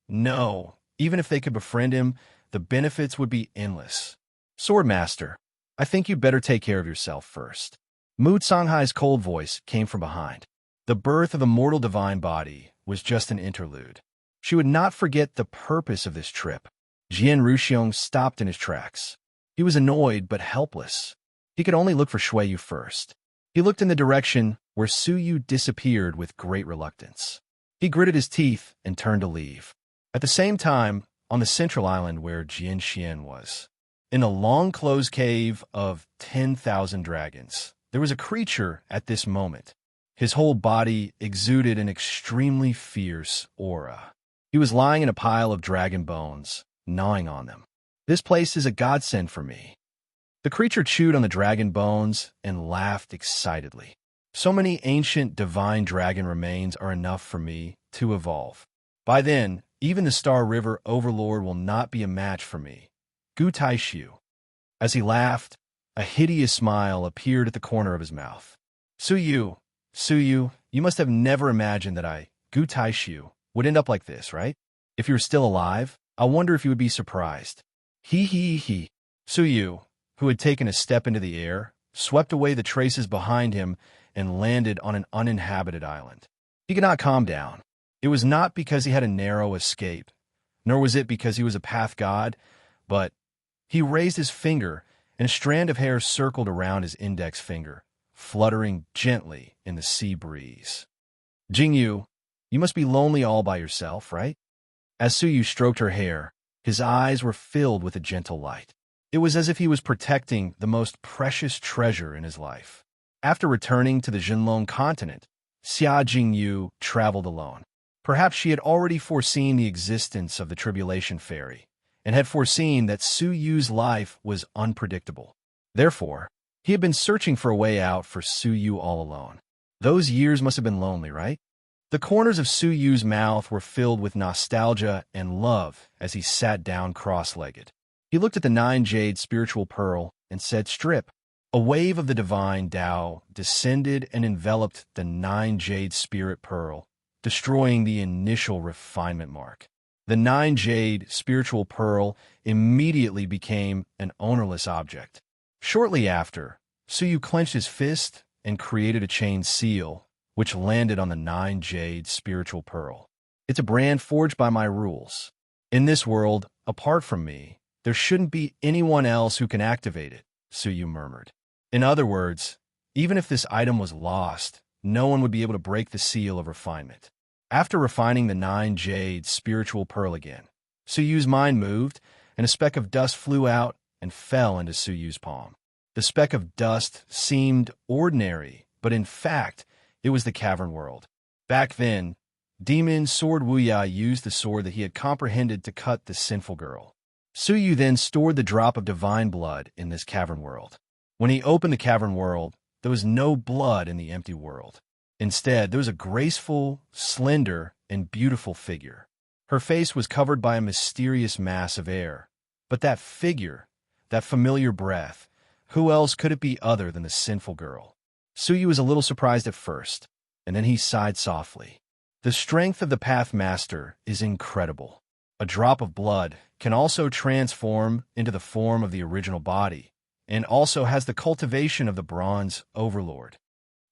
no, even if they could befriend him, the benefits would be endless. Swordmaster, I think you'd better take care of yourself first. Mu Songhai's cold voice came from behind. The birth of a mortal divine body was just an interlude. She would not forget the purpose of this trip. Jian Ruxiong stopped in his tracks. He was annoyed but helpless. He could only look for Shuiyu first. He looked in the direction where Suyu disappeared with great reluctance. He gritted his teeth and turned to leave. At the same time, on the central island where Jian Xian was, in a long closed cave of 10,000 dragons, there was a creature at this moment. His whole body exuded an extremely fierce aura. He was lying in a pile of dragon bones, gnawing on them. This place is a godsend for me. The creature chewed on the dragon bones and laughed excitedly. So many ancient divine dragon remains are enough for me to evolve. By then, even the Star River Overlord will not be a match for me. Gu Taishu. As he laughed, a hideous smile appeared at the corner of his mouth. Suyu, you must have never imagined that I, Gu Taishu, would end up like this, right? If you were still alive, I wonder if you would be surprised. He. Suyu, who had taken a step into the air, swept away the traces behind him and landed on an uninhabited island. He could not calm down. It was not because he had a narrow escape, nor was it because he was a path god, but he raised his finger, and a strand of hair circled around his index finger, fluttering gently in the sea breeze. Jingyu, you must be lonely all by yourself, right? As Suyu stroked her hair, his eyes were filled with a gentle light. It was as if he was protecting the most precious treasure in his life. After returning to the Jinlong continent, Xia Jingyu traveled alone. Perhaps she had already foreseen the existence of the Tribulation Fairy, and had foreseen that Suyu's life was unpredictable. Therefore, he had been searching for a way out for Suyu all alone. Those years must have been lonely, right? The corners of Suyu's mouth were filled with nostalgia and love as he sat down cross-legged. He looked at the 9-jade spiritual pearl and said, "Strip." A wave of the divine Tao descended and enveloped the 9-jade spirit pearl, destroying the initial refinement mark. The 9-jade spiritual pearl immediately became an ownerless object. Shortly after, Suyu clenched his fist and created a chain seal, which landed on the 9-jade spiritual pearl. It's a brand forged by my rules. In this world, apart from me, there shouldn't be anyone else who can activate it, Suyu murmured. In other words, even if this item was lost, no one would be able to break the seal of refinement. After refining the 9-jade spiritual pearl again, Suyu's mind moved, and a speck of dust flew out and fell into Suyu's palm. The speck of dust seemed ordinary, but in fact, it was the cavern world. Back then, Demon Sword Wuya used the sword that he had comprehended to cut the sinful girl. Suyu then stored the drop of divine blood in this cavern world. When he opened the cavern world, there was no blood in the empty world. Instead, there was a graceful, slender, and beautiful figure. Her face was covered by a mysterious mass of air. But that figure, that familiar breath, who else could it be other than the sinful girl? Suyu was a little surprised at first, and then he sighed softly. The strength of the Path Master is incredible. A drop of blood can also transform into the form of the original body, and also has the cultivation of the Bronze Overlord.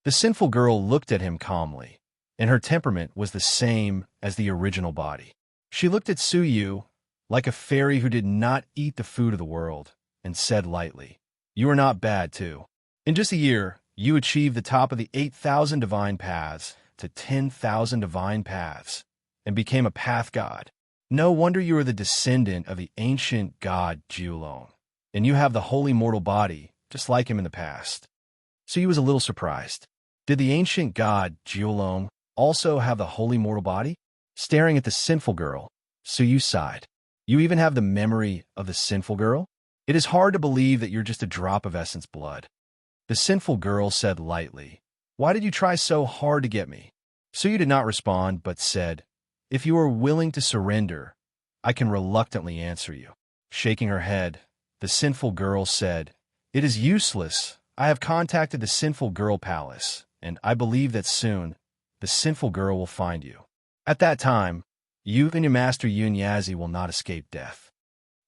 The sinful girl looked at him calmly, and her temperament was the same as the original body. She looked at Suyu like a fairy who did not eat the food of the world, and said lightly, "You are not bad, too. In just a year, you achieved the top of the 8,000 divine paths to 10,000 divine paths, and became a path god. No wonder you are the descendant of the ancient god Jiulong, and you have the holy mortal body, just like him in the past." Suyu was a little surprised. Did the ancient god Jiulong also have the holy mortal body? Staring at the sinful girl, Suyu sighed. "You even have the memory of the sinful girl? It is hard to believe that you're just a drop of essence blood." The sinful girl said lightly, "Why did you try so hard to get me?" Suyu did not respond, but said, "If you are willing to surrender, I can reluctantly answer you." Shaking her head, The sinful girl said, "It is useless. I have contacted the sinful girl palace, and I believe that soon the sinful girl will find you. At that time, you and your master Yunyazi will not escape death.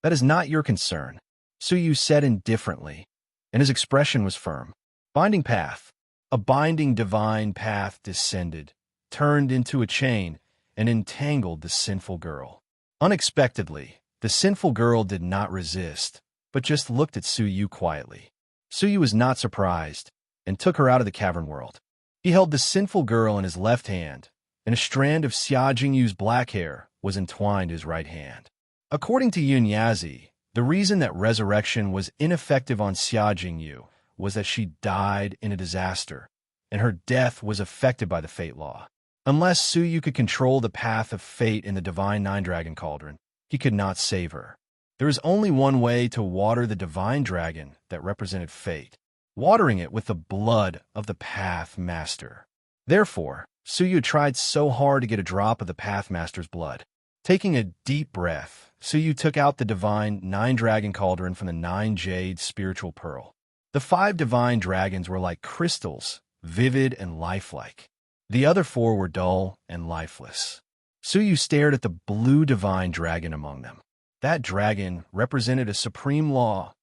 That is not your concern," Suyu said indifferently, and his expression was firm. Binding path. A binding divine path descended, turned into a chain, and entangled the sinful girl. Unexpectedly, the sinful girl did not resist, but just looked at Suyu quietly. Suyu was not surprised, and took her out of the cavern world. He held the sinful girl in his left hand, and a strand of Xia Jingyu's black hair was entwined in his right hand. According to Yunyazi, the reason that resurrection was ineffective on Xia Jingyu was that she died in a disaster, and her death was affected by the fate law. Unless Suyu could control the path of fate in the divine nine-dragon cauldron, he could not save her. There is only one way to water the divine dragon that represented fate, watering it with the blood of the Path Master. Therefore, Suyu tried so hard to get a drop of the Path Master's blood. Taking a deep breath, Suyu took out the divine nine-dragon cauldron from the nine-jade spiritual pearl. The 5 divine dragons were like crystals, vivid and lifelike. The other 4 were dull and lifeless. Suyu stared at the blue divine dragon among them. That dragon represented a supreme law,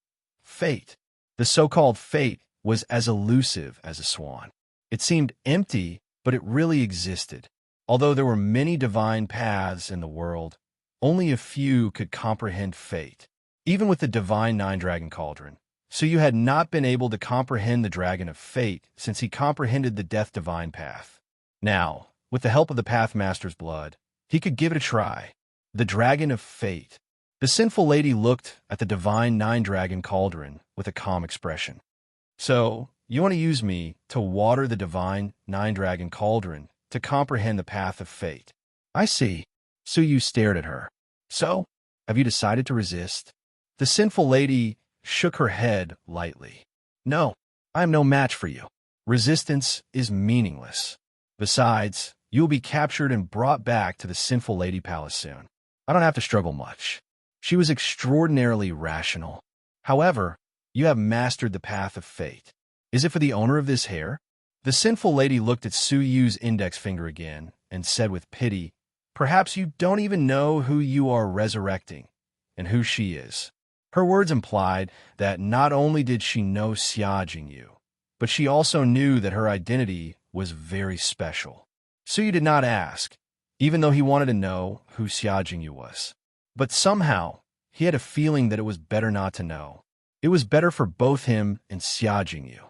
fate. The so-called fate was as elusive as a swan. It seemed empty, but it really existed. Although there were many divine paths in the world, only a few could comprehend fate. Even with the divine nine-dragon cauldron, Suyu had not been able to comprehend the dragon of fate since he comprehended the death divine path. Now, with the help of the Pathmaster's blood, he could give it a try. The dragon of fate. The sinful lady looked at the divine nine-dragon cauldron with a calm expression. "So, you want to use me to water the divine nine-dragon cauldron to comprehend the path of fate?" "I see." Suyu stared at her. "So, have you decided to resist?" The sinful lady shook her head lightly. "No, I am no match for you. Resistance is meaningless. Besides, you will be captured and brought back to the sinful lady palace soon. I don't have to struggle much." She was extraordinarily rational. "However, you have mastered the path of fate. Is it for the owner of this hair?" The sinful lady looked at Suyu's index finger again and said with pity, "Perhaps you don't even know who you are resurrecting and who she is." Her words implied that not only did she know Xia Jingyu, but she also knew that her identity was very special. Suyu did not ask, even though he wanted to know who Xia Jingyu was. But somehow, he had a feeling that it was better not to know. It was better for both him and Xia Jingyu.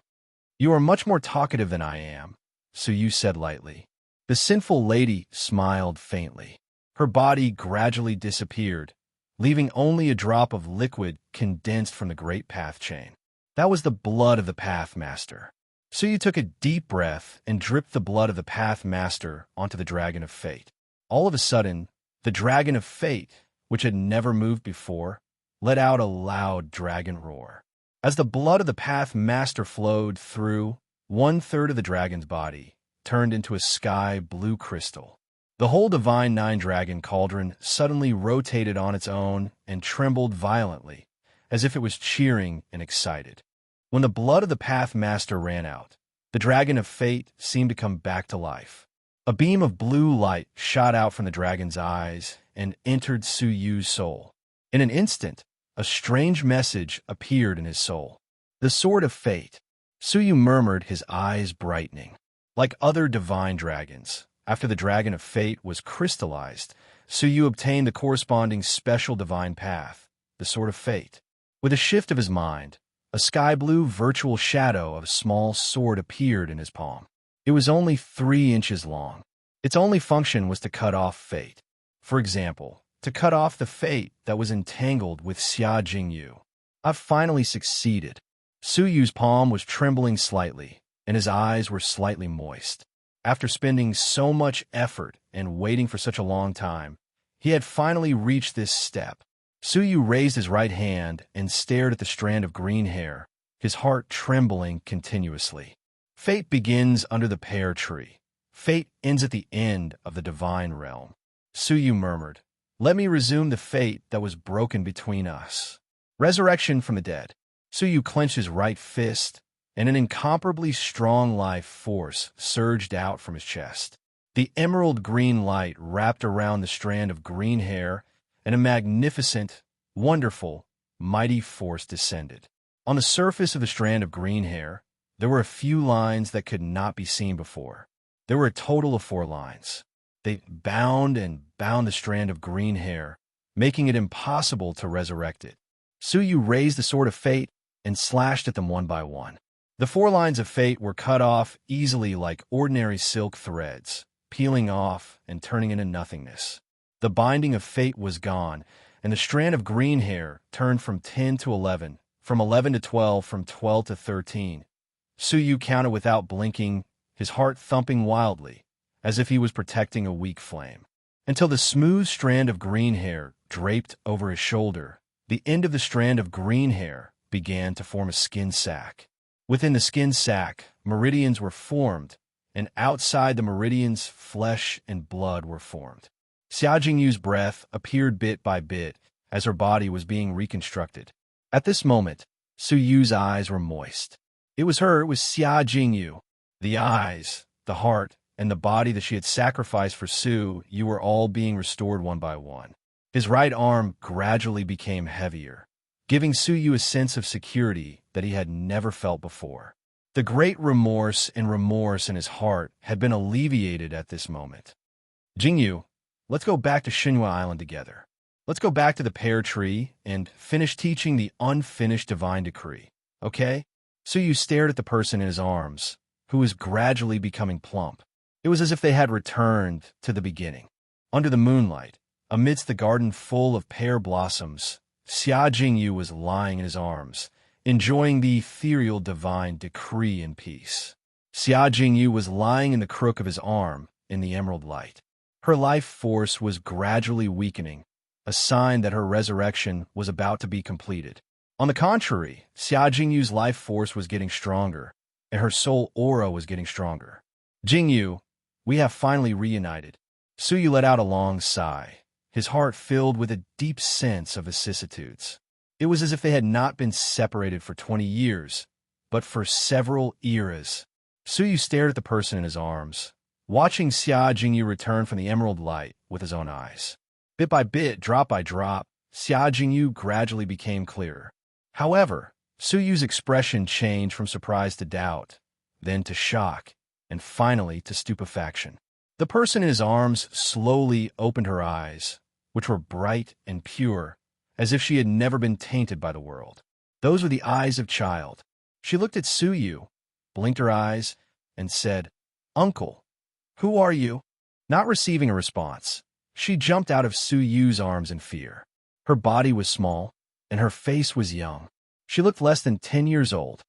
"You are much more talkative than I am," Suyu said lightly. The sinful lady smiled faintly. Her body gradually disappeared, leaving only a drop of liquid condensed from the great path chain. That was the blood of the Path Master. Suyu took a deep breath and dripped the blood of the Path Master onto the Dragon of Fate. All of a sudden, the Dragon of Fate, which had never moved before, let out a loud dragon roar. As the blood of the Path Master flowed through, 1/3 of the dragon's body turned into a sky blue crystal. The whole divine nine-dragon cauldron suddenly rotated on its own and trembled violently, as if it was cheering and excited. When the blood of the Path Master ran out, the Dragon of Fate seemed to come back to life. A beam of blue light shot out from the dragon's eyes and entered Suyu's soul. In an instant, a strange message appeared in his soul. "The Sword of Fate." Suyu murmured, his eyes brightening. Like other divine dragons, after the Dragon of Fate was crystallized, Suyu obtained the corresponding special divine path, the Sword of Fate. With a shift of his mind, a sky-blue virtual shadow of a small sword appeared in his palm. It was only 3 inches long. Its only function was to cut off fate. For example, to cut off the fate that was entangled with Xia Jingyu. "I've finally succeeded." Suyu's palm was trembling slightly, and his eyes were slightly moist. After spending so much effort and waiting for such a long time, he had finally reached this step. Suyu raised his right hand and stared at the strand of green hair, his heart trembling continuously. Fate begins under the pear tree. Fate ends at the end of the divine realm. Suyu murmured, "Let me resume the fate that was broken between us." Resurrection from the dead. Suyu clenched his right fist, and an incomparably strong life force surged out from his chest. The emerald green light wrapped around the strand of green hair, and a magnificent, wonderful, mighty force descended. On the surface of the strand of green hair, there were a few lines that could not be seen before. There were a total of 4 lines. They bound and bound the strand of green hair, making it impossible to resurrect it. Suyu raised the sword of fate and slashed at them one by one. The 4 lines of fate were cut off easily like ordinary silk threads, peeling off and turning into nothingness. The binding of fate was gone, and the strand of green hair turned from 10 to 11, from 11 to 12, from 12 to 13. Suyu counted without blinking, his heart thumping wildly, as if he was protecting a weak flame, until the smooth strand of green hair draped over his shoulder. The end of the strand of green hair began to form a skin sac. Within the skin sac, meridians were formed, and outside the meridians, flesh and blood were formed. Xia Jingyu's breath appeared bit by bit as her body was being reconstructed. At this moment, Suyu's eyes were moist. It was Xia Jingyu. The eyes, the heart, and the body that she had sacrificed for Suyu were all being restored one by one. His right arm gradually became heavier, giving Suyu a sense of security that he had never felt before. The great remorse in his heart had been alleviated at this moment. Jingyu, let's go back to Shinhua Island together. Let's go back to the pear tree and finish teaching the unfinished divine decree, okay? Suyu stared at the person in his arms, who was gradually becoming plump. It was as if they had returned to the beginning. Under the moonlight, amidst the garden full of pear blossoms, Xia Jingyu was lying in his arms, enjoying the ethereal divine decree in peace. Xia Jingyu was lying in the crook of his arm in the emerald light. Her life force was gradually weakening, a sign that her resurrection was about to be completed. On the contrary, Xia Jingyu's life force was getting stronger, and her soul aura was getting stronger. Jingyu, we have finally reunited. Suyu let out a long sigh, his heart filled with a deep sense of vicissitudes. It was as if they had not been separated for 20 years, but for several eras. Suyu stared at the person in his arms, watching Xia Jingyu return from the emerald light with his own eyes. Bit by bit, drop by drop, Xia Jingyu gradually became clearer. However, Suyu's expression changed from surprise to doubt, then to shock, and finally to stupefaction. The person in his arms slowly opened her eyes, which were bright and pure, as if she had never been tainted by the world. Those were the eyes of a child. She looked at Suyu, blinked her eyes, and said, "Uncle, who are you?" Not receiving a response, she jumped out of Suyu's arms in fear. Her body was small, and her face was young. She looked less than 10 years old.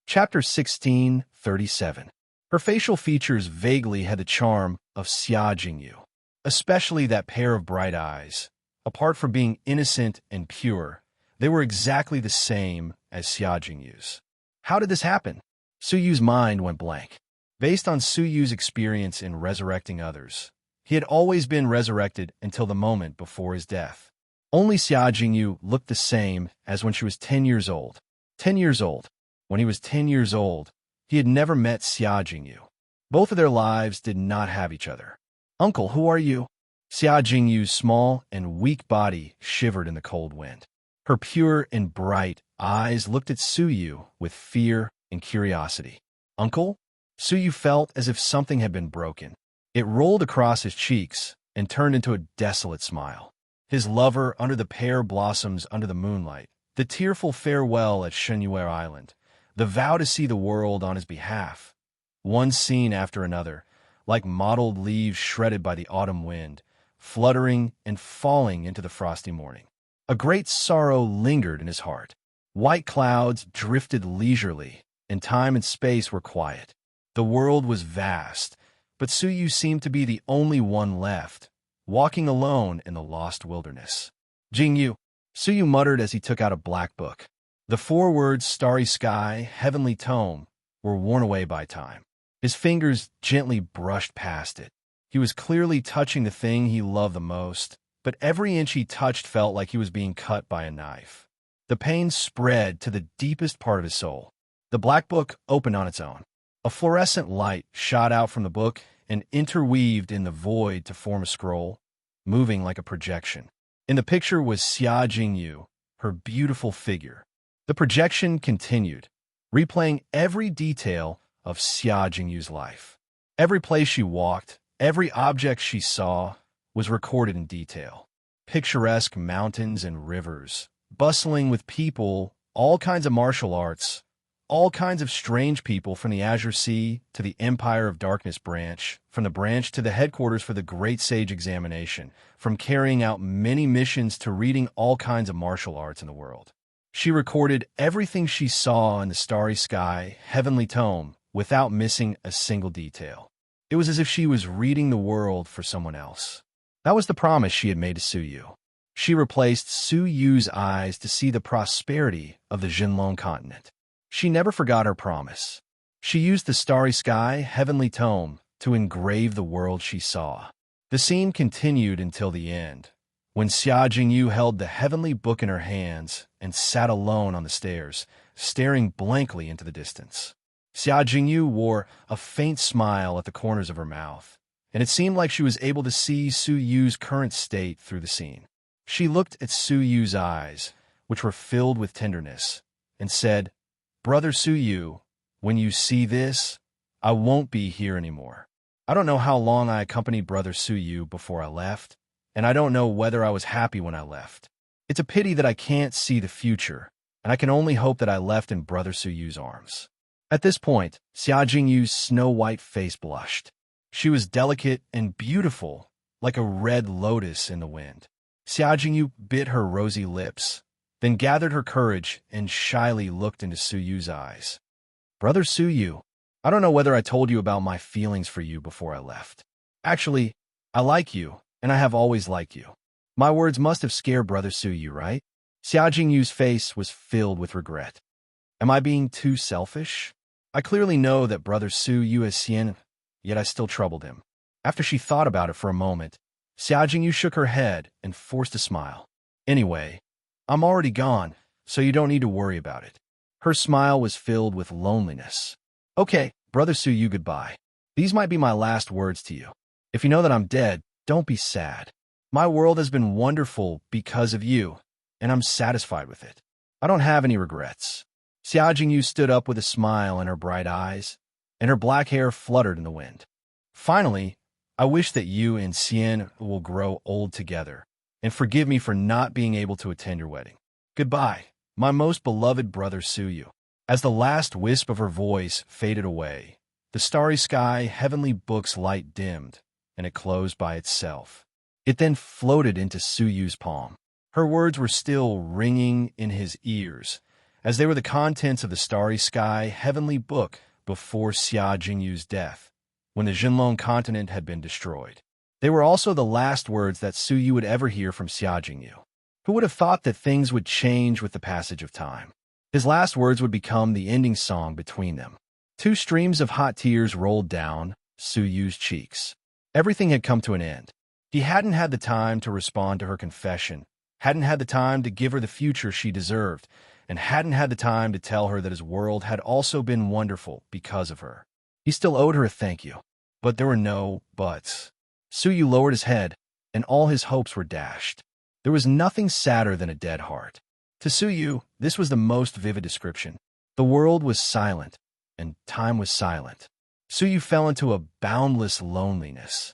Chapter 16:37. Her facial features vaguely had the charm of Xia Jingyu, especially that pair of bright eyes. Apart from being innocent and pure, they were exactly the same as Xia Jingyu's. How did this happen? Suyu's mind went blank. Based on Suyu's experience in resurrecting others, he had always been resurrected until the moment before his death. Only Xia Jingyu looked the same as when she was 10 years old. 10 years old. When he was 10 years old, he had never met Xia Jingyu. Both of their lives did not have each other. "Uncle, who are you?" Xia Jingyu's small and weak body shivered in the cold wind. Her pure and bright eyes looked at Suyu with fear and curiosity. "Uncle?" Suyu felt as if something had been broken. It rolled across his cheeks and turned into a desolate smile. His lover under the pear blossoms under the moonlight, the tearful farewell at Shinhua Island, the vow to see the world on his behalf. One scene after another, like mottled leaves shredded by the autumn wind, fluttering and falling into the frosty morning. A great sorrow lingered in his heart. White clouds drifted leisurely, and time and space were quiet. The world was vast, but Suyu seemed to be the only one left, walking alone in the lost wilderness. "Jingyu," Suyu muttered as he took out a black book. The 4 words "starry sky, heavenly tome" were worn away by time. His fingers gently brushed past it. He was clearly touching the thing he loved the most, but every inch he touched felt like he was being cut by a knife. The pain spread to the deepest part of his soul. The black book opened on its own. A fluorescent light shot out from the book and interweaved in the void to form a scroll, moving like a projection. In the picture was Xia Jingyu, her beautiful figure. The projection continued, replaying every detail of Xia Jingyu's life. Every place she walked, every object she saw, was recorded in detail. Picturesque mountains and rivers, bustling with people, all kinds of martial arts, all kinds of strange people from the Azure Sea to the Empire of Darkness branch, from the branch to the headquarters for the Great Sage Examination, from carrying out many missions to reading all kinds of martial arts in the world. She recorded everything she saw in the starry sky, heavenly tome, without missing a single detail. It was as if she was reading the world for someone else. That was the promise she had made to Su Yu. She replaced Su Yu's eyes to see the prosperity of the Jinlong continent. She never forgot her promise. She used the starry sky, heavenly tome, to engrave the world she saw. The scene continued until the end, when Xia Jingyu held the heavenly book in her hands and sat alone on the stairs, staring blankly into the distance. Xia Jingyu wore a faint smile at the corners of her mouth, and it seemed like she was able to see Su Yu's current state through the scene. She looked at Su Yu's eyes, which were filled with tenderness, and said, "Brother Su Yu, when you see this, I won't be here anymore. I don't know how long I accompanied Brother Su Yu before I left, and I don't know whether I was happy when I left. It's a pity that I can't see the future, and I can only hope that I left in Brother Su Yu's arms." At this point, Xia Jingyu's snow-white face blushed. She was delicate and beautiful, like a red lotus in the wind. Xia Jingyu bit her rosy lips, then gathered her courage and shyly looked into Su Yu's eyes. "Brother Su Yu, I don't know whether I told you about my feelings for you before I left. Actually, I like you, and I have always liked you. My words must have scared Brother Su Yu, right?" Xia Jingyu's face was filled with regret. "Am I being too selfish? I clearly know that Brother Su Yu has Xian, yet I still troubled him." After she thought about it for a moment, Xia Jingyu shook her head and forced a smile. "Anyway, I'm already gone, so you don't need to worry about it." Her smile was filled with loneliness. "Okay, Brother Su Yu, goodbye. These might be my last words to you. If you know that I'm dead, don't be sad. My world has been wonderful because of you, and I'm satisfied with it. I don't have any regrets." Xia Jingyu stood up with a smile in her bright eyes, and her black hair fluttered in the wind. "Finally, I wish that you and Xian will grow old together, and forgive me for not being able to attend your wedding. Goodbye, my most beloved Brother Su Yu." As the last wisp of her voice faded away, the starry sky, heavenly book's light dimmed, and it closed by itself. It then floated into Su Yu's palm. Her words were still ringing in his ears, as they were the contents of the starry sky, heavenly book before Xia Jingyu's death, when the Jinlong continent had been destroyed. They were also the last words that Su Yu would ever hear from Xia Jingyu. Who would have thought that things would change with the passage of time? His last words would become the ending song between them. Two streams of hot tears rolled down Su Yu's cheeks. Everything had come to an end. He hadn't had the time to respond to her confession, hadn't had the time to give her the future she deserved, and hadn't had the time to tell her that his world had also been wonderful because of her. He still owed her a thank you, but there were no buts. Su Yu lowered his head, and all his hopes were dashed. There was nothing sadder than a dead heart. To Su Yu, this was the most vivid description. The world was silent, and time was silent. Su Yu fell into a boundless loneliness.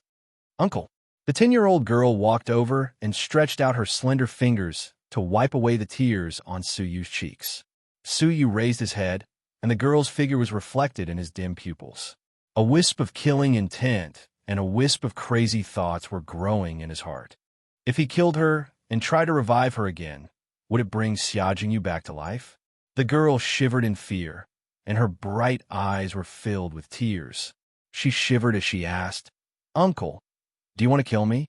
"Uncle." The 10-year-old girl walked over and stretched out her slender fingers to wipe away the tears on Su Yu's cheeks. Su Yu raised his head, and the girl's figure was reflected in his dim pupils. A wisp of killing intent and a wisp of crazy thoughts were growing in his heart. If he killed her and tried to revive her again, would it bring Xia Jingyu back to life? The girl shivered in fear, and her bright eyes were filled with tears. She shivered as she asked, "Uncle, do you want to kill me?"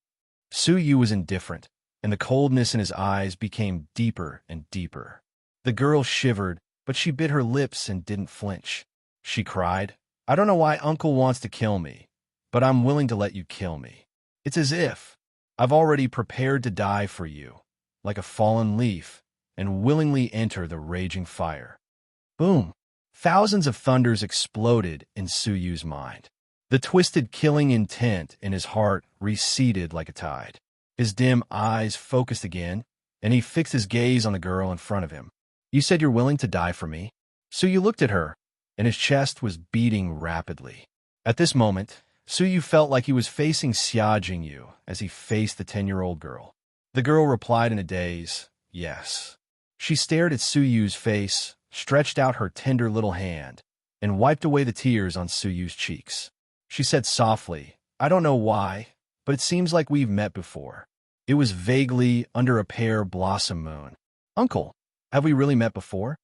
Su Yu was indifferent, and the coldness in his eyes became deeper and deeper. The girl shivered, but she bit her lips and didn't flinch. She cried, "I don't know why Uncle wants to kill me, but I'm willing to let you kill me. It's as if I've already prepared to die for you, like a fallen leaf, and willingly enter the raging fire. Boom! Thousands of thunders exploded in Suyu's mind. The twisted killing intent in his heart receded like a tide. His dim eyes focused again, and he fixed his gaze on the girl in front of him. "You said you're willing to die for me?" Suyu looked at her, and his chest was beating rapidly. At this moment, Suyu felt like he was facing Xia Jingyu as he faced the 10-year-old girl. The girl replied in a daze, "Yes." She stared at Suyu's face, stretched out her tender little hand, and wiped away the tears on Suyu's cheeks. She said softly, "I don't know why, but it seems like we've met before." It was vaguely under a pear blossom moon. "Uncle, have we really met before?"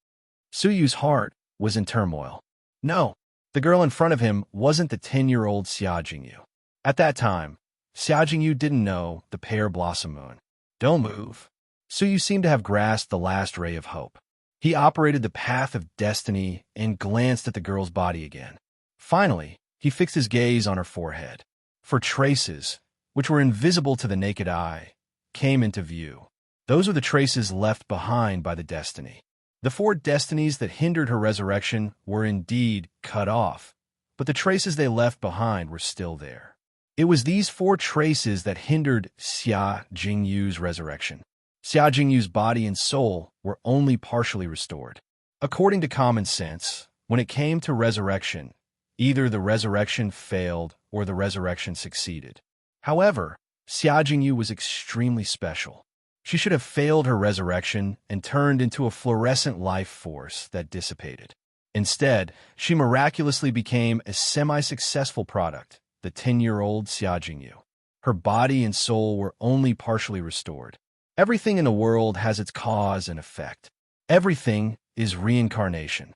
Suyu's heart was in turmoil. No, the girl in front of him wasn't the 10-year-old Xia Jingyu. At that time, Xia Jingyu didn't know the pear blossom moon. "Don't move." Suyu seemed to have grasped the last ray of hope. He operated the path of destiny and glanced at the girl's body again. Finally, he fixed his gaze on her forehead. For traces, which were invisible to the naked eye, came into view. Those were the traces left behind by the destiny. The 4 destinies that hindered her resurrection were indeed cut off, but the traces they left behind were still there. It was these 4 traces that hindered Xia Jingyu's resurrection. Xia Jingyu's body and soul were only partially restored. According to common sense, when it came to resurrection, either the resurrection failed or the resurrection succeeded. However, Xia Jingyu was extremely special. She should have failed her resurrection and turned into a fluorescent life force that dissipated. Instead, she miraculously became a semi-successful product, the 10-year-old Xia Jingyu. Her body and soul were only partially restored. Everything in the world has its cause and effect. Everything is reincarnation.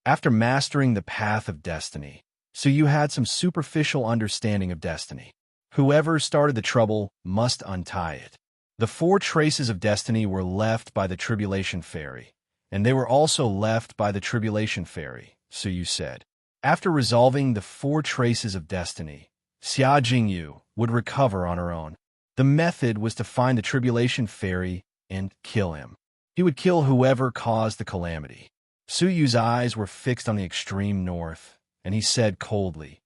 After mastering the path of destiny, Suyu had some superficial understanding of destiny. Whoever started the trouble must untie it. The 4 traces of destiny were left by the Tribulation Fairy, and they were also left by the Tribulation Fairy, Suyu said. After resolving the 4 traces of destiny, Xia Jingyu would recover on her own. The method was to find the Tribulation Fairy and kill him. He would kill whoever caused the calamity. Suyu's eyes were fixed on the extreme north, and he said coldly,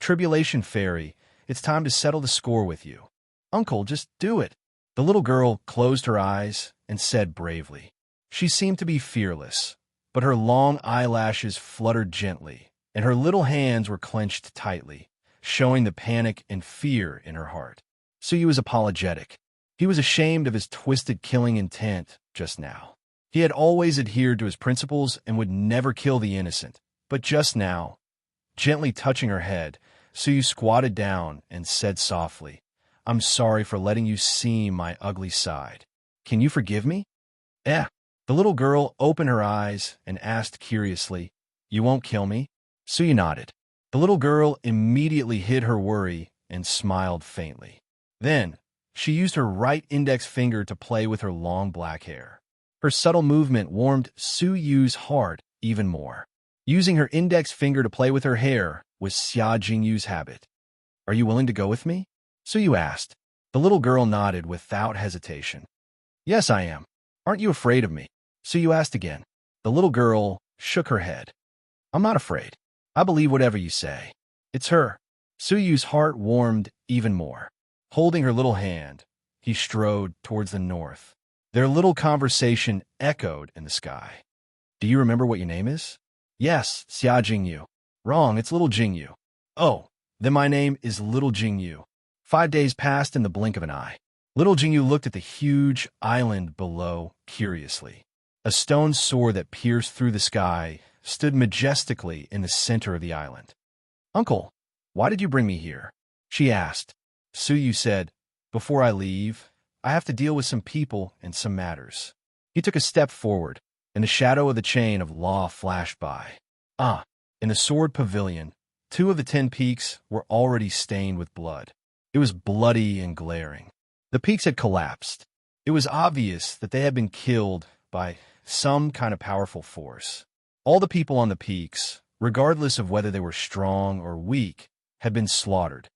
"Tribulation Fairy, it's time to settle the score with you." "Uncle, just do it." The little girl closed her eyes and said bravely. She seemed to be fearless, but her long eyelashes fluttered gently, and her little hands were clenched tightly, showing the panic and fear in her heart. Suyu was apologetic. He was ashamed of his twisted killing intent just now. He had always adhered to his principles and would never kill the innocent, but just now, gently touching her head, Suyu squatted down and said softly, "I'm sorry for letting you see my ugly side. Can you forgive me?" "Eh." The little girl opened her eyes and asked curiously, "You won't kill me?" Suyu nodded. The little girl immediately hid her worry and smiled faintly. Then, she used her right index finger to play with her long black hair. Her subtle movement warmed Suyu's heart even more. Using her index finger to play with her hair was Xia Jingyu's habit. "Are you willing to go with me?" Suyu asked. The little girl nodded without hesitation. "Yes, I am. Aren't you afraid of me?" Suyu asked again. The little girl shook her head. "I'm not afraid. I believe whatever you say." "It's her." Suyu's heart warmed even more. Holding her little hand, he strode towards the north. Their little conversation echoed in the sky. "Do you remember what your name is?" "Yes, Xia Jingyu." "Wrong, it's Little Jingyu." "Oh, then my name is Little Jingyu." 5 days passed in the blink of an eye. Little Jingyu looked at the huge island below curiously. A stone sword that pierced through the sky stood majestically in the center of the island. "Uncle, why did you bring me here?" she asked. Suyu said, "Before I leave, I have to deal with some people and some matters." He took a step forward, and the shadow of the chain of law flashed by. In the sword pavilion, 2 of the 10 peaks were already stained with blood. It was bloody and glaring. The peaks had collapsed. It was obvious that they had been killed by some kind of powerful force. All the people on the peaks, regardless of whether they were strong or weak, had been slaughtered.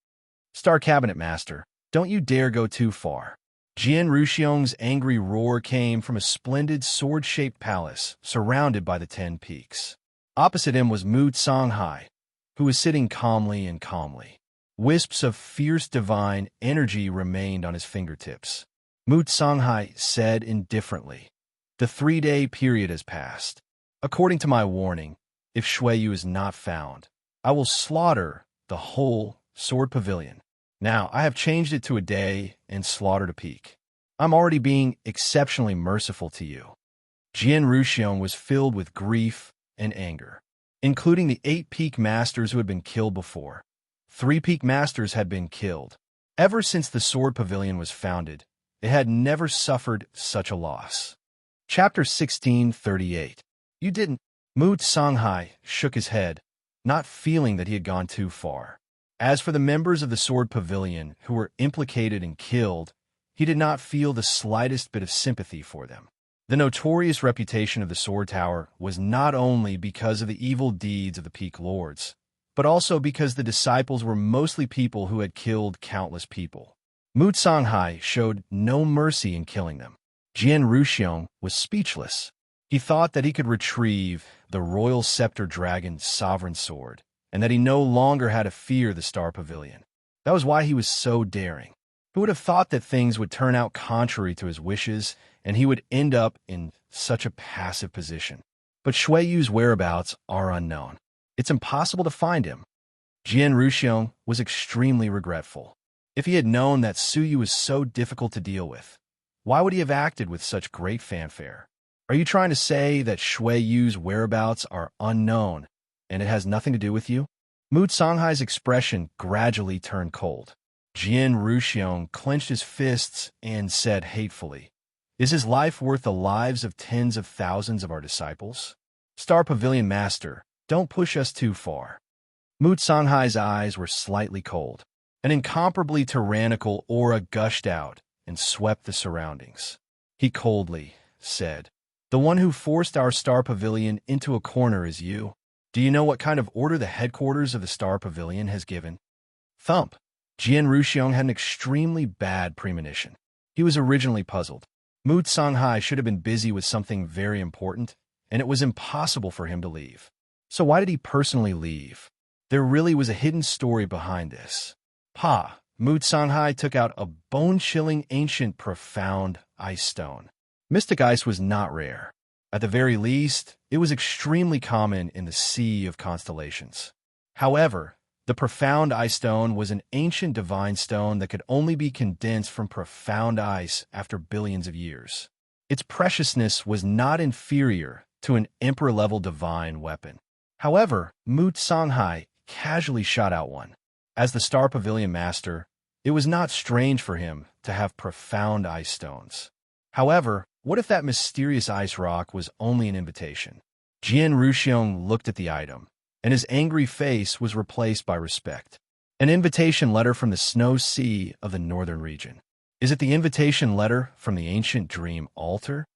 "Star Cabinet Master, don't you dare go too far." Jian Ruxiong's angry roar came from a splendid sword-shaped palace surrounded by the 10 peaks. Opposite him was Mu Songhai, who was sitting calmly. Wisps of fierce divine energy remained on his fingertips. Mu Songhai said indifferently, "The 3-day period has passed. According to my warning, if Shuiyu is not found, I will slaughter the whole sword pavilion. Now, I have changed it to a day and slaughtered a peak. I'm already being exceptionally merciful to you." Jian Ruxiong was filled with grief and anger, including the 8 peak masters who had been killed before. 3 peak masters had been killed. Ever since the sword pavilion was founded, it had never suffered such a loss. Chapter 1638. You didn't. Mu Songhai shook his head, not feeling that he had gone too far. As for the members of the sword pavilion who were implicated and killed, he did not feel the slightest bit of sympathy for them. The notorious reputation of the sword tower was not only because of the evil deeds of the peak lords, but also because the disciples were mostly people who had killed countless people. Mu Songhai showed no mercy in killing them. Jian Ruxiong was speechless. He thought that he could retrieve the royal scepter dragon sovereign sword, and that he no longer had to fear the Star Pavilion. That was why he was so daring. Who would have thought that things would turn out contrary to his wishes, and he would end up in such a passive position? But Shuiyu's whereabouts are unknown. It's impossible to find him. Jian Ruxiong was extremely regretful. If he had known that Suyu was so difficult to deal with, why would he have acted with such great fanfare? Are you trying to say that Shuiyu's whereabouts are unknown, and it has nothing to do with you? Mu Songhai's expression gradually turned cold. Jian Ruxiong clenched his fists and said hatefully, "Is his life worth the lives of tens of thousands of our disciples? Star Pavilion Master, don't push us too far." Mu Songhai's eyes were slightly cold. An incomparably tyrannical aura gushed out and swept the surroundings. He coldly said, "The one who forced our Star Pavilion into a corner is you. Do you know what kind of order the headquarters of the Star Pavilion has given?" Thump. Jian Ruxiong had an extremely bad premonition. He was originally puzzled. Mu Songhai should have been busy with something very important, and it was impossible for him to leave. So why did he personally leave? There really was a hidden story behind this. Mu Songhai took out a bone-chilling ancient profound ice stone. Mystic ice was not rare. At the very least, it was extremely common in the Sea of Constellations. However, the profound ice stone was an ancient divine stone that could only be condensed from profound ice after billions of years. Its preciousness was not inferior to an emperor-level divine weapon. However, Mu Songhai casually shot out one. As the Star Pavilion Master, it was not strange for him to have profound ice stones. However, what if that mysterious ice rock was only an invitation? Jian Ruxiong looked at the item, and his angry face was replaced by respect. An invitation letter from the snow sea of the northern region. Is it the invitation letter from the ancient dream altar?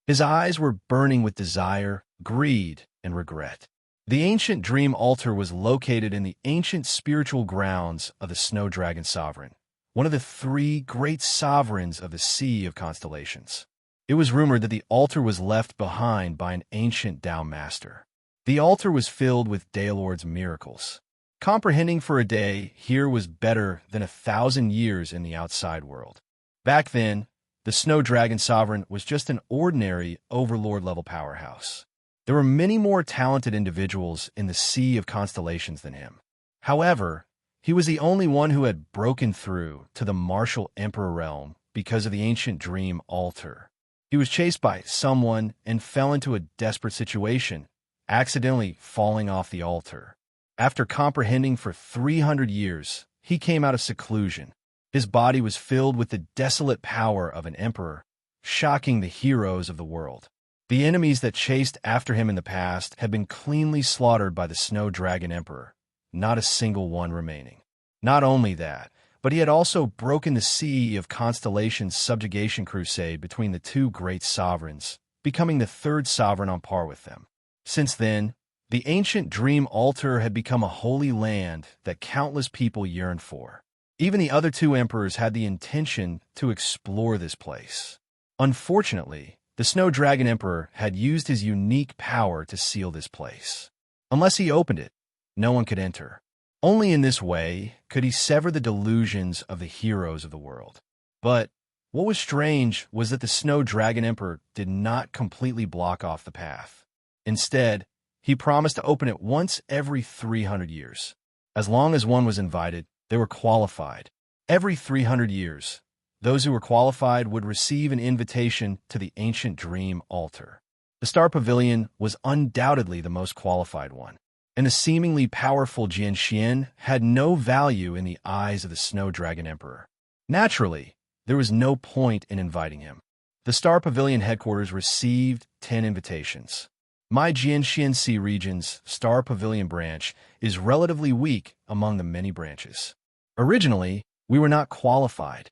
His eyes were burning with desire, greed, and regret. The ancient dream altar was located in the ancient spiritual grounds of the Snow Dragon Sovereign, one of the 3 great sovereigns of the Sea of Constellations. It was rumored that the altar was left behind by an ancient Tao Master. The altar was filled with Daelord's miracles. Comprehending for a day here was better than 1,000 years in the outside world. Back then, the Snow Dragon Sovereign was just an ordinary overlord-level powerhouse. There were many more talented individuals in the Sea of Constellations than him. However, he was the only one who had broken through to the martial Emperor realm because of the ancient dream altar. He was chased by someone and fell into a desperate situation, accidentally falling off the altar. After comprehending for 300 years, he came out of seclusion. His body was filled with the desolate power of an emperor, shocking the heroes of the world. The enemies that chased after him in the past had been cleanly slaughtered by the Snow Dragon Emperor, not a single one remaining. Not only that, but he had also broken the Sea of Constellations subjugation crusade between the 2 great sovereigns, becoming the 3rd sovereign on par with them. Since then, the ancient dream altar had become a holy land that countless people yearned for. Even the other two emperors had the intention to explore this place. Unfortunately, the Snow Dragon Emperor had used his unique power to seal this place. Unless he opened it, no one could enter. Only in this way could he sever the delusions of the heroes of the world. But what was strange was that the Snow Dragon Emperor did not completely block off the path. Instead, he promised to open it once every 300 years. As long as one was invited, they were qualified. Every 300 years, those who were qualified would receive an invitation to the ancient dream altar. The Star Pavilion was undoubtedly the most qualified one, and the seemingly powerful Jian Xian had no value in the eyes of the Snow Dragon Emperor. Naturally, there was no point in inviting him. The Star Pavilion headquarters received 10 invitations. My Jianxian Sea region's Star Pavilion branch is relatively weak among the many branches. Originally, we were not qualified.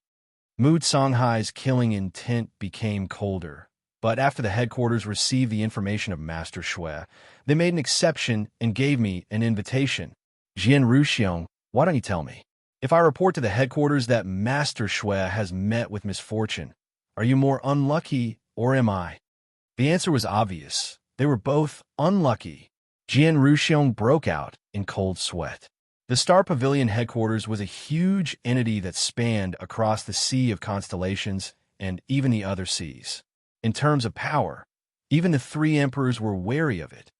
Mu Songhai's killing intent became colder, but after the headquarters received the information of Master Shui, they made an exception and gave me an invitation. Jian Ruxiong, why don't you tell me? If I report to the headquarters that Master Shui has met with misfortune, are you more unlucky or am I? The answer was obvious. They were both unlucky. Jian Ruxiong broke out in cold sweat. The Star Pavilion headquarters was a huge entity that spanned across the sea of constellations and even the other seas. In terms of power, even the three emperors were wary of it.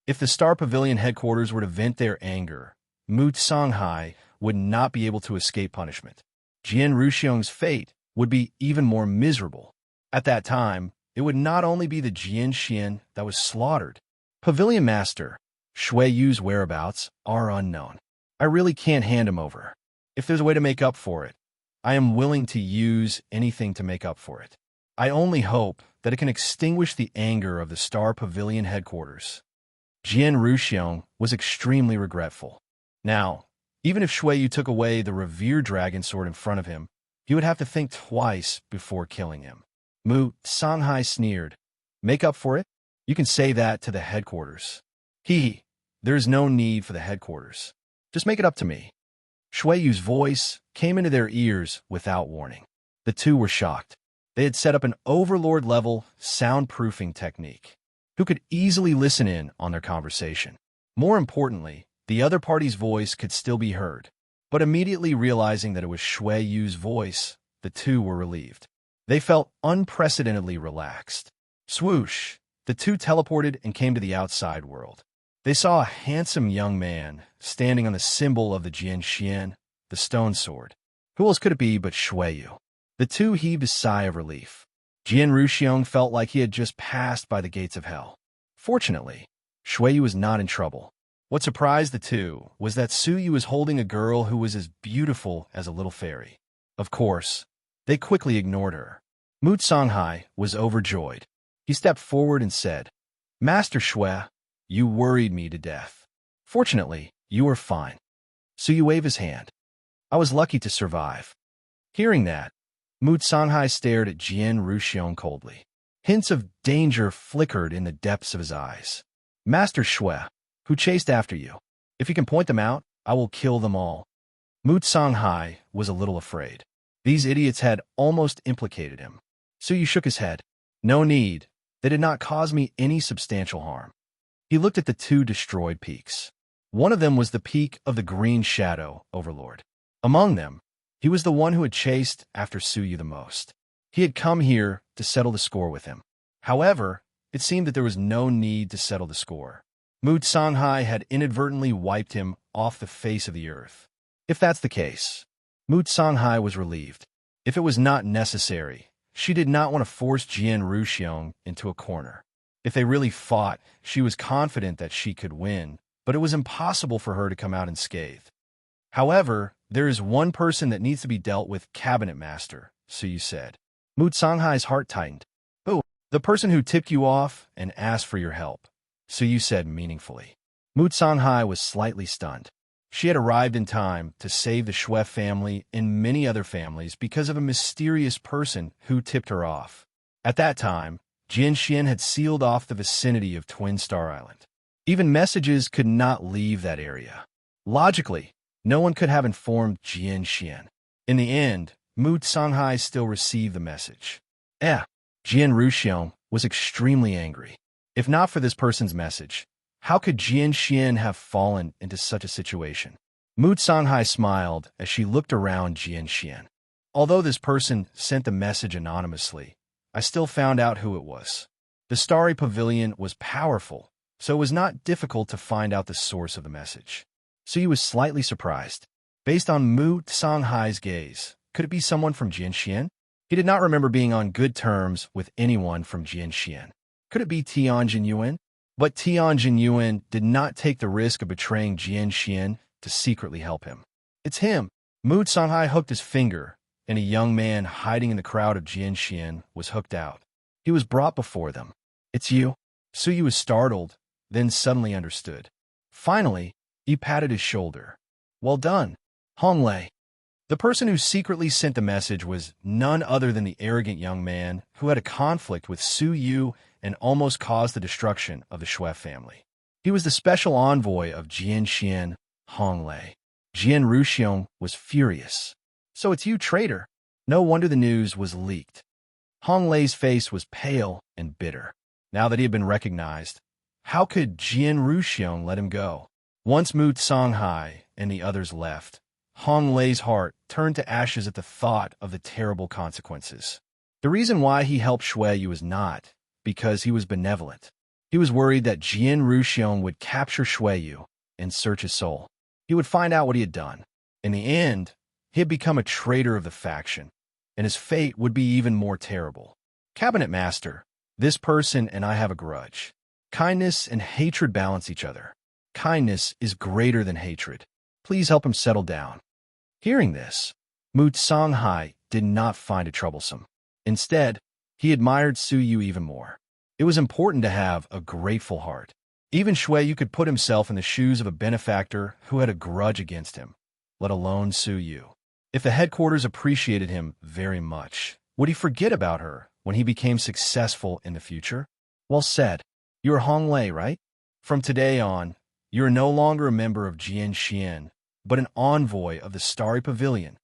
If the Star Pavilion headquarters were to vent their anger, Mu Songhai would not be able to escape punishment. Jian Ruxiong's fate would be even more miserable. At that time, it would not only be the Jian Xian that was slaughtered. Pavilion Master Shui Yu's whereabouts are unknown. I really can't hand him over. If there's a way to make up for it, I am willing to use anything to make up for it. I only hope that it can extinguish the anger of the Star Pavilion headquarters. Jian Ruxiong was extremely regretful. Now, even if Shui Yu took away the revered dragon sword in front of him, he would have to think twice before killing him. Mu Songhai sneered. Make up for it? You can say that to the headquarters. There is no need for the headquarters. Just make it up to me. Shui Yu's voice came into their ears without warning. The two were shocked. They had set up an overlord-level soundproofing technique, who could easily listen in on their conversation. More importantly, the other party's voice could still be heard. But immediately realizing that it was Shui Yu's voice, the two were relieved. They felt unprecedentedly relaxed. Swoosh! The two teleported and came to the outside world. They saw a handsome young man standing on the symbol of the Jian Xian, the stone sword. Who else could it be but Shui Yu? The two heaved a sigh of relief. Jian Ruxiong felt like he had just passed by the gates of hell. Fortunately, Shui Yu was not in trouble. What surprised the two was that Su Yu was holding a girl who was as beautiful as a little fairy. Of course, they quickly ignored her. Mu Songhai was overjoyed. He stepped forward and said, Master Shui, you worried me to death. Fortunately, you are fine. Su Yu waved his hand. I was lucky to survive. Hearing that, Mu Songhai stared at Jian Ruxiong coldly. Hints of danger flickered in the depths of his eyes. Master Shui, who chased after you? If you can point them out, I will kill them all. Mu Songhai was a little afraid. These idiots had almost implicated him. Su Yu shook his head. No need. They did not cause me any substantial harm. He looked at the two destroyed peaks. One of them was the peak of the Green Shadow Overlord. Among them, he was the one who had chased after Su Yu the most. He had come here to settle the score with him. However, it seemed that there was no need to settle the score. Mu Songhai had inadvertently wiped him off the face of the earth. If that's the case, Mu Songhai was relieved. If it was not necessary, she did not want to force Jian Ruxiong into a corner. If they really fought, she was confident that she could win, but it was impossible for her to come out unscathed. However, there is one person that needs to be dealt with, Cabinet Master, Su Yu said. Mu Songhai's heart tightened. Oh, the person who tipped you off and asked for your help, Su Yu said meaningfully. Mu Songhai was slightly stunned. She had arrived in time to save the Shui family and many other families because of a mysterious person who tipped her off. At that time, Jian Xian had sealed off the vicinity of Twin Star Island. Even messages could not leave that area. Logically, no one could have informed Jian Xian. In the end, Mu Songhai still received the message. Jian Ruxiong was extremely angry. If not for this person's message, how could Jian Xian have fallen into such a situation? Mu Songhai smiled as she looked around Jian Xian. Although this person sent the message anonymously, I still found out who it was. The Starry Pavilion was powerful, so it was not difficult to find out the source of the message. So he was slightly surprised. Based on Mu Songhai's gaze, could it be someone from Jian Xian? He did not remember being on good terms with anyone from Jian Xian. Could it be Tian Jinyuan? But Tian Jinyuan did not take the risk of betraying Jian Xian to secretly help him. It's him. Mu Songhai hooked his finger, and a young man hiding in the crowd of Jian Xian was hooked out. He was brought before them. It's you? Suyu was startled, then suddenly understood. Finally, he patted his shoulder. Well done, Hong Lei. The person who secretly sent the message was none other than the arrogant young man who had a conflict with Su Yu and almost caused the destruction of the Shui family. He was the special envoy of Jian Xian, Hong Lei. Jian Ruxiong was furious. So it's you, traitor. No wonder the news was leaked. Hong Lei's face was pale and bitter. Now that he had been recognized, how could Jian Ruxiong let him go? Once Mu Songhai and the others left, Hong Lei's heart turned to ashes at the thought of the terrible consequences. The reason why he helped Shui Yu was not because he was benevolent. He was worried that Jian Ruxiong would capture Shui Yu and search his soul. He would find out what he had done. In the end, he had become a traitor of the faction, and his fate would be even more terrible. Cabinet Master, this person and I have a grudge. Kindness and hatred balance each other. Kindness is greater than hatred. Please help him settle down. Hearing this, Mu Songhai did not find it troublesome. Instead, he admired Su Yu even more. It was important to have a grateful heart. Even Shui Yu could put himself in the shoes of a benefactor who had a grudge against him, let alone Su Yu. If the headquarters appreciated him very much, would he forget about her when he became successful in the future? Well said. You're Hong Lei, right? From today on, you're no longer a member of Jian Xian, but an envoy of the Starry Pavilion.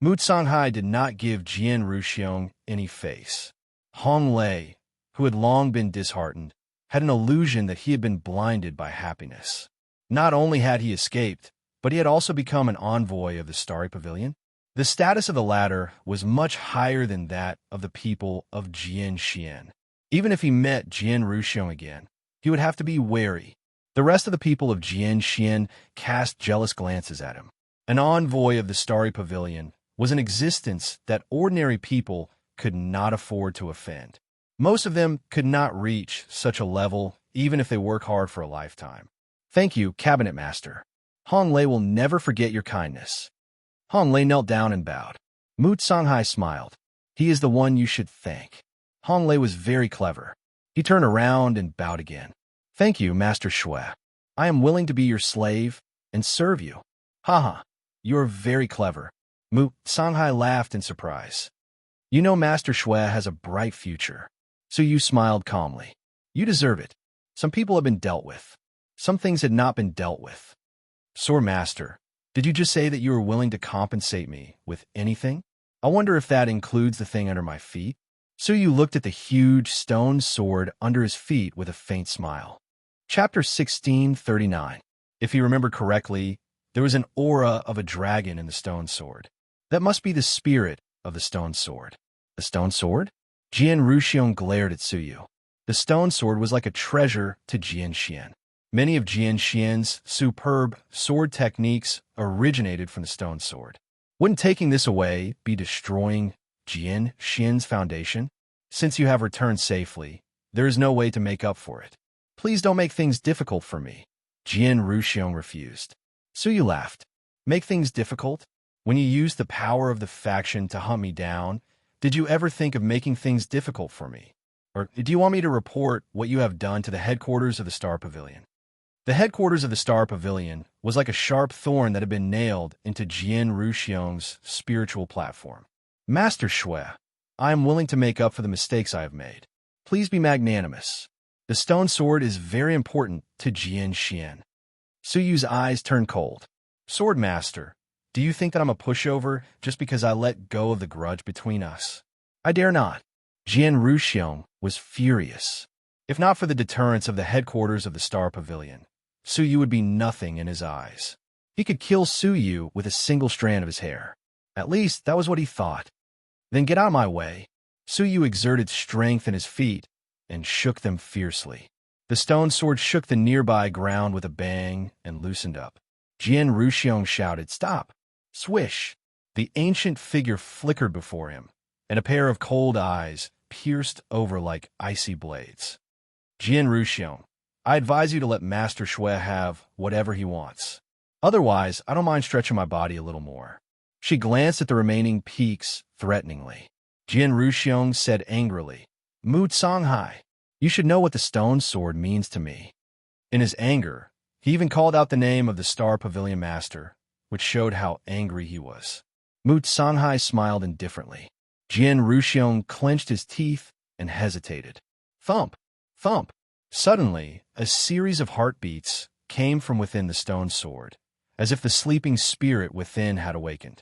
Mu Songhai did not give Jian Ruxiong any face. Hong Lei, who had long been disheartened, had an illusion that he had been blinded by happiness. Not only had he escaped, but he had also become an envoy of the Starry Pavilion. The status of the latter was much higher than that of the people of Jian Xian. Even if he met Jian Ruxiong again, he would have to be wary. The rest of the people of Jian Xian cast jealous glances at him. An envoy of the Starry Pavilion was an existence that ordinary people could not afford to offend. Most of them could not reach such a level even if they work hard for a lifetime. Thank you, Cabinet Master. Hong Lei will never forget your kindness. Hong Lei knelt down and bowed. Mu Songhai smiled. He is the one you should thank. Hong Lei was very clever. He turned around and bowed again. Thank you, Master Shui. I am willing to be your slave and serve you. Haha, you are very clever. Mu Songhai laughed in surprise. You know Master Shui has a bright future. So you smiled calmly. You deserve it. Some people have been dealt with. Some things had not been dealt with. Sword Master, did you just say that you were willing to compensate me with anything? I wonder if that includes the thing under my feet? Su Yu looked at the huge stone sword under his feet with a faint smile. Chapter 1639. If you remember correctly, there was an aura of a dragon in the stone sword. That must be the spirit of the stone sword. The stone sword? Jian Ruxiong glared at Su Yu. The stone sword was like a treasure to Jian Xian. Many of Jian Xian's superb sword techniques originated from the stone sword. Wouldn't taking this away be destroying Jian Xian's foundation? Since you have returned safely, there is no way to make up for it. Please don't make things difficult for me. Jian Ruxiong refused. Su Yu laughed. Make things difficult? When you used the power of the faction to hunt me down, did you ever think of making things difficult for me? Or do you want me to report what you have done to the headquarters of the Star Pavilion? The headquarters of the Star Pavilion was like a sharp thorn that had been nailed into Jian Ruxiong's spiritual platform. Master Shui, I am willing to make up for the mistakes I have made. Please be magnanimous. The stone sword is very important to Jian Xian. Su Yu's eyes turned cold. Sword Master, Do you think that I'm a pushover just because I let go of the grudge between us? I dare not. Jian Ruxiong was furious. If not for the deterrence of the headquarters of the Star Pavilion, Su Yu would be nothing in his eyes. He could kill Su Yu with a single strand of his hair. At least, that was what he thought. Then get out of my way. Su Yu exerted strength in his feet and shook them fiercely. The stone sword shook the nearby ground with a bang and loosened up. Jian Ruxiong shouted, "Stop!" Swish! The ancient figure flickered before him, and a pair of cold eyes pierced over like icy blades. Jian Ruxiong, I advise you to let Master Shui have whatever he wants. Otherwise, I don't mind stretching my body a little more. She glanced at the remaining peaks threateningly. Jian Ruxiong said angrily, Mu Songhai, you should know what the stone sword means to me. In his anger, he even called out the name of the Star Pavilion Master, which showed how angry he was. Mu Songhai smiled indifferently. Jian Ruxiong clenched his teeth and hesitated. Thump! Thump! Suddenly, a series of heartbeats came from within the stone sword, as if the sleeping spirit within had awakened.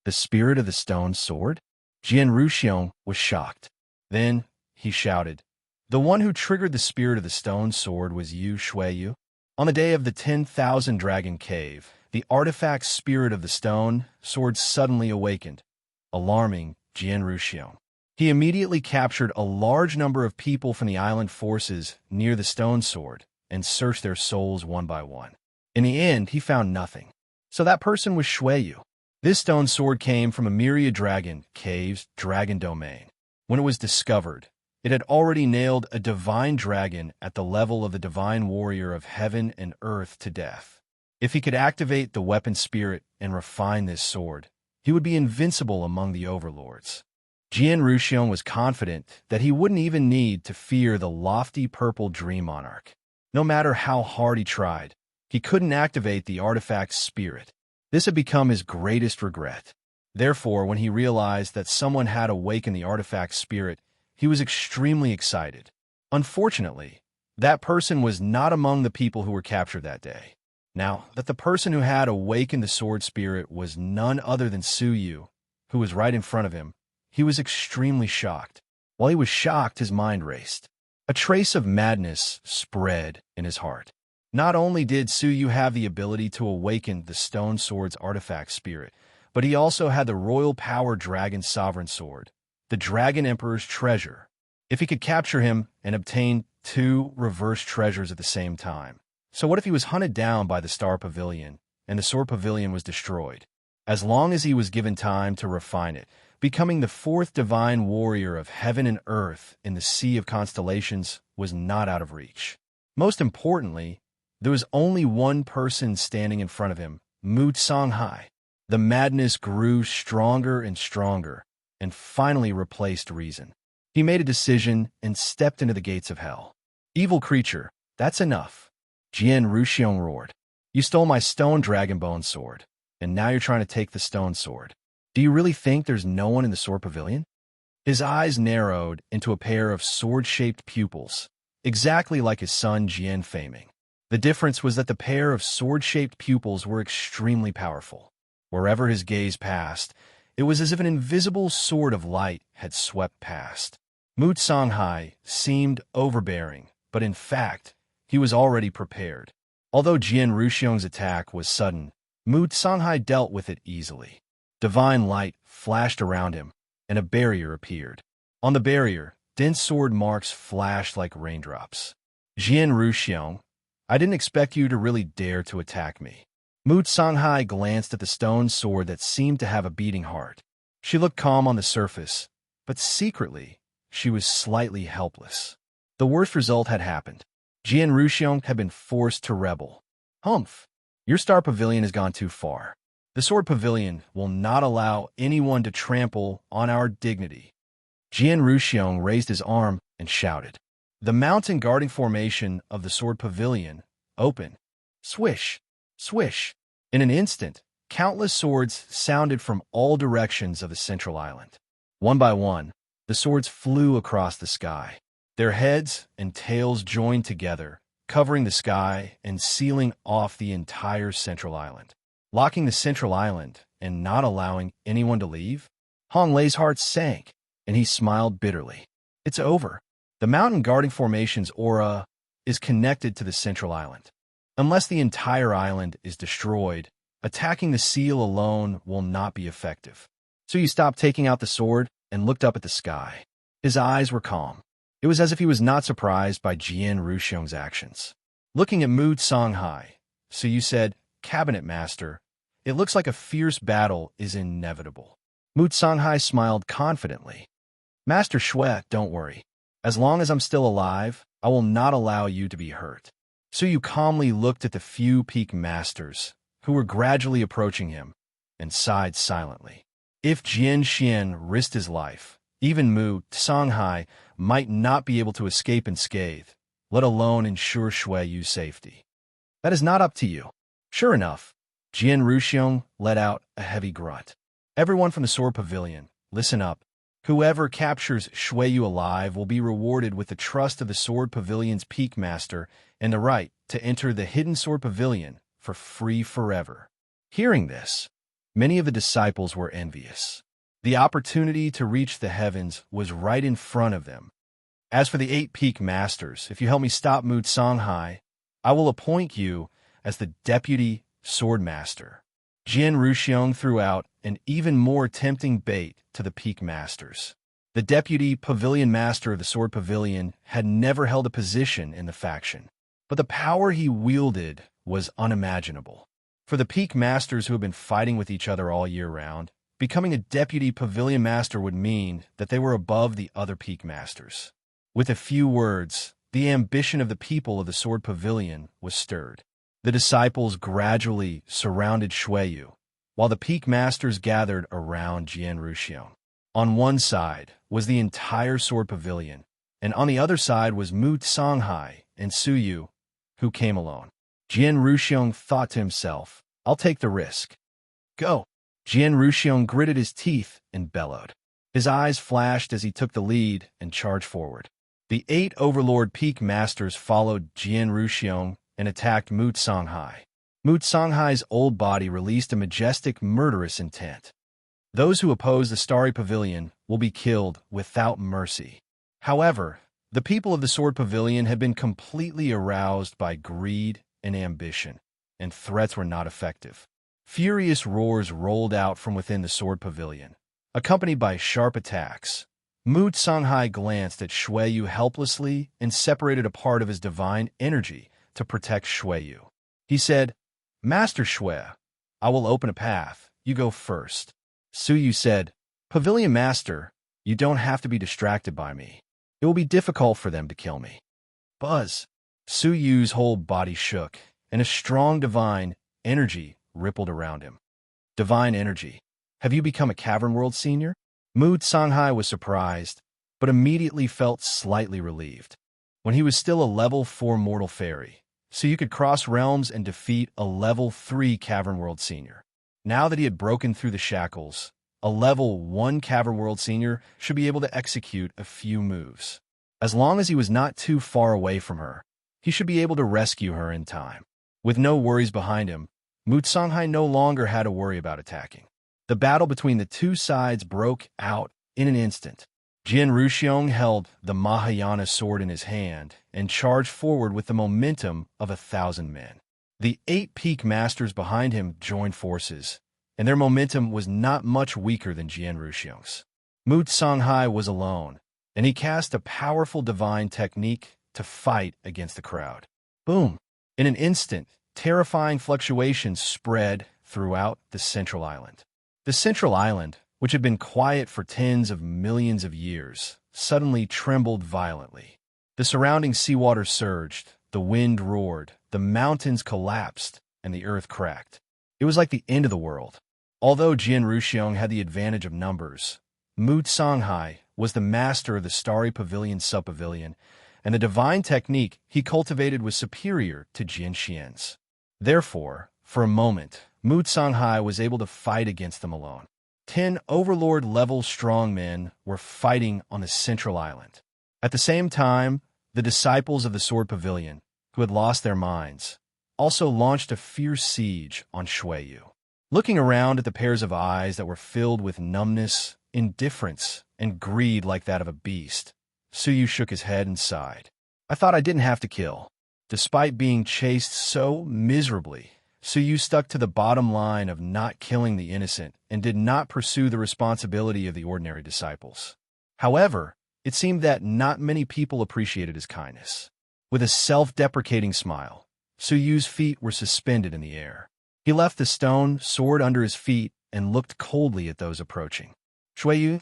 The spirit of the stone sword? Jian Ruxiong was shocked. Then he shouted, The one who triggered the spirit of the stone sword was you, Shuiyu. On the day of the 10,000 Dragon Cave, the artifact spirit of the stone sword suddenly awakened, alarming Jian Ruxiong. He immediately captured a large number of people from the island forces near the stone sword and searched their souls one by one. In the end, he found nothing. So that person was Shuiyu. This stone sword came from a myriad dragon caves, dragon domain. When it was discovered, it had already nailed a divine dragon at the level of the divine warrior of heaven and earth to death. If he could activate the weapon spirit and refine this sword, he would be invincible among the overlords. Jian Ruxiong was confident that he wouldn't even need to fear the lofty purple dream monarch. No matter how hard he tried, he couldn't activate the artifact's spirit. This had become his greatest regret. Therefore, when he realized that someone had awakened the artifact's spirit, he was extremely excited. Unfortunately, that person was not among the people who were captured that day. Now, that the person who had awakened the sword spirit was none other than Su Yu, who was right in front of him, he was extremely shocked. While he was shocked, his mind raced. A trace of madness spread in his heart. Not only did Su Yu have the ability to awaken the stone sword's artifact spirit, but he also had the royal power dragon sovereign sword, the Dragon Emperor's treasure. If he could capture him and obtain two reverse treasures at the same time. So what if he was hunted down by the Star Pavilion and the Sword Pavilion was destroyed? As long as he was given time to refine it, becoming the fourth divine warrior of heaven and earth in the sea of constellations was not out of reach. Most importantly, there was only one person standing in front of him, Mu Songhai. The madness grew stronger and stronger, and finally replaced reason. He made a decision and stepped into the gates of hell. Evil creature, that's enough. Jian Ruxiong roared. You stole my stone dragon bone sword, and now you're trying to take the stone sword. Do you really think there's no one in the sword pavilion? His eyes narrowed into a pair of sword-shaped pupils, exactly like his son Jian Feiming. The difference was that the pair of sword-shaped pupils were extremely powerful. Wherever his gaze passed, it was as if an invisible sword of light had swept past. Mu Songhai seemed overbearing, but in fact, he was already prepared. Although Jian Ruxiong's attack was sudden, Mu Songhai dealt with it easily. Divine light flashed around him, and a barrier appeared. On the barrier, dense sword marks flashed like raindrops. Jian Ruxiong, I didn't expect you to really dare to attack me. Mu Songhai glanced at the stone sword that seemed to have a beating heart. She looked calm on the surface, but secretly, she was slightly helpless. The worst result had happened. Jian Ruxiong had been forced to rebel. Humph! Your Star Pavilion has gone too far. The Sword Pavilion will not allow anyone to trample on our dignity. Jian Ruxiong raised his arm and shouted. The mountain guarding formation of the Sword Pavilion opened. Swish! Swish! In an instant, countless swords sounded from all directions of the central island. One by one, the swords flew across the sky. Their heads and tails joined together, covering the sky and sealing off the entire central island. Locking the central island and not allowing anyone to leave? Hong Lei's heart sank, and he smiled bitterly. It's over. The mountain guarding formation's aura is connected to the central island. Unless the entire island is destroyed, attacking the seal alone will not be effective. So you stopped taking out the sword and looked up at the sky. His eyes were calm. It was as if he was not surprised by Jian Ruxiong's actions. Looking at Mu Songhai, so you said, Cabinet Master, it looks like a fierce battle is inevitable. Mu Songhai smiled confidently. Master Shui, don't worry. As long as I'm still alive, I will not allow you to be hurt. So you calmly looked at the few peak masters, who were gradually approaching him, and sighed silently. If Jian Xian risked his life, even Mu Songhai might not be able to escape unscathed, let alone ensure Shui Yu's safety. That is not up to you. Sure enough, Jian Ruxiong let out a heavy grunt. Everyone from the Sword Pavilion, listen up. Whoever captures Shui Yu alive will be rewarded with the trust of the Sword Pavilion's Peak Master and the right to enter the Hidden Sword Pavilion for free forever. Hearing this, many of the disciples were envious. The opportunity to reach the heavens was right in front of them. As for the 8 Peak Masters, if you help me stop Mu Songhai, I will appoint you as the Deputy Sword Master. Jian Ruxiong threw out an even more tempting bait to the Peak Masters. The Deputy Pavilion Master of the Sword Pavilion had never held a position in the faction, but the power he wielded was unimaginable. For the Peak Masters who had been fighting with each other all year round, becoming a Deputy Pavilion Master would mean that they were above the other Peak Masters. With a few words, the ambition of the people of the Sword Pavilion was stirred. The disciples gradually surrounded Shui Yu, while the Peak Masters gathered around Jian Ruxiong. On one side was the entire Sword Pavilion, and on the other side was Mu Songhai and Su Yu, who came alone. Jian Ruxiong thought to himself, I'll take the risk. Go! Jian Ruxiong gritted his teeth and bellowed. His eyes flashed as he took the lead and charged forward. The 8 Overlord Peak Masters followed Jian Ruxiong and attacked Mu Songhai. Mu Songhai's old body released a majestic, murderous intent. Those who oppose the Starry Pavilion will be killed without mercy. However, the people of the Sword Pavilion had been completely aroused by greed and ambition, and threats were not effective. Furious roars rolled out from within the Sword Pavilion, accompanied by sharp attacks. Mu Songhai glanced at Shui Yu helplessly and separated a part of his divine energy to protect Shui Yu. He said, Master Shui, I will open a path. You go first. Su Yu said, Pavilion Master, you don't have to be distracted by me. It will be difficult for them to kill me. Buzz. Su Yu's whole body shook, and a strong divine energy rippled around him. Divine energy. Have you become a Cavern World senior? Mu Songhai was surprised, but immediately felt slightly relieved. When he was still a level 4 mortal fairy, so you could cross realms and defeat a level 3 Cavern World senior. Now that he had broken through the shackles, a level 1 Cavern World senior should be able to execute a few moves. As long as he was not too far away from her, he should be able to rescue her in time. With no worries behind him, Mu Songhai no longer had to worry about attacking. The battle between the two sides broke out in an instant. Jian Ruxiong held the Mahayana sword in his hand and charged forward with the momentum of 1,000 men. The 8 Peak Masters behind him joined forces, and their momentum was not much weaker than Jian Ruxiong's. Mu Songhai was alone, and he cast a powerful divine technique to fight against the crowd. Boom! In an instant, terrifying fluctuations spread throughout the central island. The central island, which had been quiet for tens of millions of years, suddenly trembled violently. The surrounding seawater surged, the wind roared, the mountains collapsed, and the earth cracked. It was like the end of the world. Although Jian Ruxiong had the advantage of numbers, Mu Songhai was the master of the Starry Pavilion sub-pavilion, and the divine technique he cultivated was superior to Jian Xian's. Therefore, for a moment, Mu Songhai was able to fight against them alone. 10 Overlord-level strongmen were fighting on the central island. At the same time, the disciples of the Sword Pavilion, who had lost their minds, also launched a fierce siege on Shui Yu. looking around at the pairs of eyes that were filled with numbness, indifference, and greed like that of a beast. Suyu shook his head and sighed. I thought I didn't have to kill. Despite being chased so miserably, Suyu stuck to the bottom line of not killing the innocent and did not pursue the responsibility of the ordinary disciples. However, it seemed that not many people appreciated his kindness. With a self-deprecating smile, Suyu's feet were suspended in the air. He left the stone sword under his feet and looked coldly at those approaching. Shuiyu,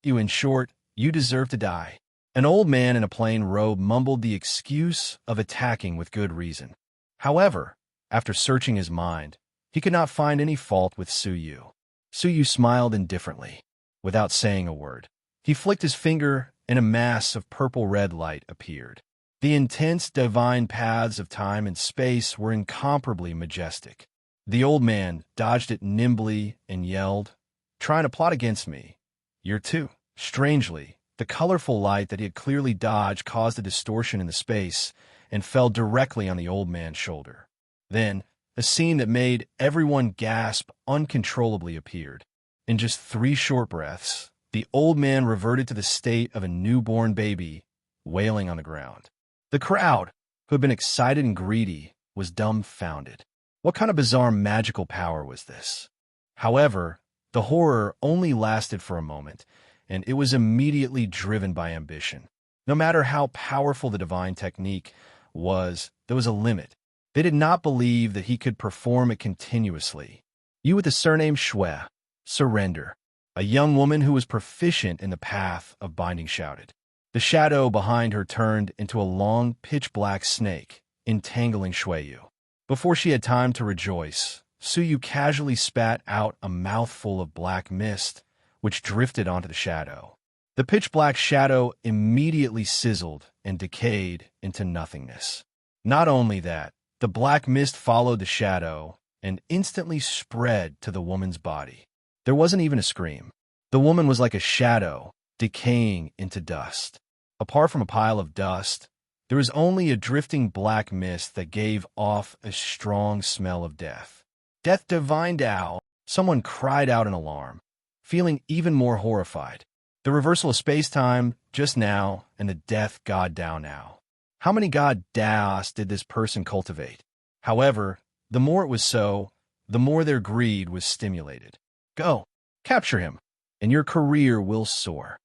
in short, you deserve to die. An old man in a plain robe mumbled the excuse of attacking with good reason. However, after searching his mind, he could not find any fault with Suyu. Suyu smiled indifferently, without saying a word. He flicked his finger, and a mass of purple-red light appeared. The intense divine paths of time and space were incomparably majestic. The old man dodged it nimbly and yelled, "Trying to plot against me. You're too." Strangely, the colorful light that he had clearly dodged caused a distortion in the space and fell directly on the old man's shoulder. Then, a scene that made everyone gasp uncontrollably appeared. In just 3 short breaths, the old man reverted to the state of a newborn baby, wailing on the ground. The crowd, who had been excited and greedy, was dumbfounded. What kind of bizarre magical power was this? However, the horror only lasted for a moment, and it was immediately driven by ambition. No matter how powerful the divine technique was, there was a limit. They did not believe that he could perform it continuously. You with the surname Shui, surrender. A young woman who was proficient in the path of binding shouted. The shadow behind her turned into a long, pitch-black snake, entangling Shuiyu. Before she had time to rejoice, Suyu casually spat out a mouthful of black mist, which drifted onto the shadow. The pitch-black shadow immediately sizzled and decayed into nothingness. Not only that, the black mist followed the shadow and instantly spread to the woman's body. There wasn't even a scream. The woman was like a shadow, decaying into dust. Apart from a pile of dust, there was only a drifting black mist that gave off a strong smell of death. Death divine Dao! Someone cried out in alarm, feeling even more horrified. The reversal of space-time just now and the death god Dao now. How many god Daos did this person cultivate? However, the more it was so, the more their greed was stimulated. Go, capture him, and your career will soar.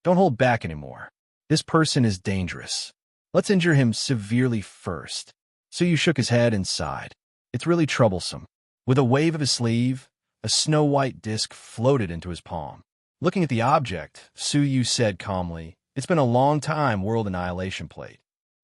Don't hold back anymore. This person is dangerous. Let's injure him severely first. Suyu shook his head and sighed. It's really troublesome. With a wave of his sleeve, a snow-white disc floated into his palm. Looking at the object, Suyu said calmly, "It's been a long time, World Annihilation Plate."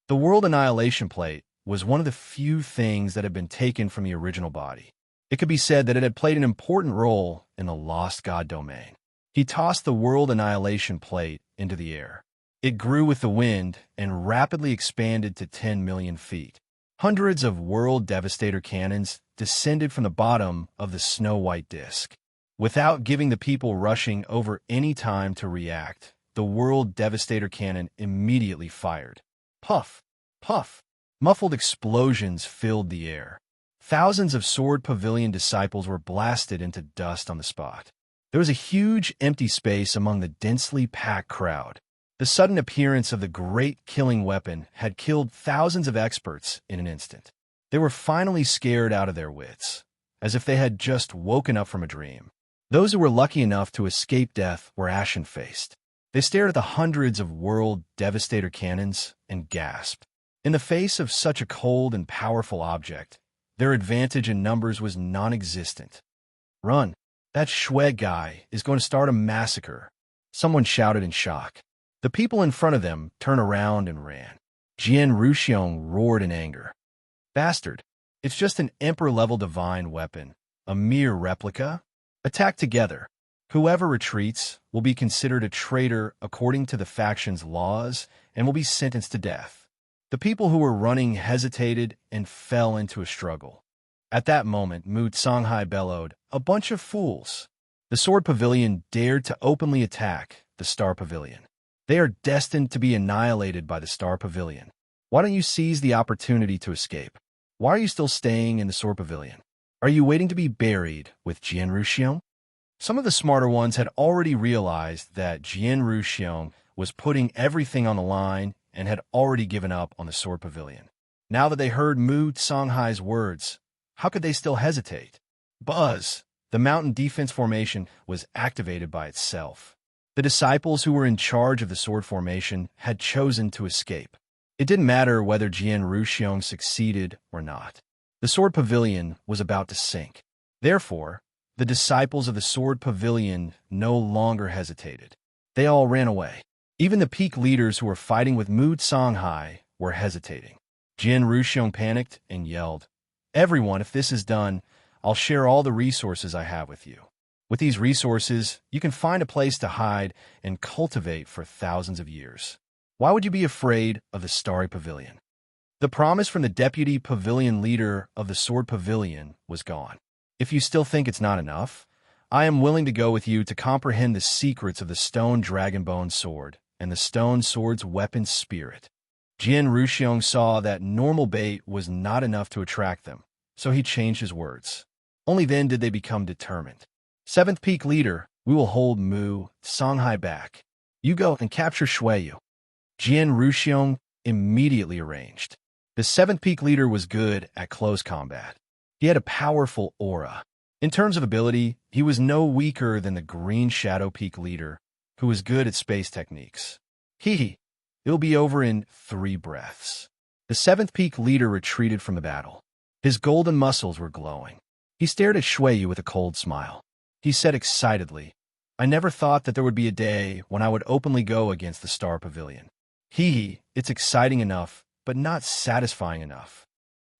The World Annihilation Plate was one of the few things that had been taken from the original body. It could be said that it had played an important role in the lost god domain. He tossed the World Annihilation Plate into the air. It grew with the wind and rapidly expanded to 10 million feet. Hundreds of World Devastator cannons descended from the bottom of the snow-white disk. Without giving the people rushing over any time to react, the World Devastator cannon immediately fired. Puff! Puff! Muffled explosions filled the air. Thousands of Sword Pavilion disciples were blasted into dust on the spot. There was a huge empty space among the densely packed crowd. The sudden appearance of the great killing weapon had killed thousands of experts in an instant. They were finally scared out of their wits, as if they had just woken up from a dream. Those who were lucky enough to escape death were ashen-faced. They stared at the hundreds of World Devastator cannons and gasped. In the face of such a cold and powerful object, their advantage in numbers was non-existent. Run! That Shui guy is going to start a massacre, someone shouted in shock. The people in front of them turned around and ran. Jian Ruxiong roared in anger. Bastard! It's just an emperor-level divine weapon, a mere replica. Attack together. Whoever retreats will be considered a traitor according to the faction's laws and will be sentenced to death. The people who were running hesitated and fell into a struggle. At that moment, Mu Songhai bellowed, "A bunch of fools!" The Sword Pavilion dared to openly attack the Star Pavilion. They are destined to be annihilated by the Star Pavilion. Why don't you seize the opportunity to escape? Why are you still staying in the Sword Pavilion? Are you waiting to be buried with Jian Ruxiong? Some of the smarter ones had already realized that Jian Ruxiong was putting everything on the line and had already given up on the Sword Pavilion. Now that they heard Mu Songhai's words, how could they still hesitate? Buzz! The mountain defense formation was activated by itself. The disciples who were in charge of the sword formation had chosen to escape. It didn't matter whether Jian Ruxiong succeeded or not. The sword pavilion was about to sink. Therefore, the disciples of the sword pavilion no longer hesitated. They all ran away. Even the peak leaders who were fighting with Mu Songhai were hesitating. Jian Ruxiong panicked and yelled, "Everyone, if this is done, I'll share all the resources I have with you. With these resources, you can find a place to hide and cultivate for thousands of years. Why would you be afraid of the Starry Pavilion?" The promise from the deputy pavilion leader of the Sword Pavilion was gone. "If you still think it's not enough, I am willing to go with you to comprehend the secrets of the Stone Dragonbone Sword and the Stone Sword's weapon spirit." Jian Ruxiong saw that normal bait was not enough to attract them, so he changed his words. Only then did they become determined. "Seventh Peak Leader, we will hold Mu Songhai back. You go and capture Shuiyu." Jian Ruxiong immediately arranged. The Seventh Peak Leader was good at close combat. He had a powerful aura. In terms of ability, he was no weaker than the Green Shadow Peak Leader, who was good at space techniques. It'll be over in 3 breaths. The Seventh Peak Leader retreated from the battle. His golden muscles were glowing. He stared at Shuiyu with a cold smile. He said excitedly, "I never thought that there would be a day when I would openly go against the Star Pavilion. It's exciting enough, but not satisfying enough."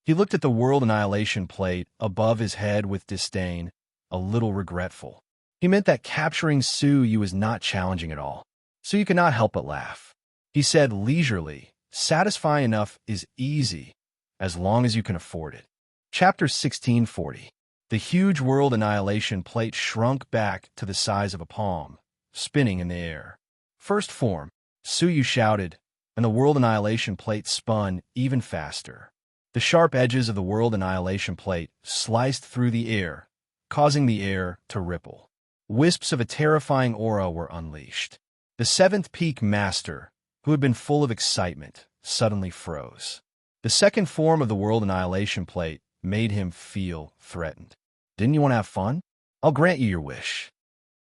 He looked at the World Annihilation plate above his head with disdain, a little regretful. He meant that capturing Su Yu was not challenging at all, so you could not help but laugh. He said leisurely, "Satisfying enough is easy, as long as you can afford it." Chapter 1640. The huge World Annihilation plate shrunk back to the size of a palm, spinning in the air. "First form," Su Yu shouted, and the World Annihilation plate spun even faster. The sharp edges of the World Annihilation plate sliced through the air, causing the air to ripple. Wisps of a terrifying aura were unleashed. The Seventh Peak Master, who had been full of excitement, suddenly froze. The second form of the World Annihilation plate made him feel threatened. "Didn't you want to have fun? I'll grant you your wish."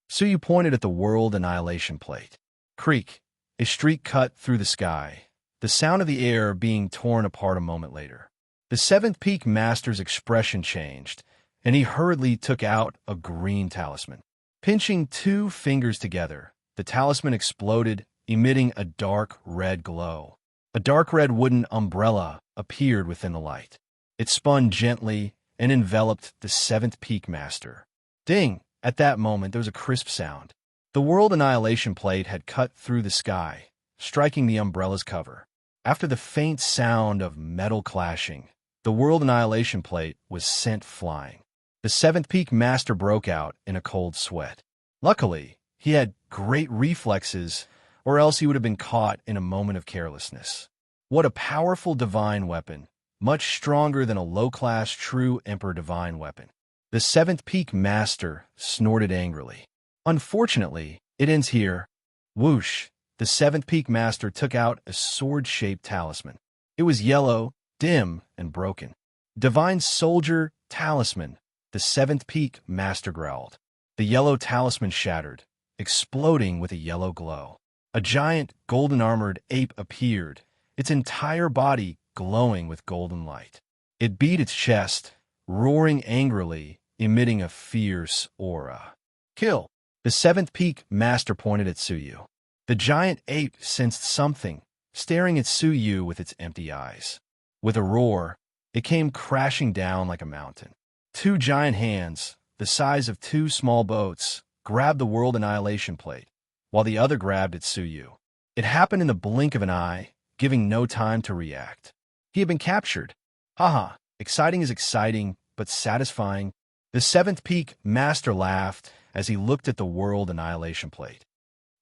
Su Yu pointed at the World Annihilation plate. Creak! A streak cut through the sky, the sound of the air being torn apart a moment later. The Seventh Peak Master's expression changed, and he hurriedly took out a green talisman. Pinching 2 fingers together, the talisman exploded, emitting a dark red glow. A dark red wooden umbrella appeared within the light. It spun gently and enveloped the Seventh Peak Master. Ding! At that moment, there was a crisp sound. The World Annihilation plate had cut through the sky, striking the umbrella's cover. After the faint sound of metal clashing, the World Annihilation plate was sent flying. The Seventh Peak Master broke out in a cold sweat. Luckily, he had great reflexes, or else he would have been caught in a moment of carelessness. What a powerful divine weapon, much stronger than a low-class true Emperor divine weapon. The Seventh Peak Master snorted angrily. "Unfortunately, it ends here." Whoosh! The Seventh Peak Master took out a sword-shaped talisman. It was yellow, dim, and broken. "Divine Soldier Talisman," the Seventh Peak Master growled. The yellow talisman shattered, exploding with a yellow glow. A giant, golden-armored ape appeared, its entire body glowing with golden light. It beat its chest, roaring angrily, emitting a fierce aura. "Kill!" The Seventh Peak Master pointed at Su Yu. The giant ape sensed something, staring at Su Yu with its empty eyes. With a roar, it came crashing down like a mountain. 2 giant hands, the size of 2 small boats, grabbed the World Annihilation plate, while the other grabbed at Su Yu. It happened in the blink of an eye, giving no time to react. He had been captured. Haha, exciting is exciting, but satisfying. The Seventh Peak Master laughed as he looked at the World Annihilation plate.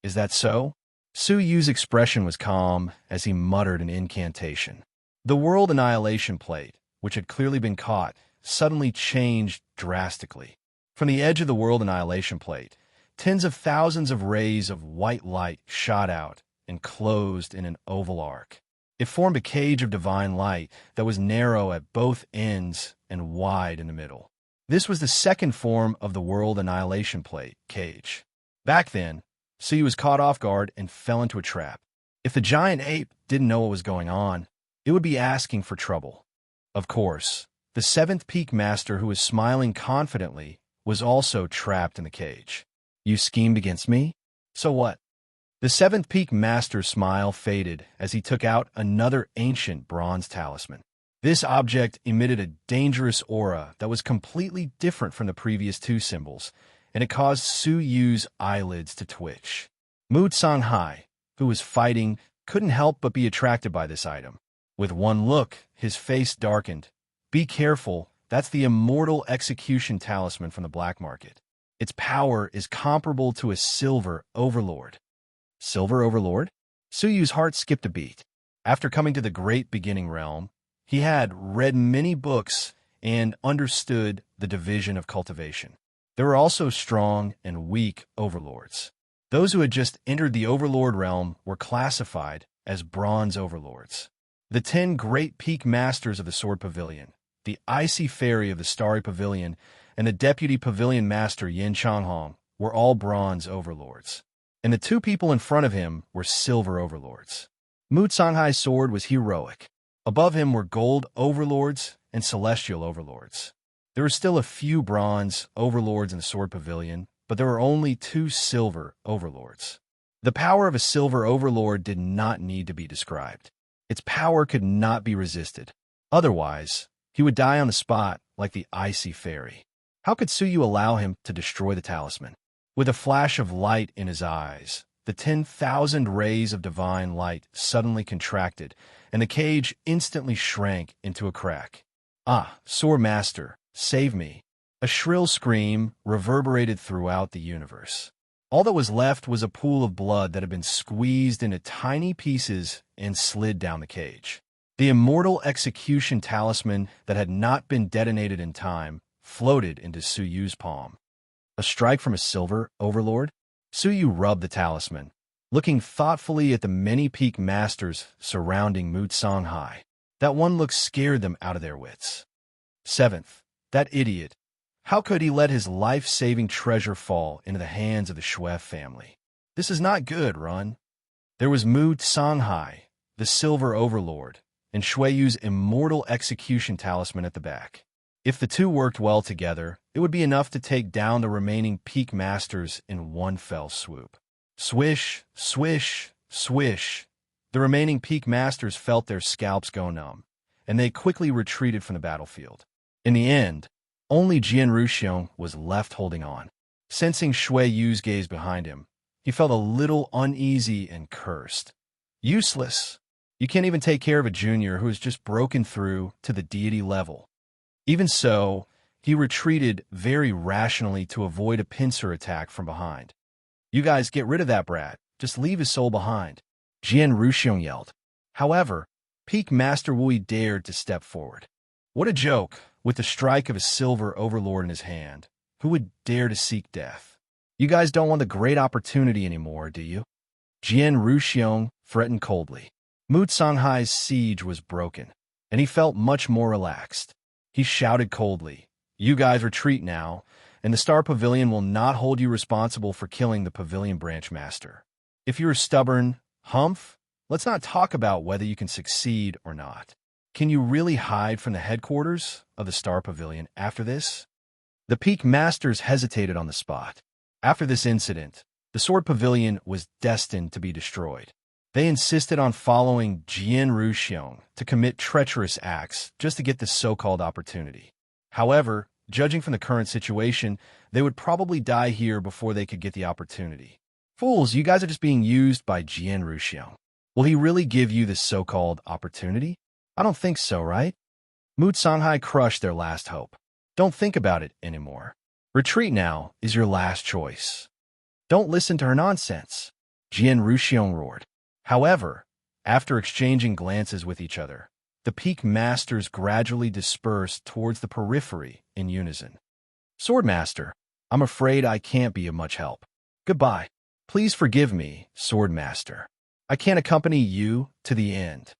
"Is that so?" Su Yu's expression was calm as he muttered an incantation. The World Annihilation plate, which had clearly been caught, suddenly changed drastically. From the edge of the world annihilation plate, tens of thousands of rays of white light shot out and closed in an oval arc. It formed a cage of divine light that was narrow at both ends and wide in the middle. This was the second form of the world annihilation plate cage. Back then, Suyu was caught off guard and fell into a trap. If the giant ape didn't know what was going on, it would be asking for trouble. Of course, the seventh peak master, who was smiling confidently, was also trapped in the cage. You schemed against me? So what? The seventh peak master's smile faded as he took out another ancient bronze talisman. This object emitted a dangerous aura that was completely different from the previous two symbols, and it caused Su Yu's eyelids to twitch. Mu Songhai, who was fighting, couldn't help but be attracted by this item. With one look, his face darkened. Be careful, that's the immortal execution talisman from the black market. Its power is comparable to a silver overlord. Silver overlord? Su Yu's heart skipped a beat. After coming to the great beginning realm, he had read many books and understood the division of cultivation. There were also strong and weak overlords. Those who had just entered the overlord realm were classified as bronze overlords. The 10 great peak masters of the Sword Pavilion, the icy fairy of the Starry Pavilion, and the deputy pavilion master Yin Changhong were all bronze overlords. And the two people in front of him were silver overlords. Mu Songhai's sword was heroic. Above him were gold overlords and celestial overlords. There were still a few bronze overlords in the Sword Pavilion, but there were only 2 silver overlords. The power of a silver overlord did not need to be described. Its power could not be resisted. Otherwise, he would die on the spot like the icy fairy. How could Suyu allow him to destroy the talisman? With a flash of light in his eyes, the 10,000 rays of divine light suddenly contracted, and the cage instantly shrank into a crack. Ah, Sword Master, save me! A shrill scream reverberated throughout the universe. All that was left was a pool of blood that had been squeezed into tiny pieces and slid down the cage. The immortal execution talisman that had not been detonated in time floated into Su Yu's palm. A strike from a silver overlord? Su Yu rubbed the talisman, looking thoughtfully at the many peak masters surrounding Mu Songhai. That one look scared them out of their wits. Seventh, that idiot. How could he let his life-saving treasure fall into the hands of the Shui family? This is not good, Run. There was Mu Songhai, the silver overlord, and Shui Yu's immortal execution talisman at the back. If the two worked well together, it would be enough to take down the remaining peak masters in one fell swoop. Swish, swish, swish. The remaining peak masters felt their scalps go numb, and they quickly retreated from the battlefield. In the end, only Jian Ruxiong was left holding on. Sensing Shui Yu's gaze behind him, he felt a little uneasy and cursed. Useless. You can't even take care of a junior who has just broken through to the deity level. Even so, he retreated very rationally to avoid a pincer attack from behind. You guys get rid of that brat. Just leave his soul behind, Jian Ruxiong yelled. However, Peak Master Wui dared to step forward. What a joke, with the strike of a silver overlord in his hand. Who would dare to seek death? You guys don't want the great opportunity anymore, do you? Jian Ruxiong threatened coldly. Mu Songhai's siege was broken, and he felt much more relaxed. He shouted coldly, "You guys retreat now, and the Star Pavilion will not hold you responsible for killing the Pavilion Branch Master. If you're stubborn, humph, let's not talk about whether you can succeed or not. Can you really hide from the headquarters of the Star Pavilion after this?" The Peak Masters hesitated on the spot. After this incident, the Sword Pavilion was destined to be destroyed. They insisted on following Jian Ruxiong to commit treacherous acts just to get this so-called opportunity. However, judging from the current situation, they would probably die here before they could get the opportunity. Fools, you guys are just being used by Jian Ruxiong. Will he really give you this so-called opportunity? I don't think so, right? Mu Songhai crushed their last hope. Don't think about it anymore. Retreat now is your last choice. Don't listen to her nonsense, Jian Ruxiong roared. However, after exchanging glances with each other, The peak masters gradually dispersed towards the periphery in unison. Swordmaster, I'm afraid I can't be of much help. Goodbye. Please forgive me, Swordmaster. I can't accompany you to the end.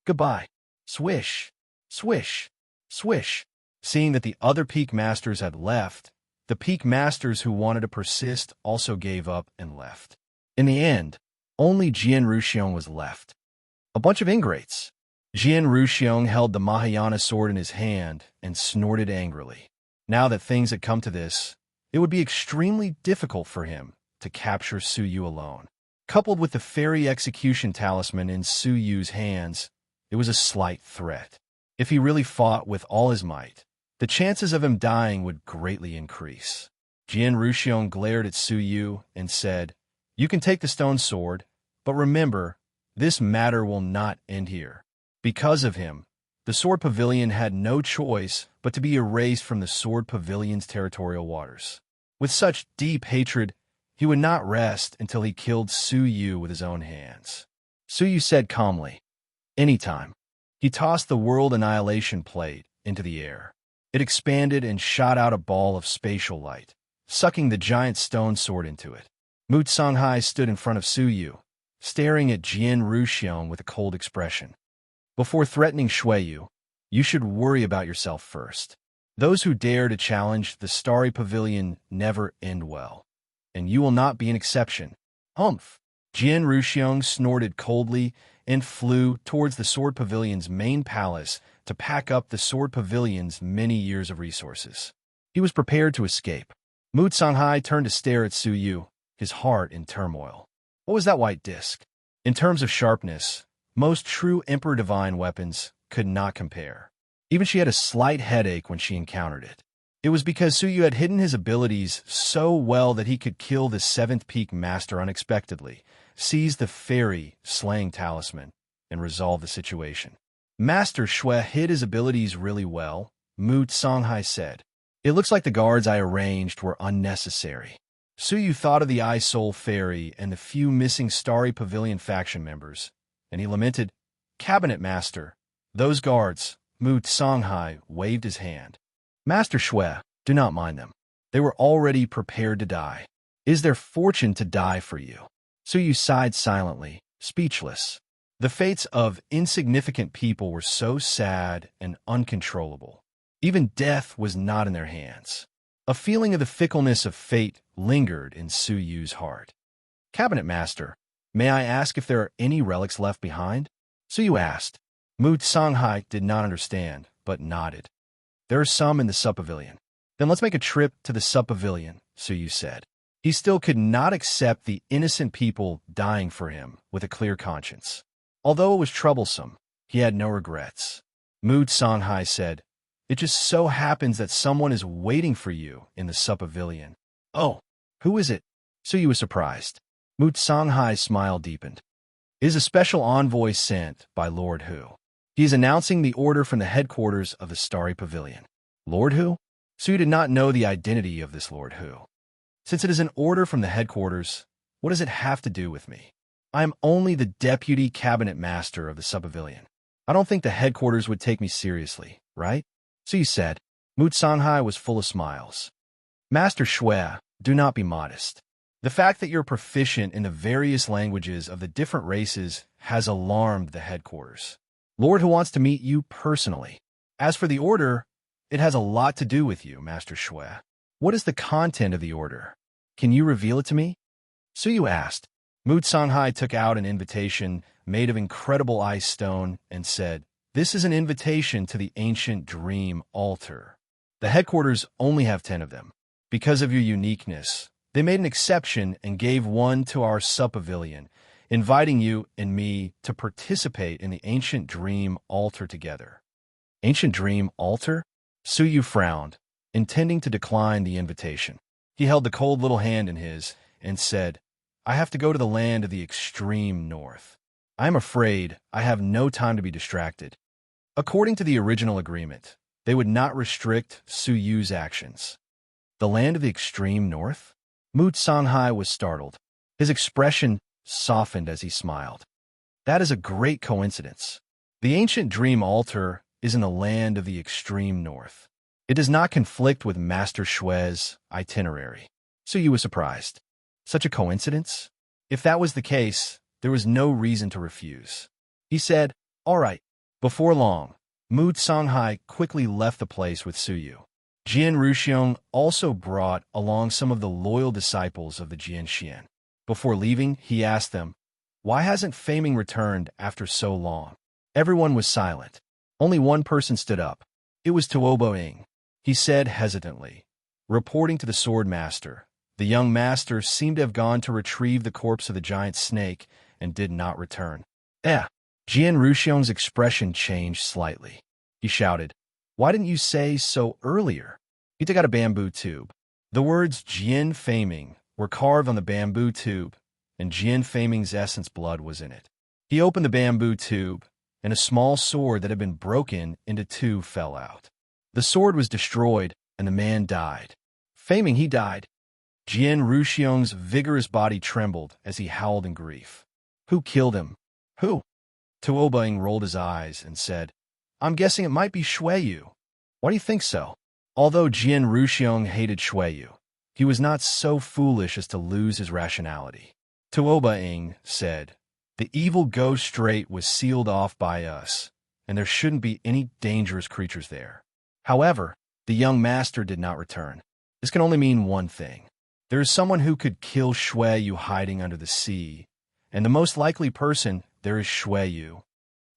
Goodbye. Swish, swish, swish. Seeing that the other peak masters had left, the peak masters who wanted to persist also gave up and left. In the end, only Jian Ruxiong was left. A bunch of ingrates. Jian Ruxiong held the Mahayana sword in his hand and snorted angrily. Now that things had come to this, it would be extremely difficult for him to capture Su Yu alone. Coupled with the fairy execution talisman in Su Yu's hands, it was a slight threat. If he really fought with all his might, the chances of him dying would greatly increase. Jian Ruxiong glared at Su Yu and said, "You can take the stone sword, but remember, this matter will not end here." Because of him, the Sword Pavilion had no choice but to be erased from the Sword Pavilion's territorial waters. With such deep hatred, he would not rest until he killed Su Yu with his own hands. Su Yu said calmly, "Anytime." He tossed the World Annihilation Plate into the air. It expanded and shot out a ball of spatial light, sucking the giant stone sword into it. Mu Songhai stood in front of Su Yu, staring at Jian Ruxiong with a cold expression. Before threatening Shuiyu, you should worry about yourself first. Those who dare to challenge the Starry Pavilion never end well, and you will not be an exception. Humph! Jian Ruxiong snorted coldly and flew towards the Sword Pavilion's main palace to pack up the Sword Pavilion's many years of resources. He was prepared to escape. Mu Songhai turned to stare at Su Yu, his heart in turmoil. What was that white disc? In terms of sharpness, most true Emperor Divine weapons could not compare. Even she had a slight headache when she encountered it. It was because Su Yu had hidden his abilities so well that he could kill the 7th Peak Master unexpectedly, seize the fairy slaying talisman, and resolve the situation. Master Shui hid his abilities really well, Mu Songhai said. It looks like the guards I arranged were unnecessary. Su Yu thought of the Eye Soul Fairy and the few missing Starry Pavilion faction members, and he lamented, "Cabinet Master, those guards," Mu Songhai waved his hand. "Master Shui, do not mind them. They were already prepared to die. It is their fortune to die for you." Su Yu sighed silently, speechless. The fates of insignificant people were so sad and uncontrollable. Even death was not in their hands. A feeling of the fickleness of fate lingered in Su Yu's heart. "Cabinet Master, may I ask if there are any relics left behind?" Su Yu asked. Mu Songhai did not understand, but nodded. "There are some in the sub-pavilion." "Then let's make a trip to the sub-pavilion," Su Yu said. He still could not accept the innocent people dying for him with a clear conscience. Although it was troublesome, he had no regrets. Mu Songhai said, "It just so happens that someone is waiting for you in the sub-pavilion." "Oh, who is it?" Su Yu was surprised. Mu Songhai's smile deepened. "It is a special envoy sent by Lord Hu. He is announcing the order from the headquarters of the Starry Pavilion." "Lord Hu?" Su Yu did not know the identity of this Lord Hu. "Since it is an order from the headquarters, what does it have to do with me? I am only the deputy cabinet master of the sub-pavilion. I don't think the headquarters would take me seriously, right?" Su Yu said. Mu Songhai was full of smiles. "Master Shui, do not be modest. The fact that you're proficient in the various languages of the different races has alarmed the headquarters. Lord Hu wants to meet you personally. As for the order, it has a lot to do with you, Master Shui. What is the content of the order? Can you reveal it to me?" Su Yu asked. Mu Songhai took out an invitation made of incredible ice stone and said, "This is an invitation to the ancient dream altar. The headquarters only have 10 of them. Because of your uniqueness, they made an exception and gave one to our sub-pavilion, inviting you and me to participate in the ancient dream altar together." "Ancient dream altar?" Su Yu frowned, intending to decline the invitation. He held the cold little hand in his and said, "I have to go to the land of the extreme north. I am afraid I have no time to be distracted." According to the original agreement, they would not restrict Su Yu's actions. The land of the extreme north? Mu Songhai was startled. His expression softened as he smiled. "That is a great coincidence. The ancient dream altar is in the land of the extreme north. It does not conflict with Master Shui's itinerary. So you were surprised. Such a coincidence? If that was the case, there was no reason to refuse. He said, "All right." Before long, Mu Songhai quickly left the place with Suyu. Jian Ruxiong also brought along some of the loyal disciples of the Jian Xian. Before leaving, he asked them, "Why hasn't Faming returned after so long?" Everyone was silent. Only one person stood up. It was Tuobo Ing. He said hesitantly, reporting to the sword master. The young master seemed to have gone to retrieve the corpse of the giant snake and did not return. Jian Ruxiong's expression changed slightly. He shouted, "Why didn't you say so earlier?" He took out a bamboo tube. The words Jian Faming were carved on the bamboo tube, and Jian Faming's essence blood was in it. He opened the bamboo tube, and a small sword that had been broken into two fell out. The sword was destroyed, and the man died. Faming, he died. Jian Ruxiong's vigorous body trembled as he howled in grief. Who killed him? Who? Tuobang rolled his eyes and said, "I'm guessing it might be Shuiyu." "Why do you think so?" Although Jian Ruxiong hated Shuiyu, he was not so foolish as to lose his rationality. Tuobang said, "The evil ghost strait was sealed off by us, and there shouldn't be any dangerous creatures there." However, the young master did not return. This can only mean one thing. There is someone who could kill Shuiyu hiding under the sea, and the most likely person there is Shuiyu.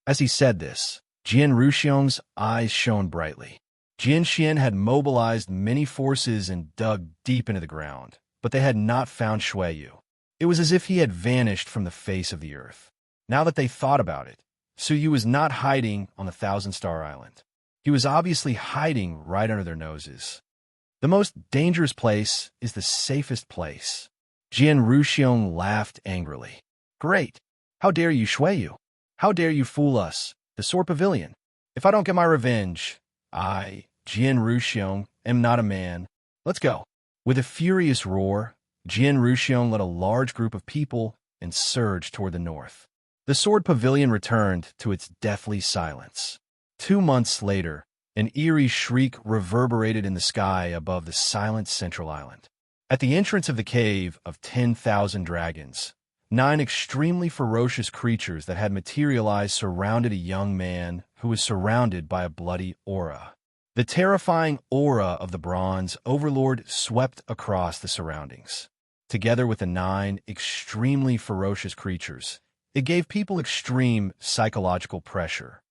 As he said this, Jian Ruxiong's eyes shone brightly. Jian Xian had mobilized many forces and dug deep into the ground, but they had not found Shuiyu. It was as if he had vanished from the face of the earth. Now that they thought about it, Suyu was not hiding on the Thousand Star Island. He was obviously hiding right under their noses. The most dangerous place is the safest place. Jian Ruxiong laughed angrily. "Great! How dare you, Shuiyu? How dare you fool us, the Sword Pavilion? If I don't get my revenge, I, Jian Ruxiong, am not a man. Let's go." With a furious roar, Jian Ruxiong led a large group of people and surged toward the north. The Sword Pavilion returned to its deathly silence. 2 months later, an eerie shriek reverberated in the sky above the silent central island. At the entrance of the cave of 10,000 dragons, 9 extremely ferocious creatures that had materialized surrounded a young man who was surrounded by a bloody aura. The terrifying aura of the Bronze Overlord swept across the surroundings. Together with the 9 extremely ferocious creatures, it gave people extreme psychological pressure.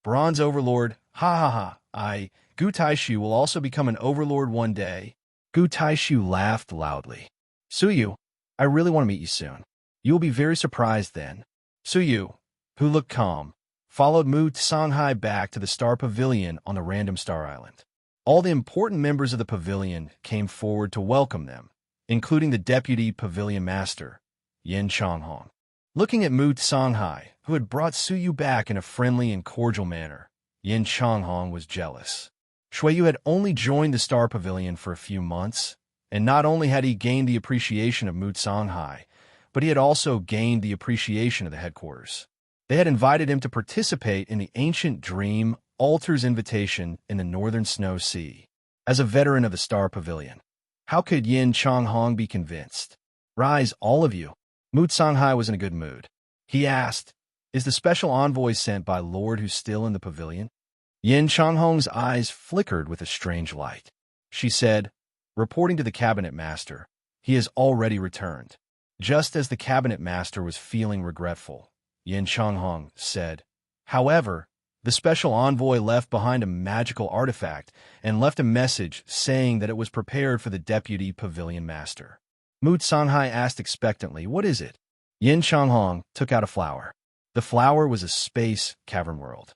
Bronze Overlord, ha ha ha, Gu Taishu will also become an overlord one day. Gu Taishu laughed loudly. "Suyu, I really want to meet you soon. You will be very surprised then." Suyu, who looked calm, followed Mu Songhai back to the Star Pavilion on the random Star Island. All the important members of the pavilion came forward to welcome them, including the Deputy Pavilion Master, Yin Changhong. Looking at Mu Songhai, who had brought Suyu back in a friendly and cordial manner, Yin Changhong was jealous. Shuiyu had only joined the Star Pavilion for a few months, and not only had he gained the appreciation of Mu Songhai, but he had also gained the appreciation of the headquarters. They had invited him to participate in the ancient dream altar's invitation in the northern Snow Sea. As a veteran of the Star Pavilion, how could Yin Changhong be convinced? "Rise, all of you." Mu Songhai was in a good mood. He asked, "Is the special envoy sent by Lord who's still in the pavilion?" Yin Changhong's eyes flickered with a strange light. She said, reporting to the cabinet master, "He has already returned." Just as the cabinet master was feeling regretful, Yin Changhong said, "However, the special envoy left behind a magical artifact and left a message saying that it was prepared for the deputy pavilion master." Mu Songhai asked expectantly, "What is it?" Yin Changhong took out a flower. The flower was a space cavern world.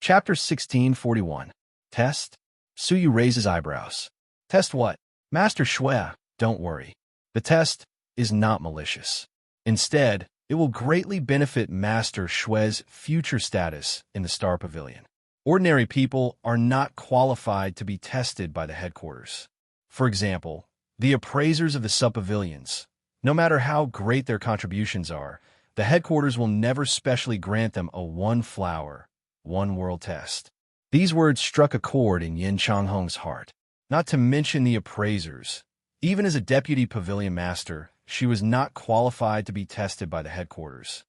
Chapter 1641. Test? Suyu raises eyebrows. "Test what?" "Master Shui, don't worry. The test is not malicious. Instead, it will greatly benefit Master Shui's future status in the Star Pavilion. Ordinary people are not qualified to be tested by the headquarters. For example, the appraisers of the sub-pavilions, no matter how great their contributions are, the headquarters will never specially grant them a 1 flower one world test. These words struck a chord in Yin Changhong's heart. Not to mention the appraisers. Even as a deputy pavilion master, she was not qualified to be tested by the headquarters.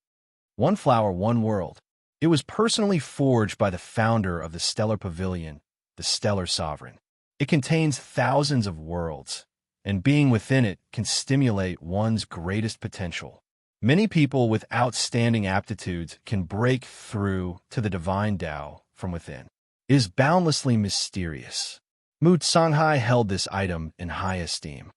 One flower, one world. It was personally forged by the founder of the Stellar Pavilion, the Stellar Sovereign. It contains thousands of worlds, and being within it can stimulate one's greatest potential. Many people with outstanding aptitudes can break through to the divine Tao from within. It is boundlessly mysterious. Mu Sanghai held this item in high esteem.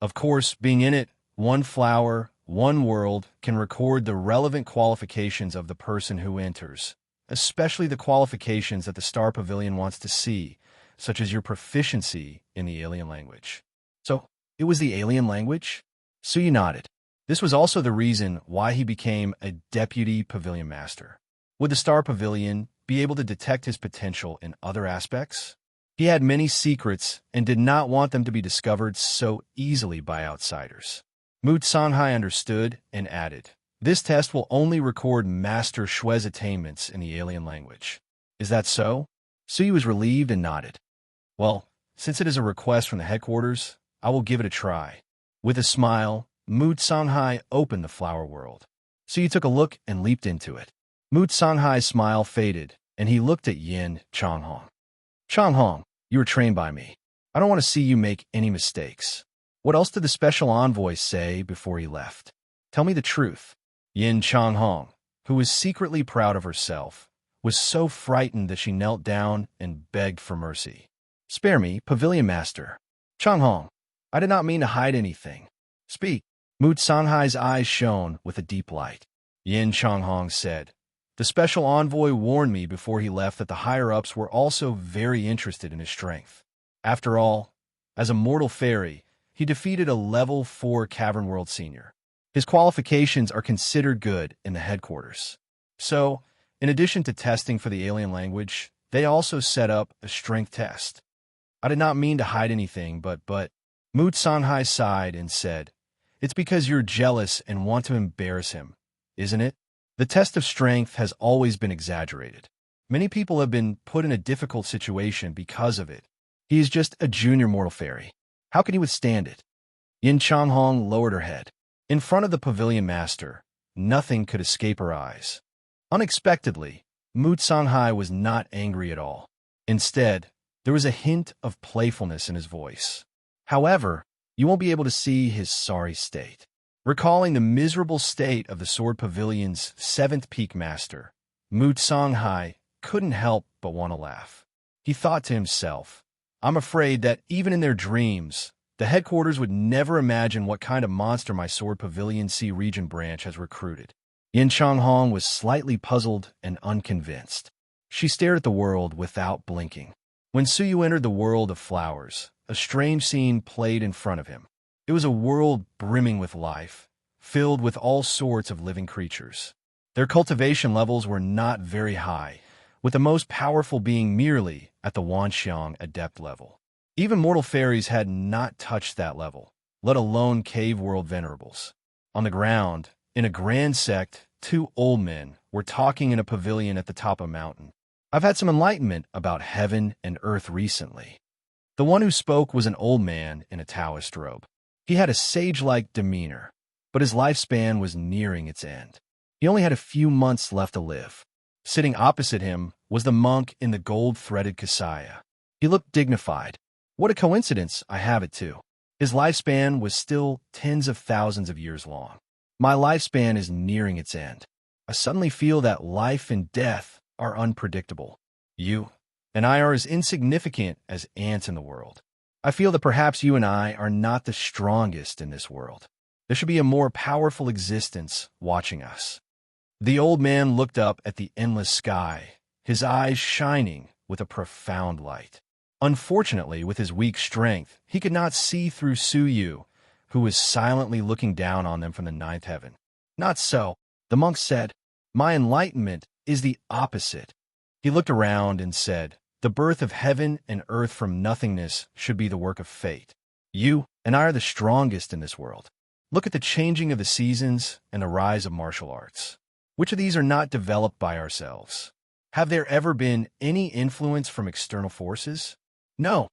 Of course, being in it, one flower, one world can record the relevant qualifications of the person who enters, especially the qualifications that the Star Pavilion wants to see, such as your proficiency in the alien language. So, it was the alien language? Suyu nodded. This was also the reason why he became a deputy pavilion master. Would the Star Pavilion be able to detect his potential in other aspects? He had many secrets and did not want them to be discovered so easily by outsiders. Mu Sanghai understood and added, "This test will only record Master Shui's attainments in the alien language." Is that so? Suyu was relieved and nodded. Well, since it is a request from the headquarters, I will give it a try. With a smile, Mu Sanghai opened the flower world. Suyu took a look and leaped into it. Mu Sanghai's smile faded, and he looked at Yin Changhong. Changhong, you were trained by me. I don't want to see you make any mistakes. What else did the special envoy say before he left? Tell me the truth. Yin Changhong, who was secretly proud of herself, was so frightened that she knelt down and begged for mercy. Spare me, Pavilion Master. Changhong, I did not mean to hide anything. Speak. Mu Sanghai's eyes shone with a deep light. Yin Changhong said, the special envoy warned me before he left that the higher-ups were also very interested in his strength. After all, as a mortal fairy, he defeated a level 4 Cavern World Senior. His qualifications are considered good in the headquarters. So, in addition to testing for the alien language, they also set up a strength test. I did not mean to hide anything, but Mu Sanghai sighed and said, it's because you're jealous and want to embarrass him, isn't it? The test of strength has always been exaggerated. Many people have been put in a difficult situation because of it. He is just a junior mortal fairy. How can he withstand it? Yin Changhong lowered her head. In front of the pavilion master, nothing could escape her eyes. Unexpectedly, Mu Sanghai was not angry at all. Instead, there was a hint of playfulness in his voice. However, you won't be able to see his sorry state. Recalling the miserable state of the Sword Pavilion's 7th Peak Master, Mu Sanghai couldn't help but want to laugh. He thought to himself, I'm afraid that even in their dreams, the headquarters would never imagine what kind of monster my Sword Pavilion Sea Region branch has recruited. Yin Changhong was slightly puzzled and unconvinced. She stared at the world without blinking. When Suyu entered the world of flowers, a strange scene played in front of him. It was a world brimming with life, filled with all sorts of living creatures. Their cultivation levels were not very high, with the most powerful being merely at the Wanxiang Adept level. Even mortal fairies had not touched that level, let alone cave world venerables. On the ground, in a grand sect, 2 old men were talking in a pavilion at the top of a mountain. I've had some enlightenment about heaven and earth recently. The one who spoke was an old man in a Taoist robe. He had a sage-like demeanor, but his lifespan was nearing its end. He only had a few months left to live. Sitting opposite him was the monk in the gold-threaded kasaya. He looked dignified. What a coincidence, I have it too. His lifespan was still tens of thousands of years long. My lifespan is nearing its end. I suddenly feel that life and death are unpredictable. You and I are as insignificant as ants in the world. I feel that perhaps you and I are not the strongest in this world. There should be a more powerful existence watching us. The old man looked up at the endless sky, his eyes shining with a profound light. Unfortunately, with his weak strength, he could not see through Suyu, who was silently looking down on them from the 9th heaven. Not so, the monk said. My enlightenment is the opposite. He looked around and said, the birth of heaven and earth from nothingness should be the work of fate. You and I are the strongest in this world. Look at the changing of the seasons and the rise of martial arts. Which of these are not developed by ourselves? Have there ever been any influence from external forces? No.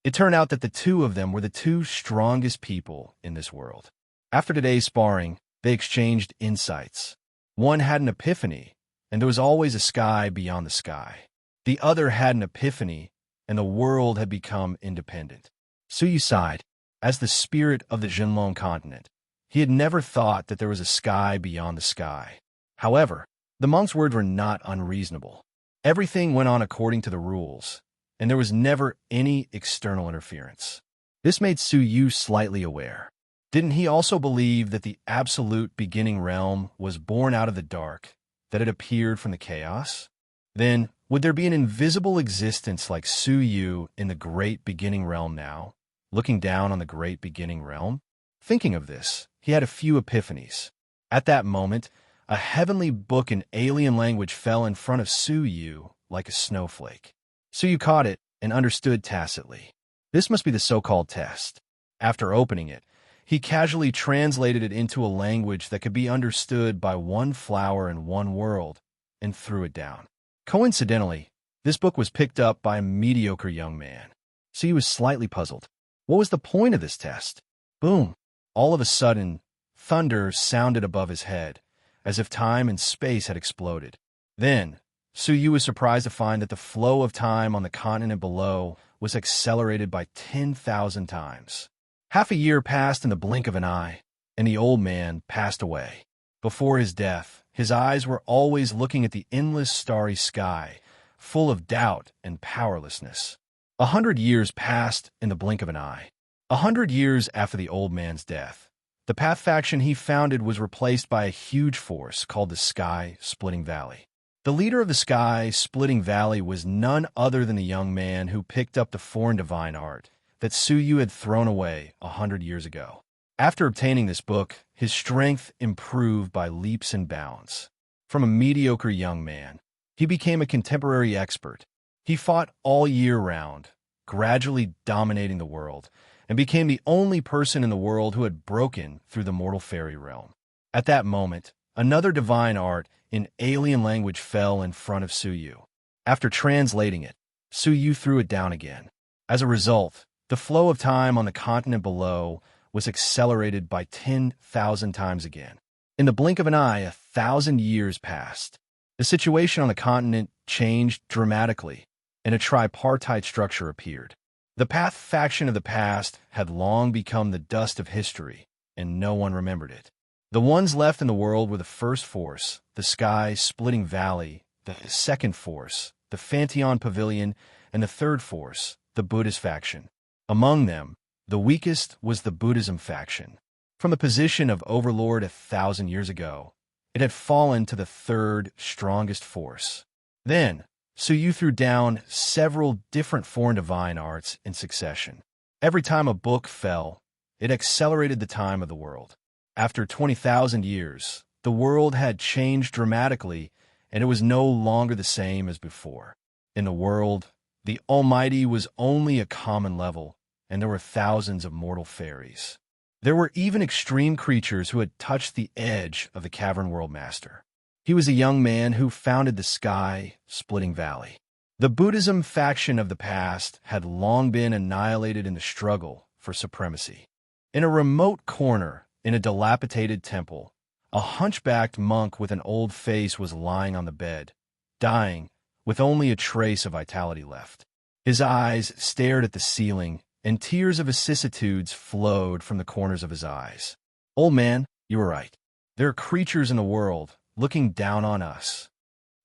It turned out that the two of them were the two strongest people in this world. After today's sparring, they exchanged insights. One had an epiphany, and there was always a sky beyond the sky. The other had an epiphany, and the world had become independent. Suyu sighed. As the spirit of the Jinlong continent, he had never thought that there was a sky beyond the sky. However, the monk's words were not unreasonable. Everything went on according to the rules, and there was never any external interference. This made Suyu slightly aware. Didn't he also believe that the absolute beginning realm was born out of the dark, that it appeared from the chaos? Then, would there be an invisible existence like Suyu in the great beginning realm now, looking down on the great beginning realm? Thinking of this, he had a few epiphanies. At that moment, a heavenly book in alien language fell in front of Suyu like a snowflake. Suyu caught it and understood tacitly. This must be the so-called test. After opening it, he casually translated it into a language that could be understood by one flower in one world and threw it down. Coincidentally, this book was picked up by a mediocre young man. Suyu was slightly puzzled. What was the point of this test? Boom! All of a sudden, thunder sounded above his head, as if time and space had exploded. Then, Suyu was surprised to find that the flow of time on the continent below was accelerated by 10,000 times. Half a year passed in the blink of an eye, and the old man passed away. Before his death, his eyes were always looking at the endless starry sky, full of doubt and powerlessness. 100 years passed in the blink of an eye. 100 years after the old man's death, the Path faction he founded was replaced by a huge force called the Sky-Splitting Valley. The leader of the Sky-Splitting Valley was none other than the young man who picked up the foreign divine art that Suyu had thrown away 100 years ago. After obtaining this book, his strength improved by leaps and bounds. From a mediocre young man, he became a contemporary expert. He fought all year round, gradually dominating the world, and became the only person in the world who had broken through the mortal fairy realm. At that moment, another divine art in alien language fell in front of Suyu. After translating it, Suyu threw it down again. As a result, the flow of time on the continent below was accelerated by 10,000 times again. In the blink of an eye, 1,000 years passed. The situation on the continent changed dramatically, and a tripartite structure appeared. The Path faction of the past had long become the dust of history, and no one remembered it. The ones left in the world were the first force, the Sky-Splitting Valley, the second force, the Pantheon Pavilion, and the third force, the Buddhist faction. Among them, the weakest was the Buddhism faction. From the position of overlord 1,000 years ago, it had fallen to the third strongest force. Then, Suyu threw down several different foreign divine arts in succession. Every time a book fell, it accelerated the time of the world. After 20,000 years, the world had changed dramatically, and it was no longer the same as before. In the world, the Almighty was only a common level, and there were thousands of mortal fairies. There were even extreme creatures who had touched the edge of the Cavern World Master. He was a young man who founded the Sky-Splitting Valley. The Buddhism faction of the past had long been annihilated in the struggle for supremacy. In a remote corner, in a dilapidated temple, a hunchbacked monk with an old face was lying on the bed, dying, with only a trace of vitality left. His eyes stared at the ceiling, and tears of vicissitudes flowed from the corners of his eyes. "Old man, you were right. There are creatures in the world looking down on us."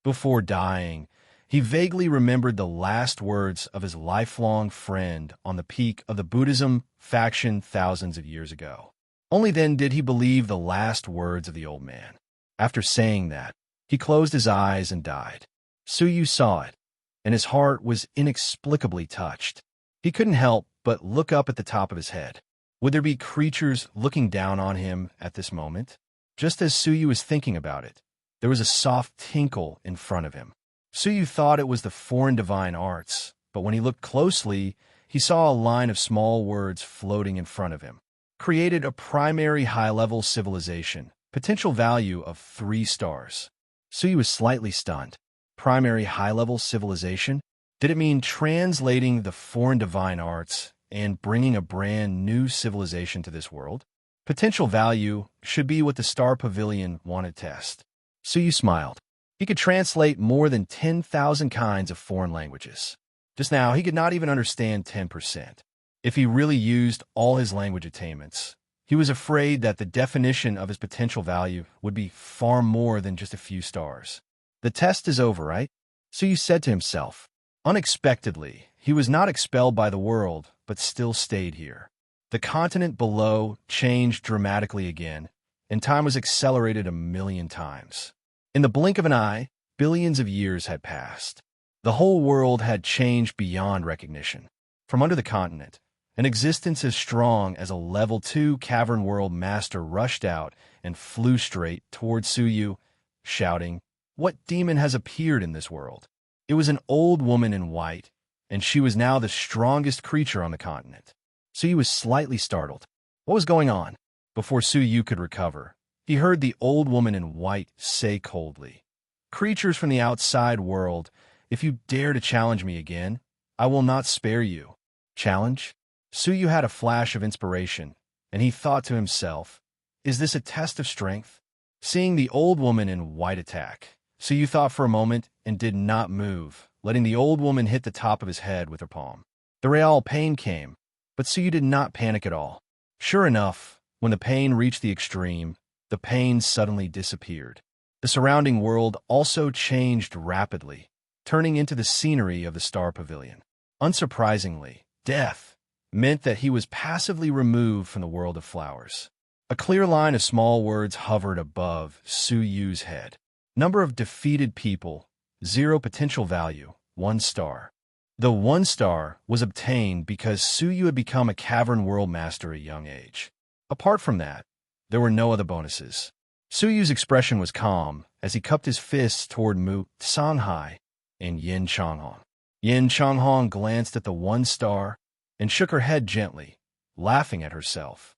Before dying, he vaguely remembered the last words of his lifelong friend on the peak of the Buddhism faction thousands of years ago. Only then did he believe the last words of the old man. After saying that, he closed his eyes and died. Suyu saw it, and his heart was inexplicably touched. He couldn't help but look up at the top of his head. Would there be creatures looking down on him at this moment? Just as Suyu was thinking about it, there was a soft tinkle in front of him. Suyu thought it was the foreign divine arts, but when he looked closely, he saw a line of small words floating in front of him. Created a primary high-level civilization, potential value of 3 stars. Suyu was slightly stunned. primary high-level civilization? Did it mean translating the foreign divine arts and bringing a brand new civilization to this world? Potential value should be what the Star Pavilion wanted to test. Suyu smiled. He could translate more than 10,000 kinds of foreign languages. Just now, he could not even understand 10%. If he really used all his language attainments, he was afraid that the definition of his potential value would be far more than just a few stars. The test is over, right? Suyu said to himself. Unexpectedly, he was not expelled by the world, but still stayed here. The continent below changed dramatically again, and time was accelerated 1,000,000 times. In the blink of an eye, billions of years had passed. The whole world had changed beyond recognition. From under the continent, an existence as strong as a level 2 cavern world master rushed out and flew straight toward Suyu, shouting, "What demon has appeared in this world?" It was an old woman in white, and she was now the strongest creature on the continent. Suyu was slightly startled. What was going on? Before Suyu could recover, he heard the old woman in white say coldly, "Creatures from the outside world, if you dare to challenge me again, I will not spare you." Challenge? Suyu had a flash of inspiration, and he thought to himself, is this a test of strength? Seeing the old woman in white attack, Suyu thought for a moment and did not move, letting the old woman hit the top of his head with her palm. The real pain came, but Suyu did not panic at all. Sure enough, when the pain reached the extreme, the pain suddenly disappeared. The surrounding world also changed rapidly, turning into the scenery of the Star Pavilion. Unsurprisingly, death meant that he was passively removed from the world of flowers. A clear line of small words hovered above Suyu's head. Number of defeated people, 0 potential value, 1 star. The 1 star was obtained because Suyu had become a cavern world master at a young age. Apart from that, there were no other bonuses. Suyu's expression was calm as he cupped his fists toward Mu Sanghai and Yin Changhong. Yin Changhong glanced at the 1 star and shook her head gently, laughing at herself.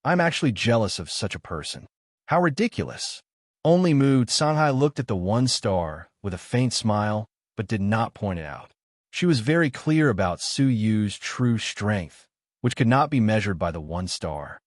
I'm actually jealous of such a person. How ridiculous. Only Mu Sanghai looked at the 1 star with a faint smile, but did not point it out. She was very clear about Suyu's true strength, which could not be measured by the 1 star.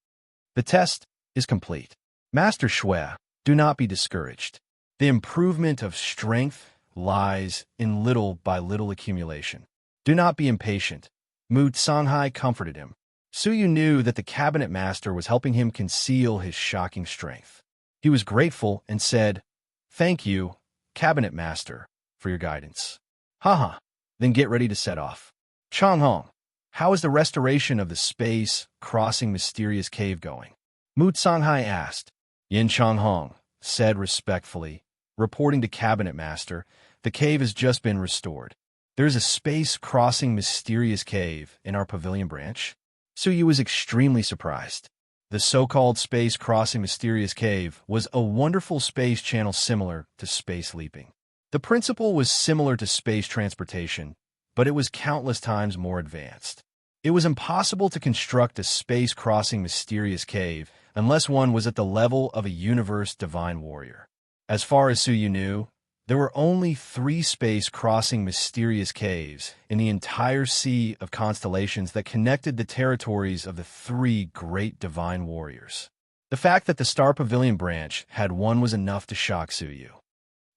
The test is complete. Master Shui, do not be discouraged. The improvement of strength lies in little by little accumulation. Do not be impatient. Mu Sanghai comforted him. Suyu knew that the cabinet master was helping him conceal his shocking strength. He was grateful and said, "Thank you, cabinet master, for your guidance." Haha, then get ready to set off. Changhong, how is the restoration of the space-crossing mysterious cave going? Mu Sanghai asked. Yin Changhong said respectfully, reporting to cabinet master, the cave has just been restored. There is a space-crossing mysterious cave in our pavilion branch. Suyu was extremely surprised. The so-called space-crossing mysterious cave was a wonderful space channel similar to space leaping. The principle was similar to space transportation, but it was countless times more advanced. It was impossible to construct a space-crossing mysterious cave unless one was at the level of a universe divine warrior. As far as Suyu knew, there were only 3 space-crossing mysterious caves in the entire sea of constellations that connected the territories of the 3 great divine warriors. The fact that the Star Pavilion branch had one was enough to shock Suyu.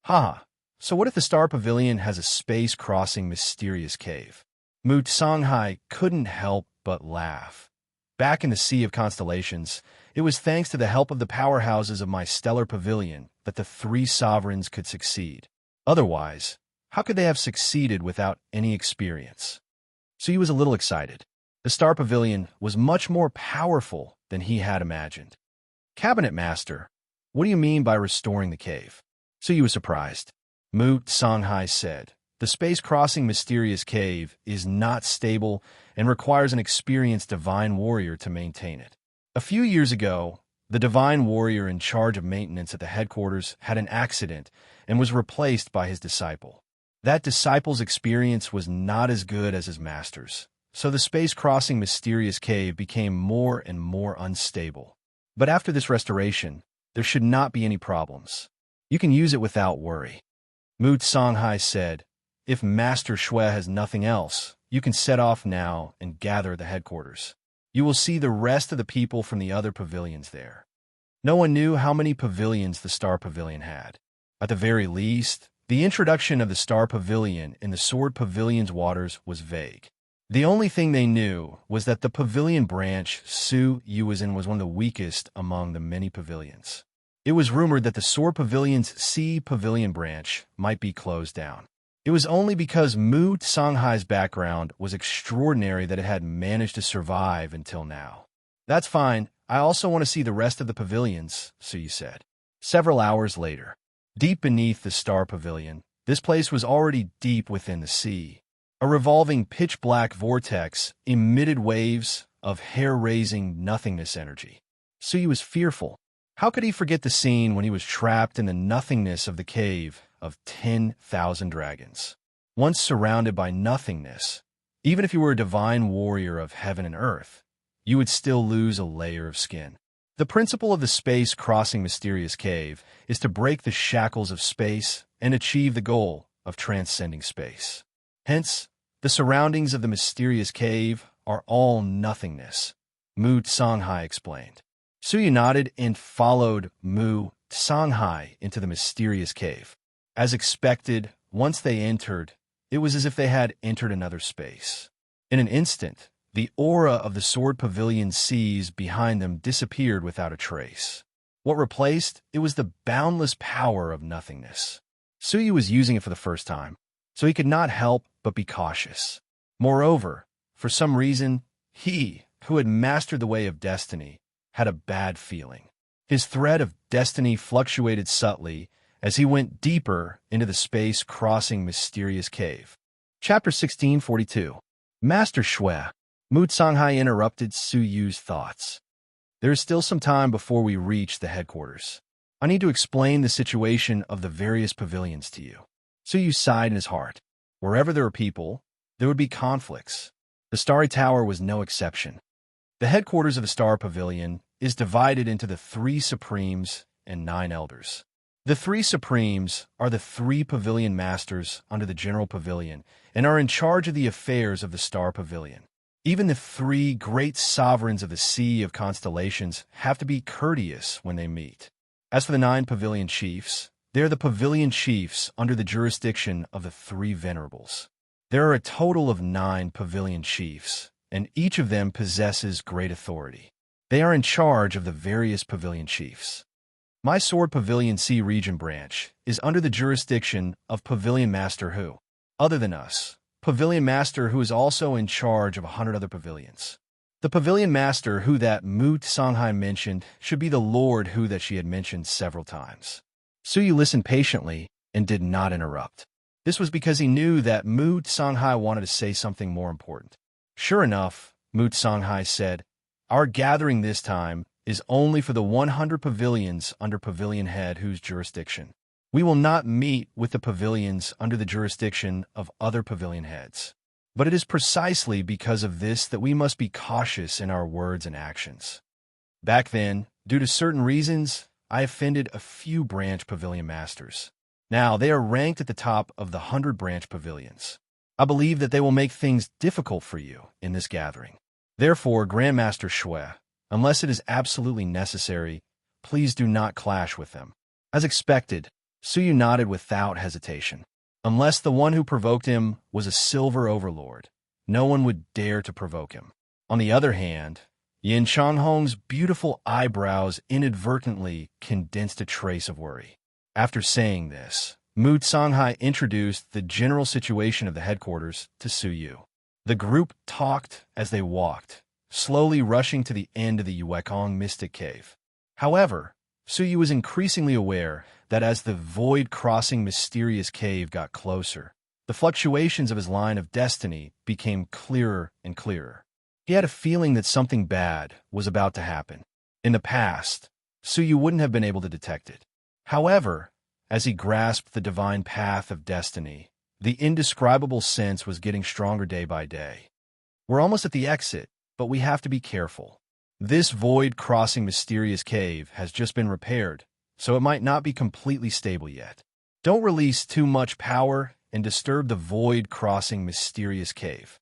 Haha, so what if the Star Pavilion has a space-crossing mysterious cave? Mu Sanghai couldn't help but laugh. Back in the Sea of Constellations, it was thanks to the help of the powerhouses of my stellar pavilion that the 3 sovereigns could succeed. Otherwise, how could they have succeeded without any experience? So he was a little excited. The Star Pavilion was much more powerful than he had imagined. Cabinet Master, what do you mean by restoring the cave? So he was surprised. Mu Sanghai said, the space-crossing mysterious cave is not stable and requires an experienced divine warrior to maintain it. A few years ago, the divine warrior in charge of maintenance at the headquarters had an accident and was replaced by his disciple. That disciple's experience was not as good as his master's, so the space-crossing mysterious cave became more and more unstable. But after this restoration, there should not be any problems. You can use it without worry. Mu Songhai said, "If Master Shui has nothing else, you can set off now and gather at the headquarters. You will see the rest of the people from the other pavilions there." No one knew how many pavilions the Star Pavilion had. At the very least, the introduction of the Star Pavilion in the Sword Pavilion's waters was vague. The only thing they knew was that the pavilion branch Su Yu was in was one of the weakest among the many pavilions. It was rumored that the Sword Pavilion's Sea Pavilion branch might be closed down. It was only because Mu Songhai's background was extraordinary that it had managed to survive until now. "That's fine. I also want to see the rest of the pavilions," Su Yu said. Several hours later, deep beneath the Star Pavilion, this place was already deep within the sea. A revolving pitch-black vortex emitted waves of hair-raising nothingness energy. Su Yu was fearful. How could he forget the scene when he was trapped in the nothingness of the cave of 10,000 dragons? Once surrounded by nothingness, even if you were a divine warrior of heaven and earth, you would still lose a layer of skin. The principle of the space-crossing mysterious cave is to break the shackles of space and achieve the goal of transcending space. Hence, the surroundings of the mysterious cave are all nothingness, Mu Songhai explained. Su Yu nodded and followed Mu Songhai into the mysterious cave. As expected, once they entered, it was as if they had entered another space. In an instant, the aura of the Sword Pavilion's seas behind them disappeared without a trace. What replaced it was the boundless power of nothingness. Su Yu was using it for the first time, so he could not help but be cautious. Moreover, for some reason, he, who had mastered the way of destiny, had a bad feeling. His thread of destiny fluctuated subtly as he went deeper into the space-crossing mysterious cave. Chapter 1642. Master Shui. Mu Songhai interrupted Su Yu's thoughts. "There is still some time before we reach the headquarters. I need to explain the situation of the various pavilions to you." Su Yu sighed in his heart. Wherever there were people, there would be conflicts. The Starry Tower was no exception. The headquarters of the Star Pavilion is divided into the 3 Supremes and 9 Elders. The 3 Supremes are the 3 Pavilion Masters under the General Pavilion and are in charge of the affairs of the Star Pavilion. Even the 3 great sovereigns of the Sea of Constellations have to be courteous when they meet. As for the 9 Pavilion Chiefs, they are the Pavilion Chiefs under the jurisdiction of the 3 Venerables. There are a total of 9 Pavilion Chiefs, and each of them possesses great authority. They are in charge of the various Pavilion Chiefs. My Sword Pavilion Sea Region branch is under the jurisdiction of Pavilion Master Hu. Other than us, Pavilion Master Hu is also in charge of 100 other pavilions. The Pavilion Master Hu that Mu Songhai mentioned should be the Lord Hu that she had mentioned several times. Su Yu listened patiently and did not interrupt. This was because he knew that Mu Songhai wanted to say something more important. Sure enough, Mu Songhai said, "Our gathering this time is only for the 100 pavilions under Pavilion Head Hu's jurisdiction. We will not meet with the pavilions under the jurisdiction of other pavilion heads. But it is precisely because of this that we must be cautious in our words and actions. Back then, due to certain reasons, I offended a few branch pavilion masters. Now they are ranked at the top of the 100 branch pavilions. I believe that they will make things difficult for you in this gathering. Therefore, Grandmaster Shui, unless it is absolutely necessary, please do not clash with them." As expected, Su Yu nodded without hesitation. Unless the one who provoked him was a silver overlord, no one would dare to provoke him. On the other hand, Yin Changhong's beautiful eyebrows inadvertently condensed a trace of worry. After saying this, Mu Songhai introduced the general situation of the headquarters to Su Yu. The group talked as they walked, slowly rushing to the end of the Yuekong Mystic Cave. However, Su Yu was increasingly aware that as the void-crossing mysterious cave got closer, the fluctuations of his line of destiny became clearer and clearer. He had a feeling that something bad was about to happen. In the past, Su Yu wouldn't have been able to detect it. However, as he grasped the divine path of destiny, the indescribable sense was getting stronger day by day. We're almost at the exit, but we have to be careful. This void-crossing mysterious cave has just been repaired, so it might not be completely stable yet. Don't release too much power and disturb the void-crossing mysterious cave.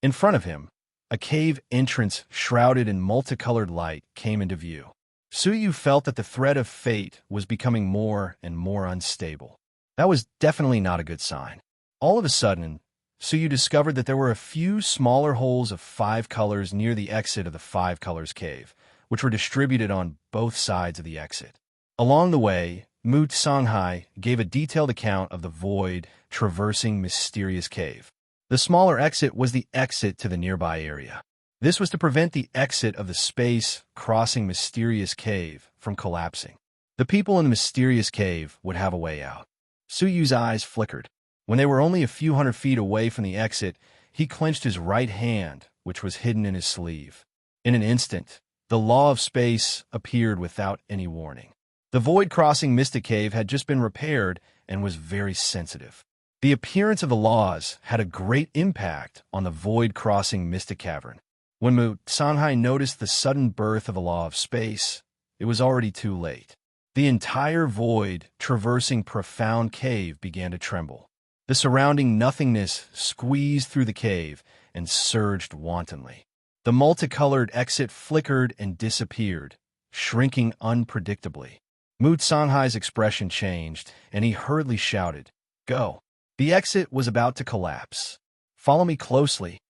In front of him, a cave entrance shrouded in multicolored light came into view. Suyu felt that the thread of fate was becoming more and more unstable. That was definitely not a good sign. All of a sudden, Suyu discovered that there were a few smaller holes of 5 colors near the exit of the 5 colors cave, which were distributed on both sides of the exit. Along the way, Mu Tsanghai gave a detailed account of the void traversing mysterious cave. The smaller exit was the exit to the nearby area. This was to prevent the exit of the space-crossing mysterious cave from collapsing. The people in the mysterious cave would have a way out. Suyu's eyes flickered. When they were only a few hundred feet away from the exit, he clenched his right hand, which was hidden in his sleeve. In an instant, the law of space appeared without any warning. The void-crossing mystic cave had just been repaired and was very sensitive. The appearance of the laws had a great impact on the void-crossing mystic cavern. When Mu Tsanghai noticed the sudden birth of the law of space, it was already too late. The entire void traversing profound cave began to tremble. The surrounding nothingness squeezed through the cave and surged wantonly. The multicolored exit flickered and disappeared, shrinking unpredictably. Mu Tsanghai's expression changed, and he hurriedly shouted, "Go!" The exit was about to collapse. "Follow me closely."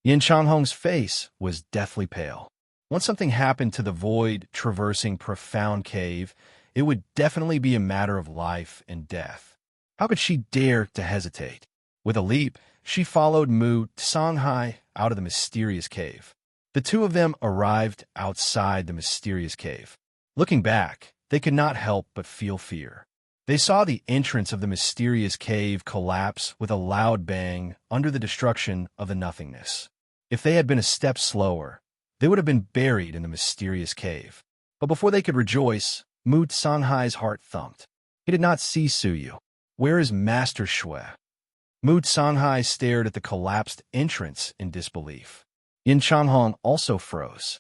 Yin Chanhong's face was deathly pale. Once something happened to the void traversing profound cave, it would definitely be a matter of life and death. How could she dare to hesitate? With a leap, she followed Mu Tsanghai out of the mysterious cave. The two of them arrived outside the mysterious cave. Looking back, they could not help but feel fear. They saw the entrance of the mysterious cave collapse with a loud bang under the destruction of the nothingness. If they had been a step slower, they would have been buried in the mysterious cave. But before they could rejoice, Mu Tsanghai's heart thumped. He did not see Suyu. Where is Master Shui? Mu Tsanghai stared at the collapsed entrance in disbelief. Yin Chanhong also froze.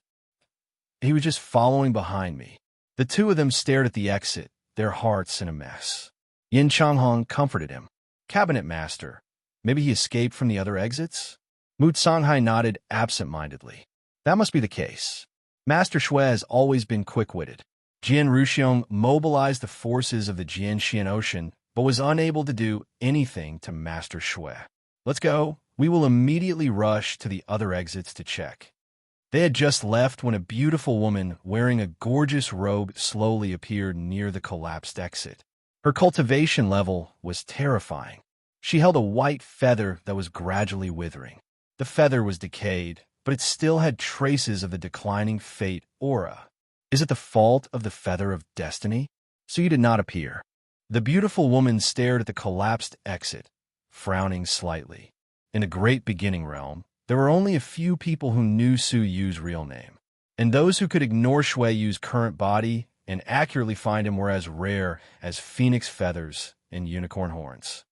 He was just following behind me. The two of them stared at the exit, their hearts in a mess. Yin Changhong comforted him. "Cabinet Master, maybe he escaped from the other exits?" Mu Tsanghai nodded absent-mindedly. "That must be the case. Master Shui has always been quick-witted." Jian Ruxiong mobilized the forces of the Jianxian Ocean, but was unable to do anything to Master Shui. "Let's go. We will immediately rush to the other exits to check." They had just left when a beautiful woman wearing a gorgeous robe slowly appeared near the collapsed exit. Her cultivation level was terrifying. She held a white feather that was gradually withering. The feather was decayed, but it still had traces of the declining fate aura. Is it the fault of the feather of destiny? Suyu did not appear. The beautiful woman stared at the collapsed exit, frowning slightly. In the great beginning realm, there were only a few people who knew Suyu's real name, and those who could ignore Shui Yu's current body and accurately find him were as rare as phoenix feathers and unicorn horns.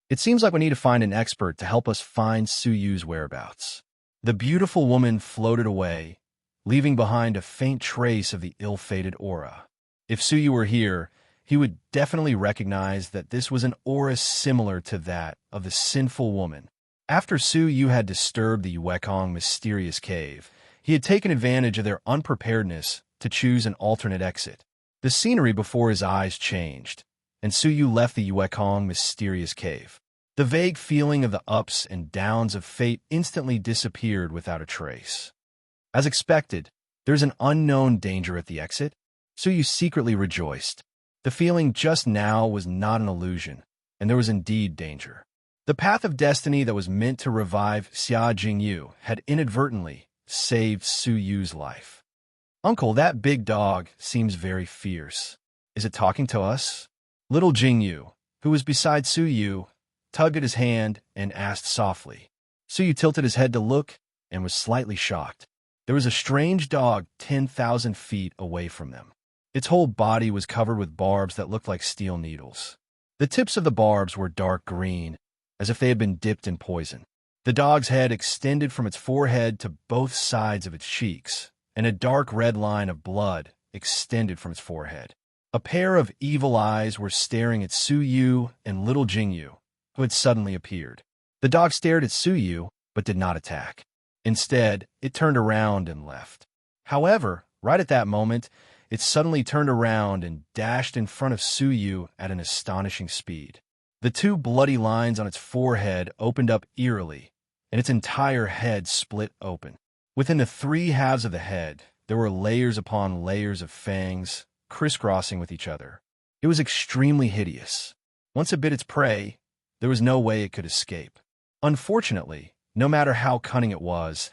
It seems like we need to find an expert to help us find Suyu's whereabouts. The beautiful woman floated away, leaving behind a faint trace of the ill-fated aura. If Suyu were here, he would definitely recognize that this was an aura similar to that of the sinful woman. After Suyu had disturbed the Yuekong mysterious cave, he had taken advantage of their unpreparedness to choose an alternate exit. The scenery before his eyes changed, and Suyu left the Yuekong mysterious cave. The vague feeling of the ups and downs of fate instantly disappeared without a trace. As expected, there's an unknown danger at the exit. Suyu secretly rejoiced. The feeling just now was not an illusion, and there was indeed danger. The path of destiny that was meant to revive Xia Jingyu had inadvertently saved Suyu's life. "Uncle, that big dog seems very fierce. Is it talking to us?" Little Jingyu, who was beside Suyu, tugged at his hand and asked softly. Suyu tilted his head to look and was slightly shocked. There was a strange dog 10,000 feet away from them. Its whole body was covered with barbs that looked like steel needles. The tips of the barbs were dark green, as if they had been dipped in poison. The dog's head extended from its forehead to both sides of its cheeks, and a dark red line of blood extended from its forehead. A pair of evil eyes were staring at Su Yu and little Jingyu, who had suddenly appeared. The dog stared at Su Yu, but did not attack. Instead, it turned around and left. However, right at that moment, it suddenly turned around and dashed in front of Su Yu at an astonishing speed. The two bloody lines on its forehead opened up eerily, and its entire head split open. Within the three halves of the head, there were layers upon layers of fangs, crisscrossing with each other. It was extremely hideous. Once it bit its prey, there was no way it could escape. Unfortunately, no matter how cunning it was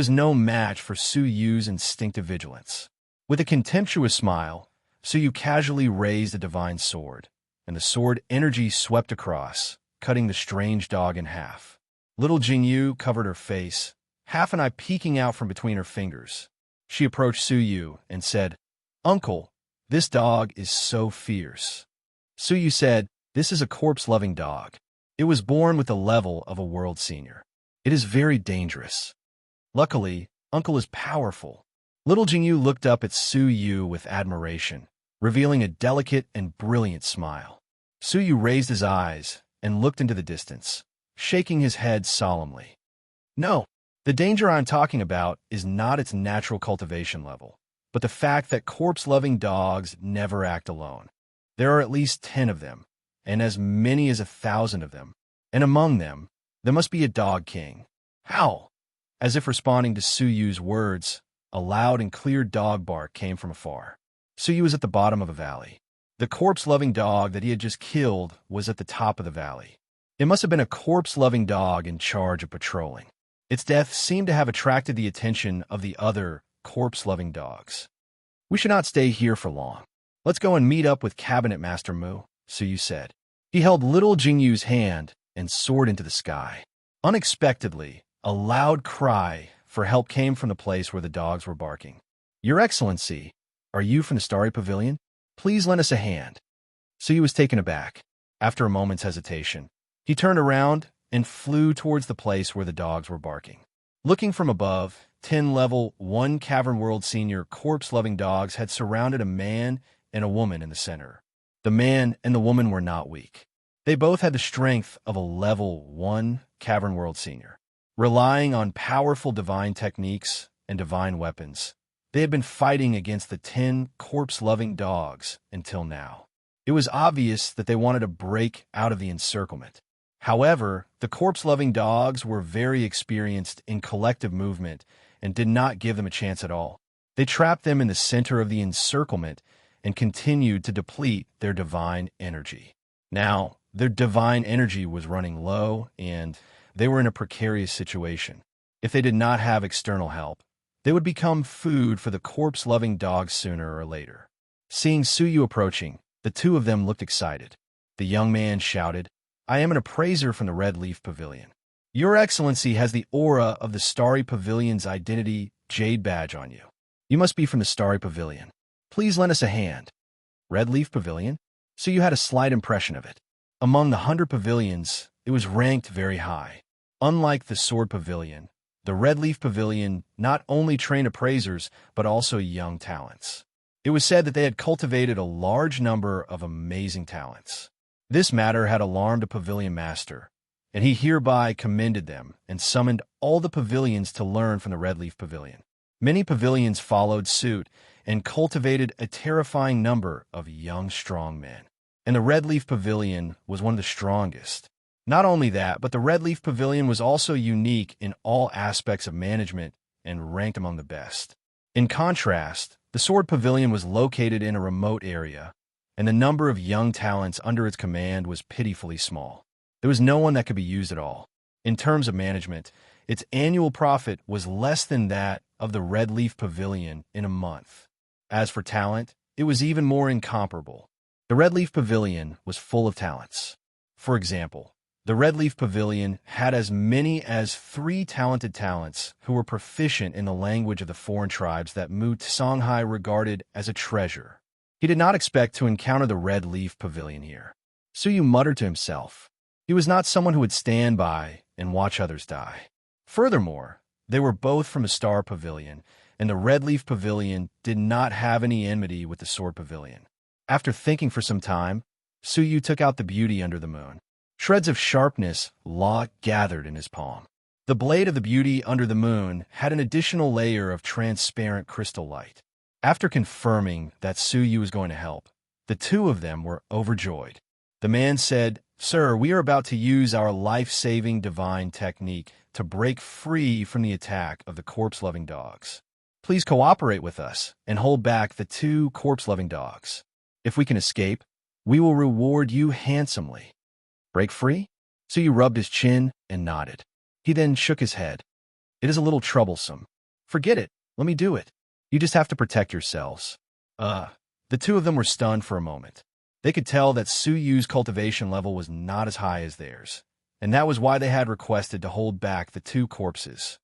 no match for Su Yu's instinctive vigilance. With a contemptuous smile, Su Yu casually raised a divine sword, and the sword energy swept across, cutting the strange dog in half. Little Jingyu covered her face, half an eye peeking out from between her fingers. She approached Su Yu and said, "Uncle, this dog is so fierce." Su Yu said, "This is a corpse-loving dog. It was born with the level of a world senior. It is very dangerous. Luckily, Uncle is powerful." Little Jingyu looked up at Su Yu with admiration, revealing a delicate and brilliant smile. Su Yu raised his eyes and looked into the distance, shaking his head solemnly. "No, the danger I'm talking about is not its natural cultivation level, but the fact that corpse-loving dogs never act alone. There are at least 10 of them, and as many as 1,000 of them, and among them, there must be a dog king." "How?" As if responding to Su Yu's words, a loud and clear dog bark came from afar. Su Yu was at the bottom of a valley. The corpse-loving dog that he had just killed was at the top of the valley. It must have been a corpse-loving dog in charge of patrolling. Its death seemed to have attracted the attention of the other corpse-loving dogs. "We should not stay here for long. Let's go and meet up with Cabinet Master Mu," Su Yu said. He held little Jingyu's hand and soared into the sky. Unexpectedly, a loud cry for help came from the place where the dogs were barking. "Your Excellency, are you from the Starry Pavilion? Please lend us a hand." Su Yu was taken aback. After a moment's hesitation, he turned around and flew towards the place where the dogs were barking. Looking from above, 10 level 1 Cavern World Senior corpse-loving dogs had surrounded a man and a woman in the center. The man and the woman were not weak. They both had the strength of a level 1 Cavern World Senior. Relying on powerful divine techniques and divine weapons, they had been fighting against the 10 corpse-loving dogs until now. It was obvious that they wanted to break out of the encirclement. However, the corpse-loving dogs were very experienced in collective movement and did not give them a chance at all. They trapped them in the center of the encirclement and continued to deplete their divine energy. Now, their divine energy was running low, and they were in a precarious situation. If they did not have external help, they would become food for the corpse-loving dogs sooner or later. Seeing Su Yu approaching, the two of them looked excited. The young man shouted, "I am an appraiser from the Red Leaf Pavilion. Your Excellency has the aura of the Starry Pavilion's identity jade badge on you. You must be from the Starry Pavilion. Please lend us a hand." Red Leaf Pavilion? So you had a slight impression of it. Among the 100 pavilions, it was ranked very high. Unlike the Sword Pavilion, the Red Leaf Pavilion not only trained appraisers, but also young talents. It was said that they had cultivated a large number of amazing talents. This matter had alarmed a pavilion master, and he hereby commended them and summoned all the pavilions to learn from the Red Leaf Pavilion. Many pavilions followed suit and cultivated a terrifying number of young, strong men. And the Red Leaf Pavilion was one of the strongest. Not only that, but the Red Leaf Pavilion was also unique in all aspects of management and ranked among the best. In contrast, the Sword Pavilion was located in a remote area, and the number of young talents under its command was pitifully small. There was no one that could be used at all. In terms of management, its annual profit was less than that of the Red Leaf Pavilion in a month. As for talent, it was even more incomparable. The Red Leaf Pavilion was full of talents. For example, the Red Leaf Pavilion had as many as 3 talented talents who were proficient in the language of the foreign tribes that Mu Songhai regarded as a treasure. He did not expect to encounter the Red Leaf Pavilion here. Su Yu muttered to himself. He was not someone who would stand by and watch others die. Furthermore, they were both from the Star Pavilion, and the Red Leaf Pavilion did not have any enmity with the Sword Pavilion. After thinking for some time, Suyu took out the beauty under the moon. Shreds of sharpness gathered in his palm. The blade of the beauty under the moon had an additional layer of transparent crystal light. After confirming that Suyu was going to help, the two of them were overjoyed. The man said, "Sir, we are about to use our life-saving divine technique to break free from the attack of the corpse-loving dogs. Please cooperate with us and hold back the two corpse-loving dogs. If we can escape, we will reward you handsomely." Break free? Suyu rubbed his chin and nodded. He then shook his head. "It is a little troublesome. Forget it. Let me do it. You just have to protect yourselves." The two of them were stunned for a moment. They could tell that Suyu's cultivation level was not as high as theirs, and that was why they had requested to hold back the two corpses.